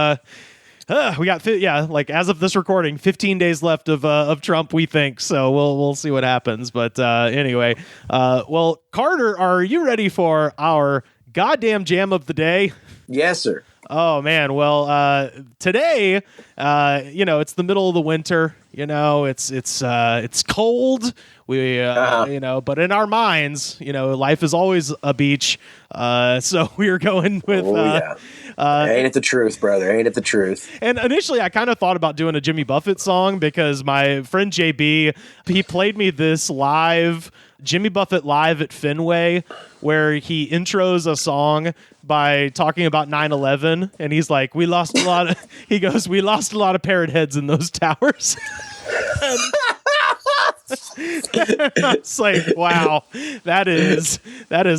A: got as of this recording, 15 days left of Trump, we think. So we'll see what happens. But anyway, well, Carter, are you ready for our goddamn jam of the day?
H: Yes, sir.
A: Oh man, well, today, it's the middle of the winter. It's cold. But in our minds, life is always a beach. So we are going with.
H: Ain't it the truth, brother? Ain't it the truth?
A: And initially, I kind of thought about doing a Jimmy Buffett song because my friend JB, he played me this Jimmy Buffett live at Fenway, where he intros a song by talking about 9/11, and he's like, we lost a lot of parrot heads in those towers. It's like, wow, that is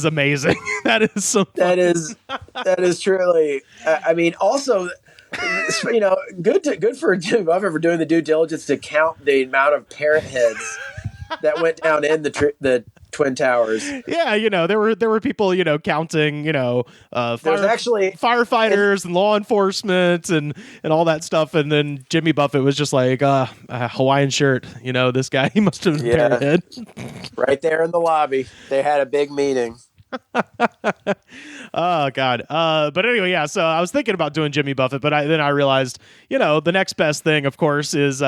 A: amazing. That is so
H: that is truly I mean, also, good for Jimmy Buffett for doing the due diligence to count the amount of parrot heads that went down in the Twin Towers.
A: Yeah, there were people, counting, firefighters and law enforcement and all that stuff. And then Jimmy Buffett was just like, a Hawaiian shirt. This guy, he must have been a parrot head.
H: Right there in the lobby. They had a big meeting.
A: Oh God. But anyway, yeah. So I was thinking about doing Jimmy Buffett, but then I realized, the next best thing, of course, is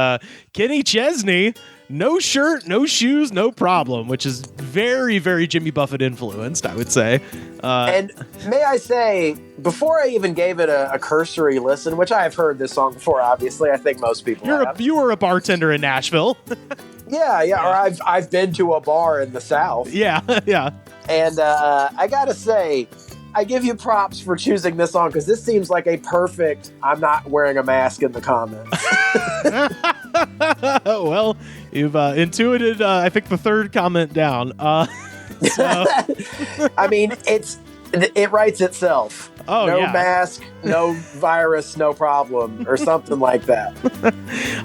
A: Kenny Chesney. No shirt, no shoes, no problem, which is very, very Jimmy Buffett influenced, I would say.
H: And may I say, before I even gave it a cursory listen, which I have heard this song before, obviously, I think most people have.
A: You were a bartender in Nashville.
H: Yeah, or I've been to a bar in the South.
A: Yeah.
H: And I gotta say, I give you props for choosing this song because this seems like a perfect I'm not wearing a mask in the comments.
A: Well, you've intuited, I think, the third comment down.
H: I mean, it's it writes itself.
A: Oh,
H: no
A: yeah.
H: mask, no virus, no problem, or something like that.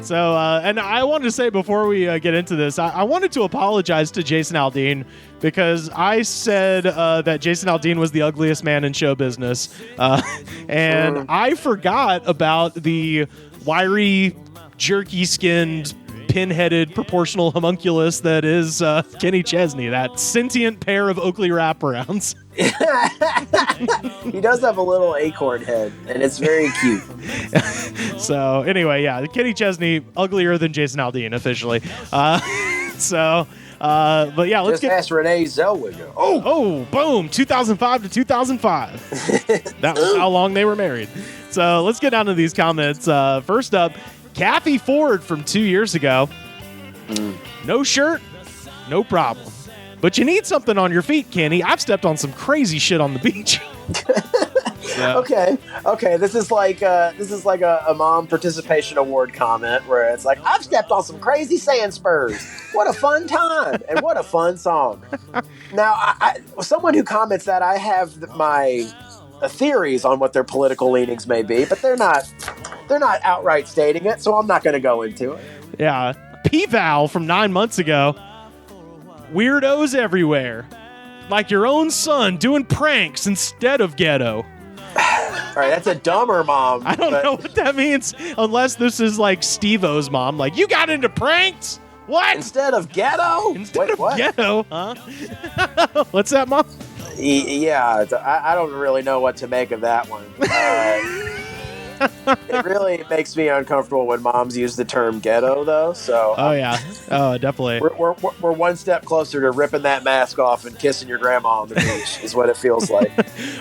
A: So, and I wanted to say before we get into this, I wanted to apologize to Jason Aldean because I said that Jason Aldean was the ugliest man in show business. And I forgot about the wiry, jerky-skinned, pin-headed proportional homunculus that is Kenny Chesney, that sentient pair of Oakley wraparounds.
H: He does have a little acorn head, and it's very cute.
A: So anyway, yeah, Kenny Chesney, uglier than Jason Aldean officially. But yeah, let's
H: Just ask Renee Zellweger.
A: Oh, boom, 2005 to 2005. That was how long they were married. So let's get down to these comments. First up, Kathy Ford from 2 years ago. No shirt, no problem. But you need something on your feet, Kenny. I've stepped on some crazy shit on the beach.
H: Okay. This is like a mom participation award comment where it's like, I've stepped on some crazy sand spurs. What a fun time and what a fun song. Now, I someone who comments that, I have my theories on what their political leanings may be, but they're not outright stating it, so I'm not going to go into it.
A: Yeah, P-Val from 9 months ago. Weirdos everywhere. Like your own son doing pranks instead of ghetto.
H: All right, that's a dumber mom.
A: I don't know what that means unless this is like Steve-O's mom. Like, you got into pranks? What?
H: Instead of ghetto?
A: Instead of ghetto, huh? What's that, Mom?
H: Yeah, I don't really know what to make of that one. It really makes me uncomfortable when moms use the term ghetto, though. So,
A: oh yeah, oh definitely.
H: We're one step closer to ripping that mask off and kissing your grandma on the beach, is what it feels like.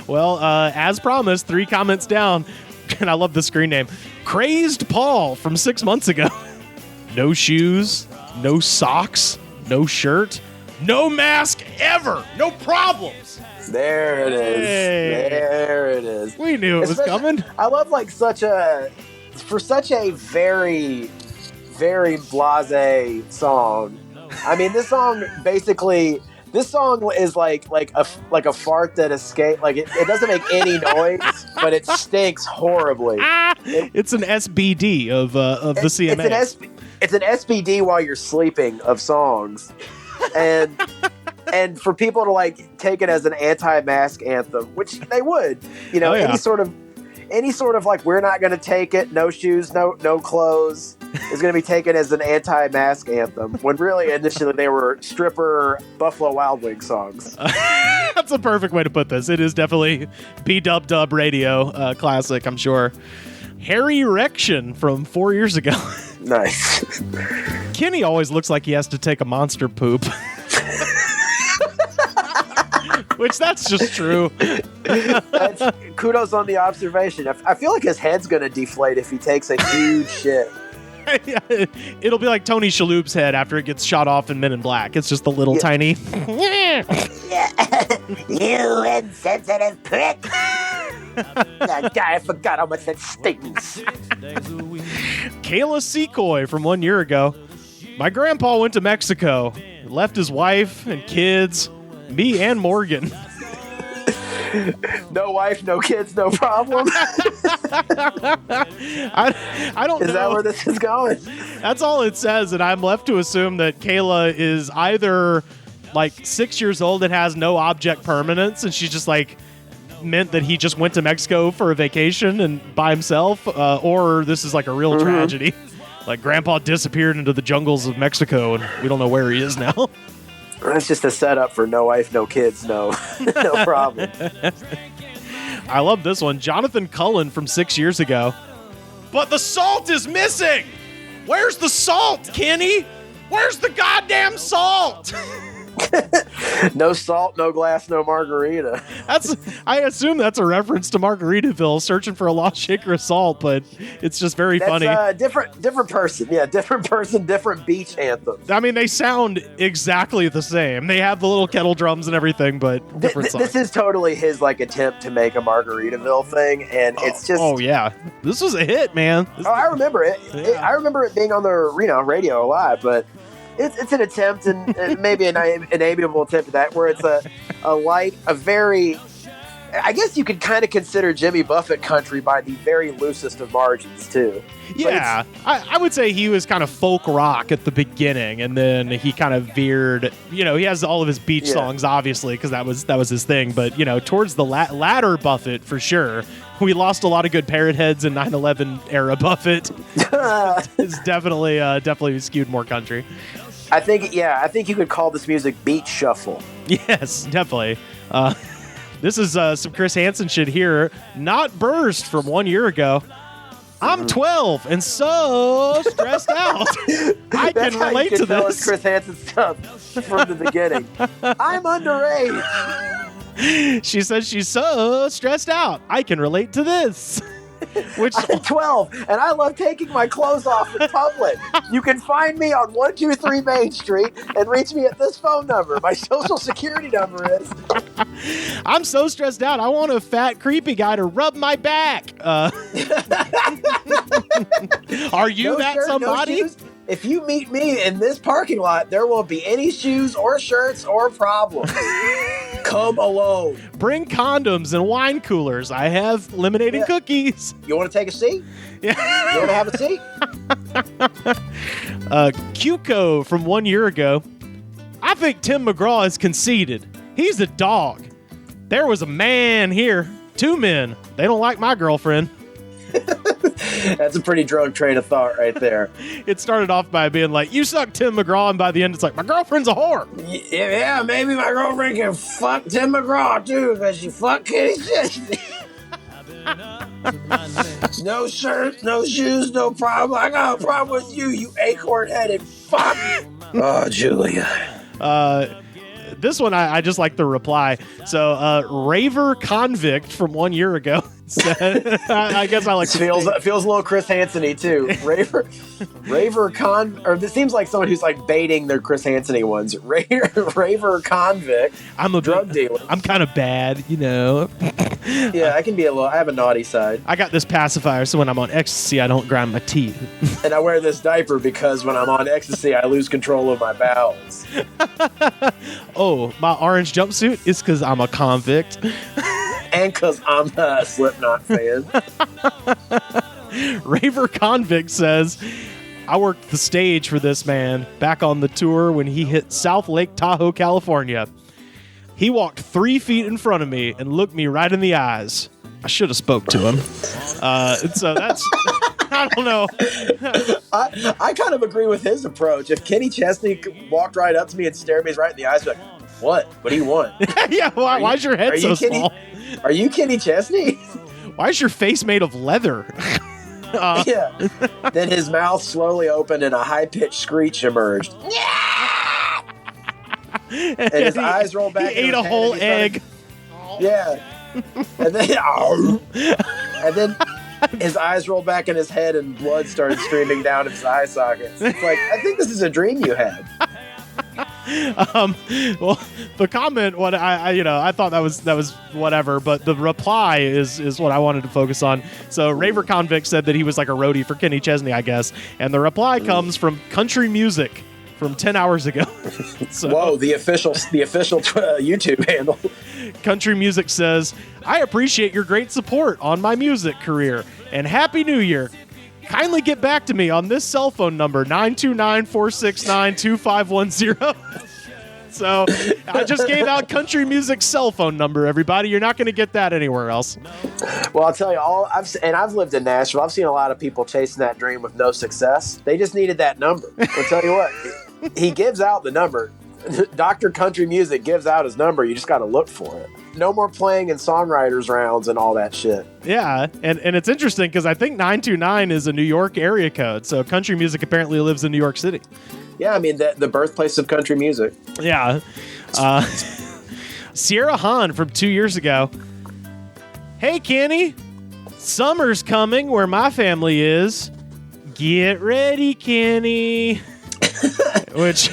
A: Well, as promised, 3 comments down, and I love the screen name, Crazed Paul from 6 months ago. No shoes, no socks, no shirt, no mask ever, no problems.
H: There it is.
A: Hey.
H: There it is.
A: We knew it was coming.
H: I love such a very, very blasé song. I mean, this song is like a fart that escaped. Like it doesn't make any noise, but it stinks horribly.
A: It's an SBD of the CMA.
H: It's an SBD while you're sleeping of songs, and for people to take it as an anti-mask anthem, which they would, any sort of like, we're not going to take it, no shoes, no clothes, is going to be taken as an anti-mask anthem, when really initially they were stripper Buffalo Wild Wings songs.
A: That's a perfect way to put this. It is definitely B-dub-dub radio classic, I'm sure. Harry Erection from 4 years ago.
H: Nice.
A: Kenny always looks like he has to take a monster poop. Which that's just true.
H: Kudos on the observation. I feel like his head's going to deflate if he takes a huge shit.
A: Yeah, it'll be like Tony Shalhoub's head after it gets shot off in Men in Black. It's just a little tiny.
H: You insensitive prick. I forgot how much that stings.
A: Kayla Secoy from 1 year ago. My grandpa went to Mexico, left his wife and kids, me and Morgan.
H: No wife, no kids, no problem.
A: I don't know.
H: Is that where this is going?
A: That's all it says, and I'm left to assume that Kayla is either 6 years old and has no object permanence, and she's just meant that he just went to Mexico for a vacation and by himself, or this is a real tragedy. Grandpa disappeared into the jungles of Mexico, and we don't know where he is now.
H: That's just a setup for no wife, no kids, no problem.
A: I love this one. Jonathan Cullen from 6 years ago. But the salt is missing! Where's the salt, Kenny? Where's the goddamn salt?
H: No salt, no glass, no margarita.
A: I assume that's a reference to Margaritaville, searching for a lost shaker of salt, but it's just very funny.
H: Different person. Yeah, different person, different beach anthems.
A: I mean, they sound exactly the same. They have the little kettle drums and everything, but different songs.
H: This is totally his attempt to make a Margaritaville thing, and it's just...
A: Oh, yeah. This was a hit, man.
H: I remember it.
A: Yeah.
H: I remember it being on the radio a lot, but... It's an attempt, and maybe an amiable attempt at that, where it's a very I guess you could kind of consider Jimmy Buffett country by the very loosest of margins, too.
A: Yeah, I would say he was kind of folk rock at the beginning, and then he kind of veered. You know, he has all of his beach songs, obviously, because that was his thing. But, you know, towards the latter Buffett, for sure, we lost a lot of good parrot heads in 9/11 era Buffett. It's definitely skewed more country.
H: I think you could call this music beach shuffle.
A: Yes, definitely. This is some Chris Hansen shit here. Not Burst from 1 year ago. I'm 12 and so stressed out. I can relate to this.
H: It's Chris Hansen stuff from the beginning. I'm underage.
A: She says she's so stressed out. I can relate to this. Which
H: I'm 12 and I love taking my clothes off in public. You can find me on 123 Main Street and reach me at this phone number. My social security number is.
A: I'm so stressed out. I want a fat, creepy guy to rub my back. Are you somebody?
H: No, if you meet me in this parking lot, there won't be any shoes or shirts or problems. Come alone.
A: Bring condoms and wine coolers. I have lemonade cookies.
H: You want to take a seat?
A: Yeah.
H: You want to have a seat?
A: Cuco from 1 year ago. I think Tim McGraw is conceited. He's a dog. There was a man here. 2 men. They don't like my girlfriend.
H: That's a pretty drunk train of thought right there.
A: It started off by being like, you suck Tim McGraw, and by the end it's like, my girlfriend's a whore.
H: Yeah, maybe my girlfriend can fuck Tim McGraw too, because she fucked Kitty Chesney. No shirt, no shoes, no problem. I got a problem with you acorn-headed fuck. Oh, Julia.
A: This one, I just like the reply. So, Raver Convict from 1 year ago said, I guess I like
H: feels a little Chris Hansen-y too. Raver or this seems like someone who's like baiting their Chris Hansen-y ones. Raver Convict.
A: I'm a
H: drug dealer.
A: I'm kind of bad, you know.
H: Yeah, I can be I have a naughty side.
A: I got this pacifier, so when I'm on ecstasy, I don't grind my teeth.
H: And I wear this diaper because when I'm on ecstasy, I lose control of my bowels.
A: Oh, my orange jumpsuit is because I'm a convict.
H: And because I'm a Slipknot fan.
A: Raver Convict says, I worked the stage for this man back on the tour when he hit South Lake Tahoe, California. He walked 3 feet in front of me and looked me right in the eyes. I should have spoke to him. So that's... I don't know.
H: I kind of agree with his approach. If Kenny Chesney walked right up to me and stared me right in the eyes, I'd be like, what do you want?
A: Yeah, why's your head so small?
H: Are you Kenny Chesney?
A: Why is your face made of leather?
H: Yeah. Then his mouth slowly opened and a high-pitched screech emerged. And his eyes rolled back.
A: He ate a whole egg.
H: Yeah. And then his eyes rolled back in his head and blood started streaming down his eye sockets. It's like, I think this is a dream you had.
A: Well, the comment, what I thought that was whatever, but the reply is what I wanted to focus on. So Raver Convict said that he was like a roadie for Kenny Chesney, I guess, and the reply comes from Country Music from 10 hours ago. So,
H: whoa, the official YouTube handle.
A: Country Music says, I appreciate your great support on my music career, and Happy New Year. Kindly get back to me on this cell phone number, 929-469-2510. So I just gave out Country Music's cell phone number, everybody. You're not going to get that anywhere else.
H: Well, I'll tell you, I've lived in Nashville. I've seen a lot of people chasing that dream with no success. They just needed that number. I'll tell you what, he gives out the number. Dr. Country Music gives out his number. You just got to look for it. No more playing in songwriters rounds and all that shit.
A: Yeah, and it's interesting because I think 929 is a New York area code, so Country Music apparently lives in New York City.
H: Yeah, I mean, the birthplace of country music.
A: Yeah. Sierra Hahn from 2 years ago. Hey, Kenny. Summer's coming where my family is. Get ready, Kenny. Which...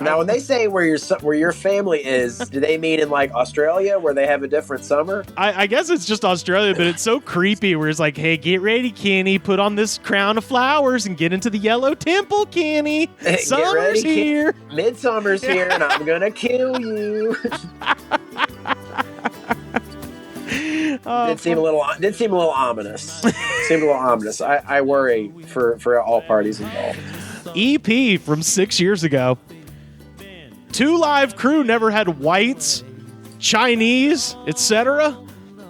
H: Now, when they say where your family is, do they mean in like Australia where they have a different summer?
A: I guess it's just Australia, but it's so creepy where it's like, hey, get ready, Kenny. Put on this crown of flowers and get into the yellow temple, Kenny. Summer's here.
H: Midsummer's here, and I'm going to kill you. Did seem a little ominous. Seemed a little ominous. I worry for all parties involved.
A: EP from 6 years ago. 2 Live Crew never had whites, Chinese, etc.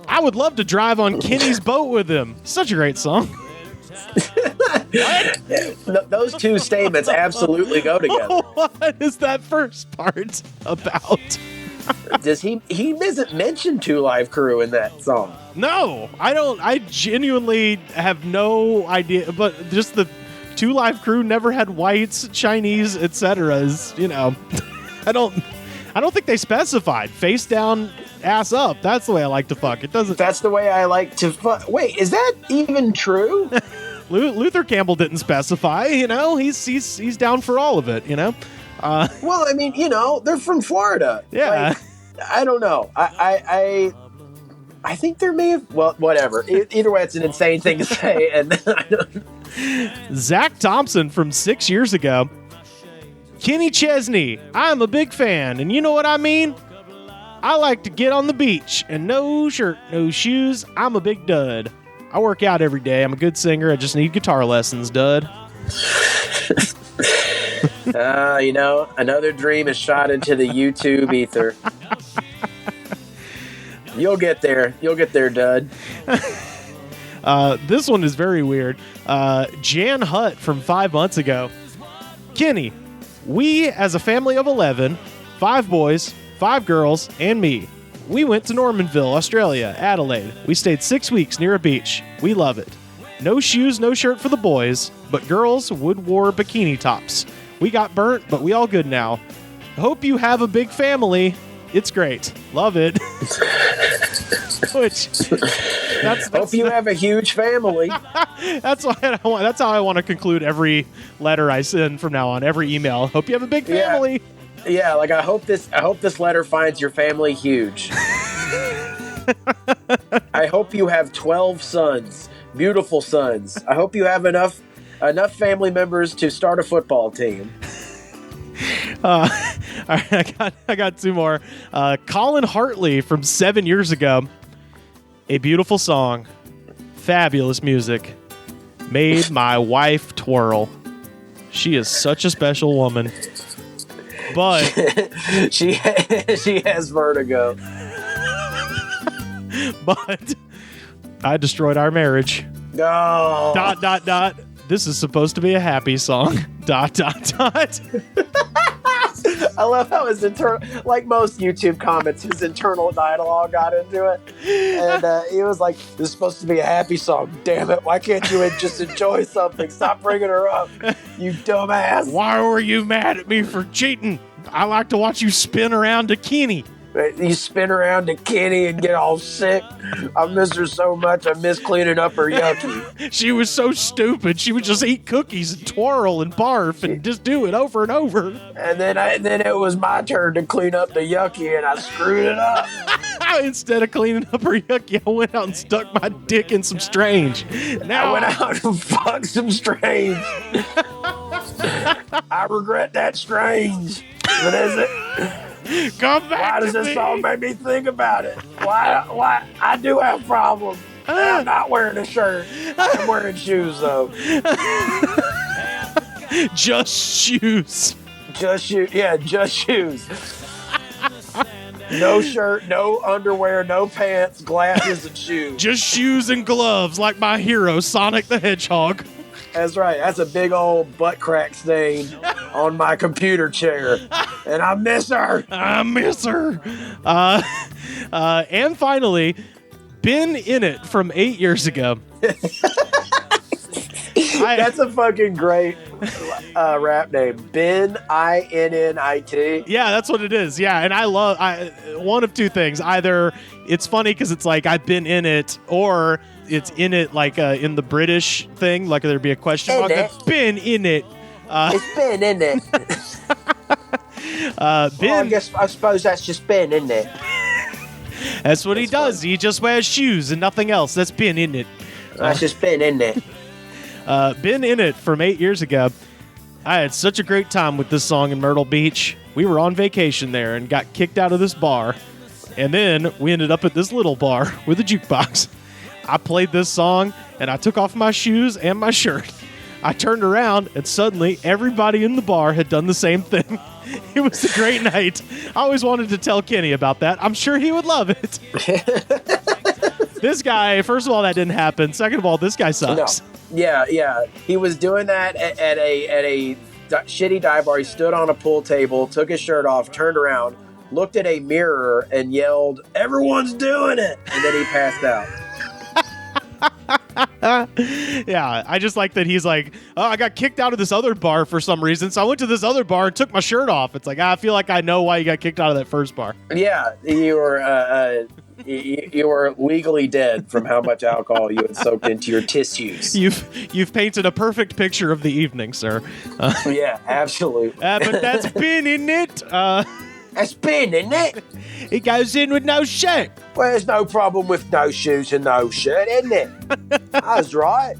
A: I would love to drive on Kenny's boat with him. Such a great song.
H: Those two statements absolutely go together.
A: What is that first part about?
H: Does he doesn't mention 2 Live Crew in that song?
A: No, I don't. I genuinely have no idea. But just the 2 Live Crew never had whites, Chinese, etc. Is, you know, I don't think they specified face down, ass up. That's the way I like to fuck. It doesn't.
H: That's the way I like to fuck. Wait, is that even true?
A: Luther Campbell didn't specify. You know, he's down for all of it. You know.
H: Well, I mean, you know, they're from Florida.
A: Yeah.
H: Like, I don't know. I think there may have. Well, whatever. Either way, it's an insane thing to say. And I don't.
A: Zach Thompson from 6 years ago. Kenny Chesney, I'm a big fan, and you know what I mean? I like to get on the beach, and no shirt, no shoes, I'm a big dud. I work out every day, I'm a good singer, I just need guitar lessons, dud.
H: You know, another dream is shot into the YouTube ether. You'll get there, dud.
A: This one is very weird. Jan Hutt from 5 months ago. Kenny, we, as a family of 11, 5 boys, 5 girls, and me, we went to Normanville, Australia, Adelaide. We stayed 6 weeks near a beach. We love it. No shoes, no shirt for the boys, but girls would wore bikini tops. We got burnt, but we all good now. Hope you have a big family. It's great. Love it. Which,
H: hope you have a huge family.
A: That's how I want to conclude every letter I send from now on. Every email. Hope you have a big family.
H: Yeah, like I hope this letter finds your family huge. I hope you have 12 sons, beautiful sons. I hope you have enough family members to start a football team.
A: All right, I got 2 more. Colin Hartley from 7 years ago. A beautiful song, fabulous music, made my wife twirl. She is such a special woman, but
H: she has vertigo.
A: But I destroyed our marriage.
H: No. ...
A: This is supposed to be a happy song. ...
H: I love how his like most YouTube comments, his internal dialogue got into it. And he was like, this is supposed to be a happy song. Damn it. Why can't you just enjoy something? Stop bringing her up, you dumbass.
A: Why were you mad at me for cheating? I like to watch you spin around to Kenny.
H: You spin around to Kenny and get all sick. I miss her so much. I miss cleaning up her yucky.
A: She was so stupid. She would just eat cookies and twirl and barf and just do it over and over.
H: And then it was my turn to clean up the yucky, and I screwed it up.
A: Instead of cleaning up her yucky, I went out and stuck my dick in some Strange.
H: Now I went out and fucked some Strange. I regret that Strange. What is it?
A: Come back.
H: Why does this song make me think about it? Why? I do have problems. I'm not wearing a shirt. I'm wearing shoes, though.
A: Just shoes.
H: Just shoes. Yeah, just shoes. No shirt, no underwear, no pants, glasses, and shoes.
A: Just shoes and gloves like my hero, Sonic the Hedgehog.
H: That's right. That's a big old butt crack stain on my computer chair. And I miss her. And finally, Been In It from 8 years ago. That's a fucking great rap name. Ben, Innit.
A: Yeah, that's what it is. Yeah, and I love one of 2 things. Either it's funny because it's like I've been in it, or it's in it like in the British thing, like there'd be a question mark. It's been in it.
H: It's been in it. I suppose that's just been in it.
A: That's what he does. Funny. He just wears shoes and nothing else. That's been in it.
H: That's just been in it.
A: Been In It from 8 years ago. I had such a great time with this song in Myrtle Beach. We were on vacation there and got kicked out of this bar. And then we ended up at this little bar with a jukebox. I played this song, and I took off my shoes and my shirt. I turned around, and suddenly everybody in the bar had done the same thing. It was a great night. I always wanted to tell Kenny about that. I'm sure he would love it. This guy, first of all, that didn't happen. Second of all, this guy sucks.
H: No. Yeah. He was doing that at a shitty dive bar. He stood on a pool table, took his shirt off, turned around, looked at a mirror, and yelled, "Everyone's doing it!" And then he passed out.
A: Yeah, I just like that he's like, oh, I got kicked out of this other bar for some reason, so I went to this other bar and took my shirt off. It's like, I feel like I know why you got kicked out of that first bar.
H: Yeah, you were legally dead from how much alcohol you had soaked into your tissues.
A: You've painted a perfect picture of the evening, sir.
H: Yeah, absolutely.
A: But that's been in it.
H: That's been in it.
A: It goes in with no shirt.
H: Well, there's no problem with no shoes and no shirt, isn't it? That's right.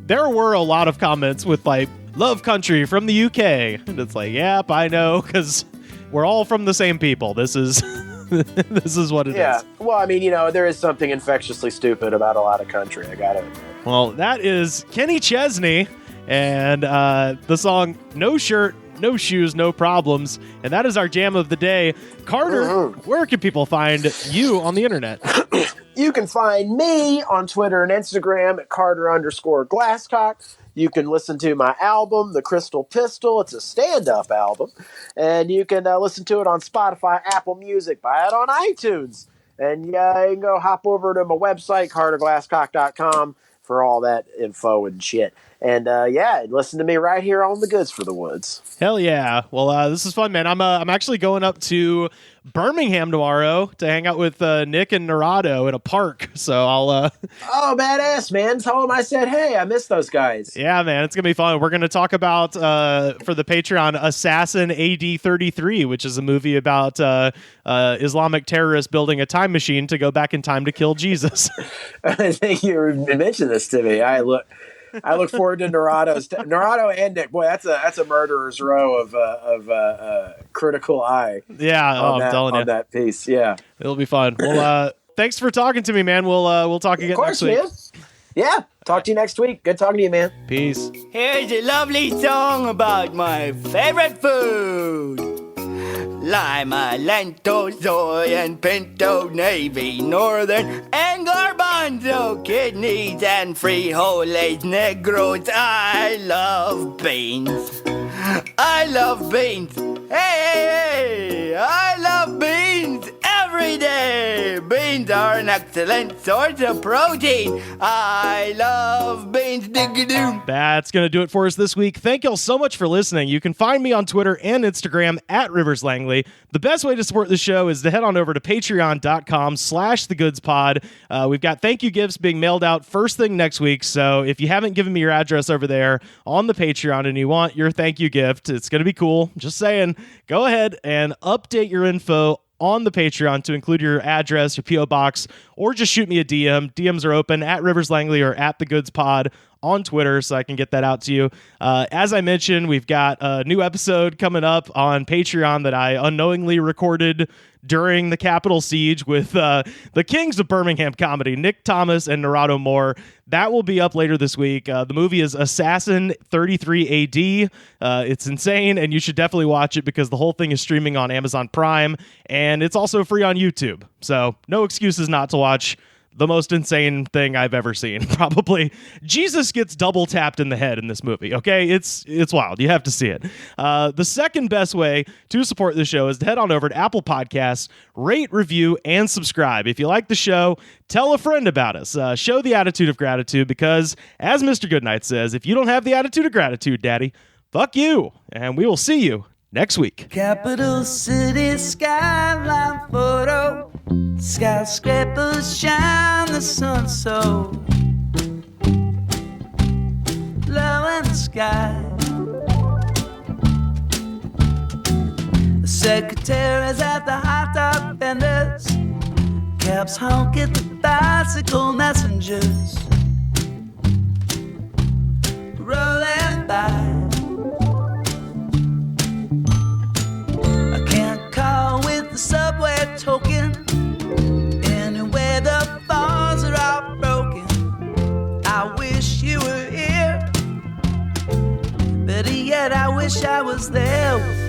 A: There were a lot of comments with like, love country from the UK. And it's like, yep, I know, because we're all from the same people. This is this is what it is.
H: Yeah. Well, I mean, there is something infectiously stupid about a lot of country. I got it.
A: Well, that is Kenny Chesney and the song No Shirt, No Shoes, No Problems. And that is our jam of the day. Carter, where can people find you on the internet?
H: You can find me on Twitter and Instagram at Carter_Glascock. You can listen to my album, The Crystal Pistol. It's a stand-up album. And you can listen to it on Spotify, Apple Music, buy it on iTunes. And you can go hop over to my website, CarterGlasscock.com, for all that info and shit. And listen to me right here on The Goods for the Woods.
A: Hell yeah. Well, this is fun, man. I'm actually going up to Birmingham tomorrow to hang out with Nick and Narado in a park. So I'll...
H: Oh, badass, man. Tell them I said, hey, I miss those guys.
A: Yeah, man. It's going to be fun. We're going to talk about, for the Patreon, Assassin AD 33, which is a movie about Islamic terrorists building a time machine to go back in time to kill Jesus.
H: I think you mentioned this to me. I look forward to Narado and Nick. Boy, that's a murderer's row of critical eye.
A: Yeah, I'm telling you,
H: on that piece. Yeah,
A: it'll be fun. Well, thanks for talking to me, man. We'll talk again next week.
H: Man. Yeah, talk to you next week. Good talking to you, man.
A: Peace.
I: Here's a lovely song about my favorite food. Lima, lentil, soy, and pinto, navy, northern, and garbanzo, kidneys, and frijoles negros. I love beans. I love beans. Hey, I love beans every day. Beans are an excellent source of protein. I love beans. Dig-a-doo.
A: That's going to do it for us this week. Thank y'all so much for listening. You can find me on Twitter and Instagram at Rivers Langley. The best way to support the show is to head on over to patreon.com/thegoodspod. We've got thank you gifts being mailed out first thing next week. So if you haven't given me your address over there on the Patreon and you want your thank you gift, it's going to be cool. Just saying, go ahead and update your info on the Patreon to include your address, your P.O. box, or just shoot me a DM. DMs are open at Rivers Langley or at The Goods Pod on Twitter, so I can get that out to you. As I mentioned, we've got a new episode coming up on Patreon that I unknowingly recorded during the Capitol siege with the kings of Birmingham comedy, Nick Thomas and Narado Moore. That will be up later this week. The movie is Assassin 33 AD. It's insane, and you should definitely watch it because the whole thing is streaming on Amazon Prime, and it's also free on YouTube. So no excuses not to watch the most insane thing I've ever seen. Probably Jesus gets double tapped in the head in this movie. Okay, it's wild. You have to see it. The second best way to support the show is to head on over to Apple Podcasts, rate, review, and subscribe. If you like the show, tell a friend about us. Show the attitude of gratitude because, as Mr. Goodnight says, if you don't have the attitude of gratitude, Daddy, fuck you. And we will see you next week.
F: Capital City skyline photo. Skyscrapers shine the sun so low in the sky. The secretaries at the hot dog vendors, cabs honk at the bicycle messengers rolling by. I can't call with the subway token.
J: wish I was there with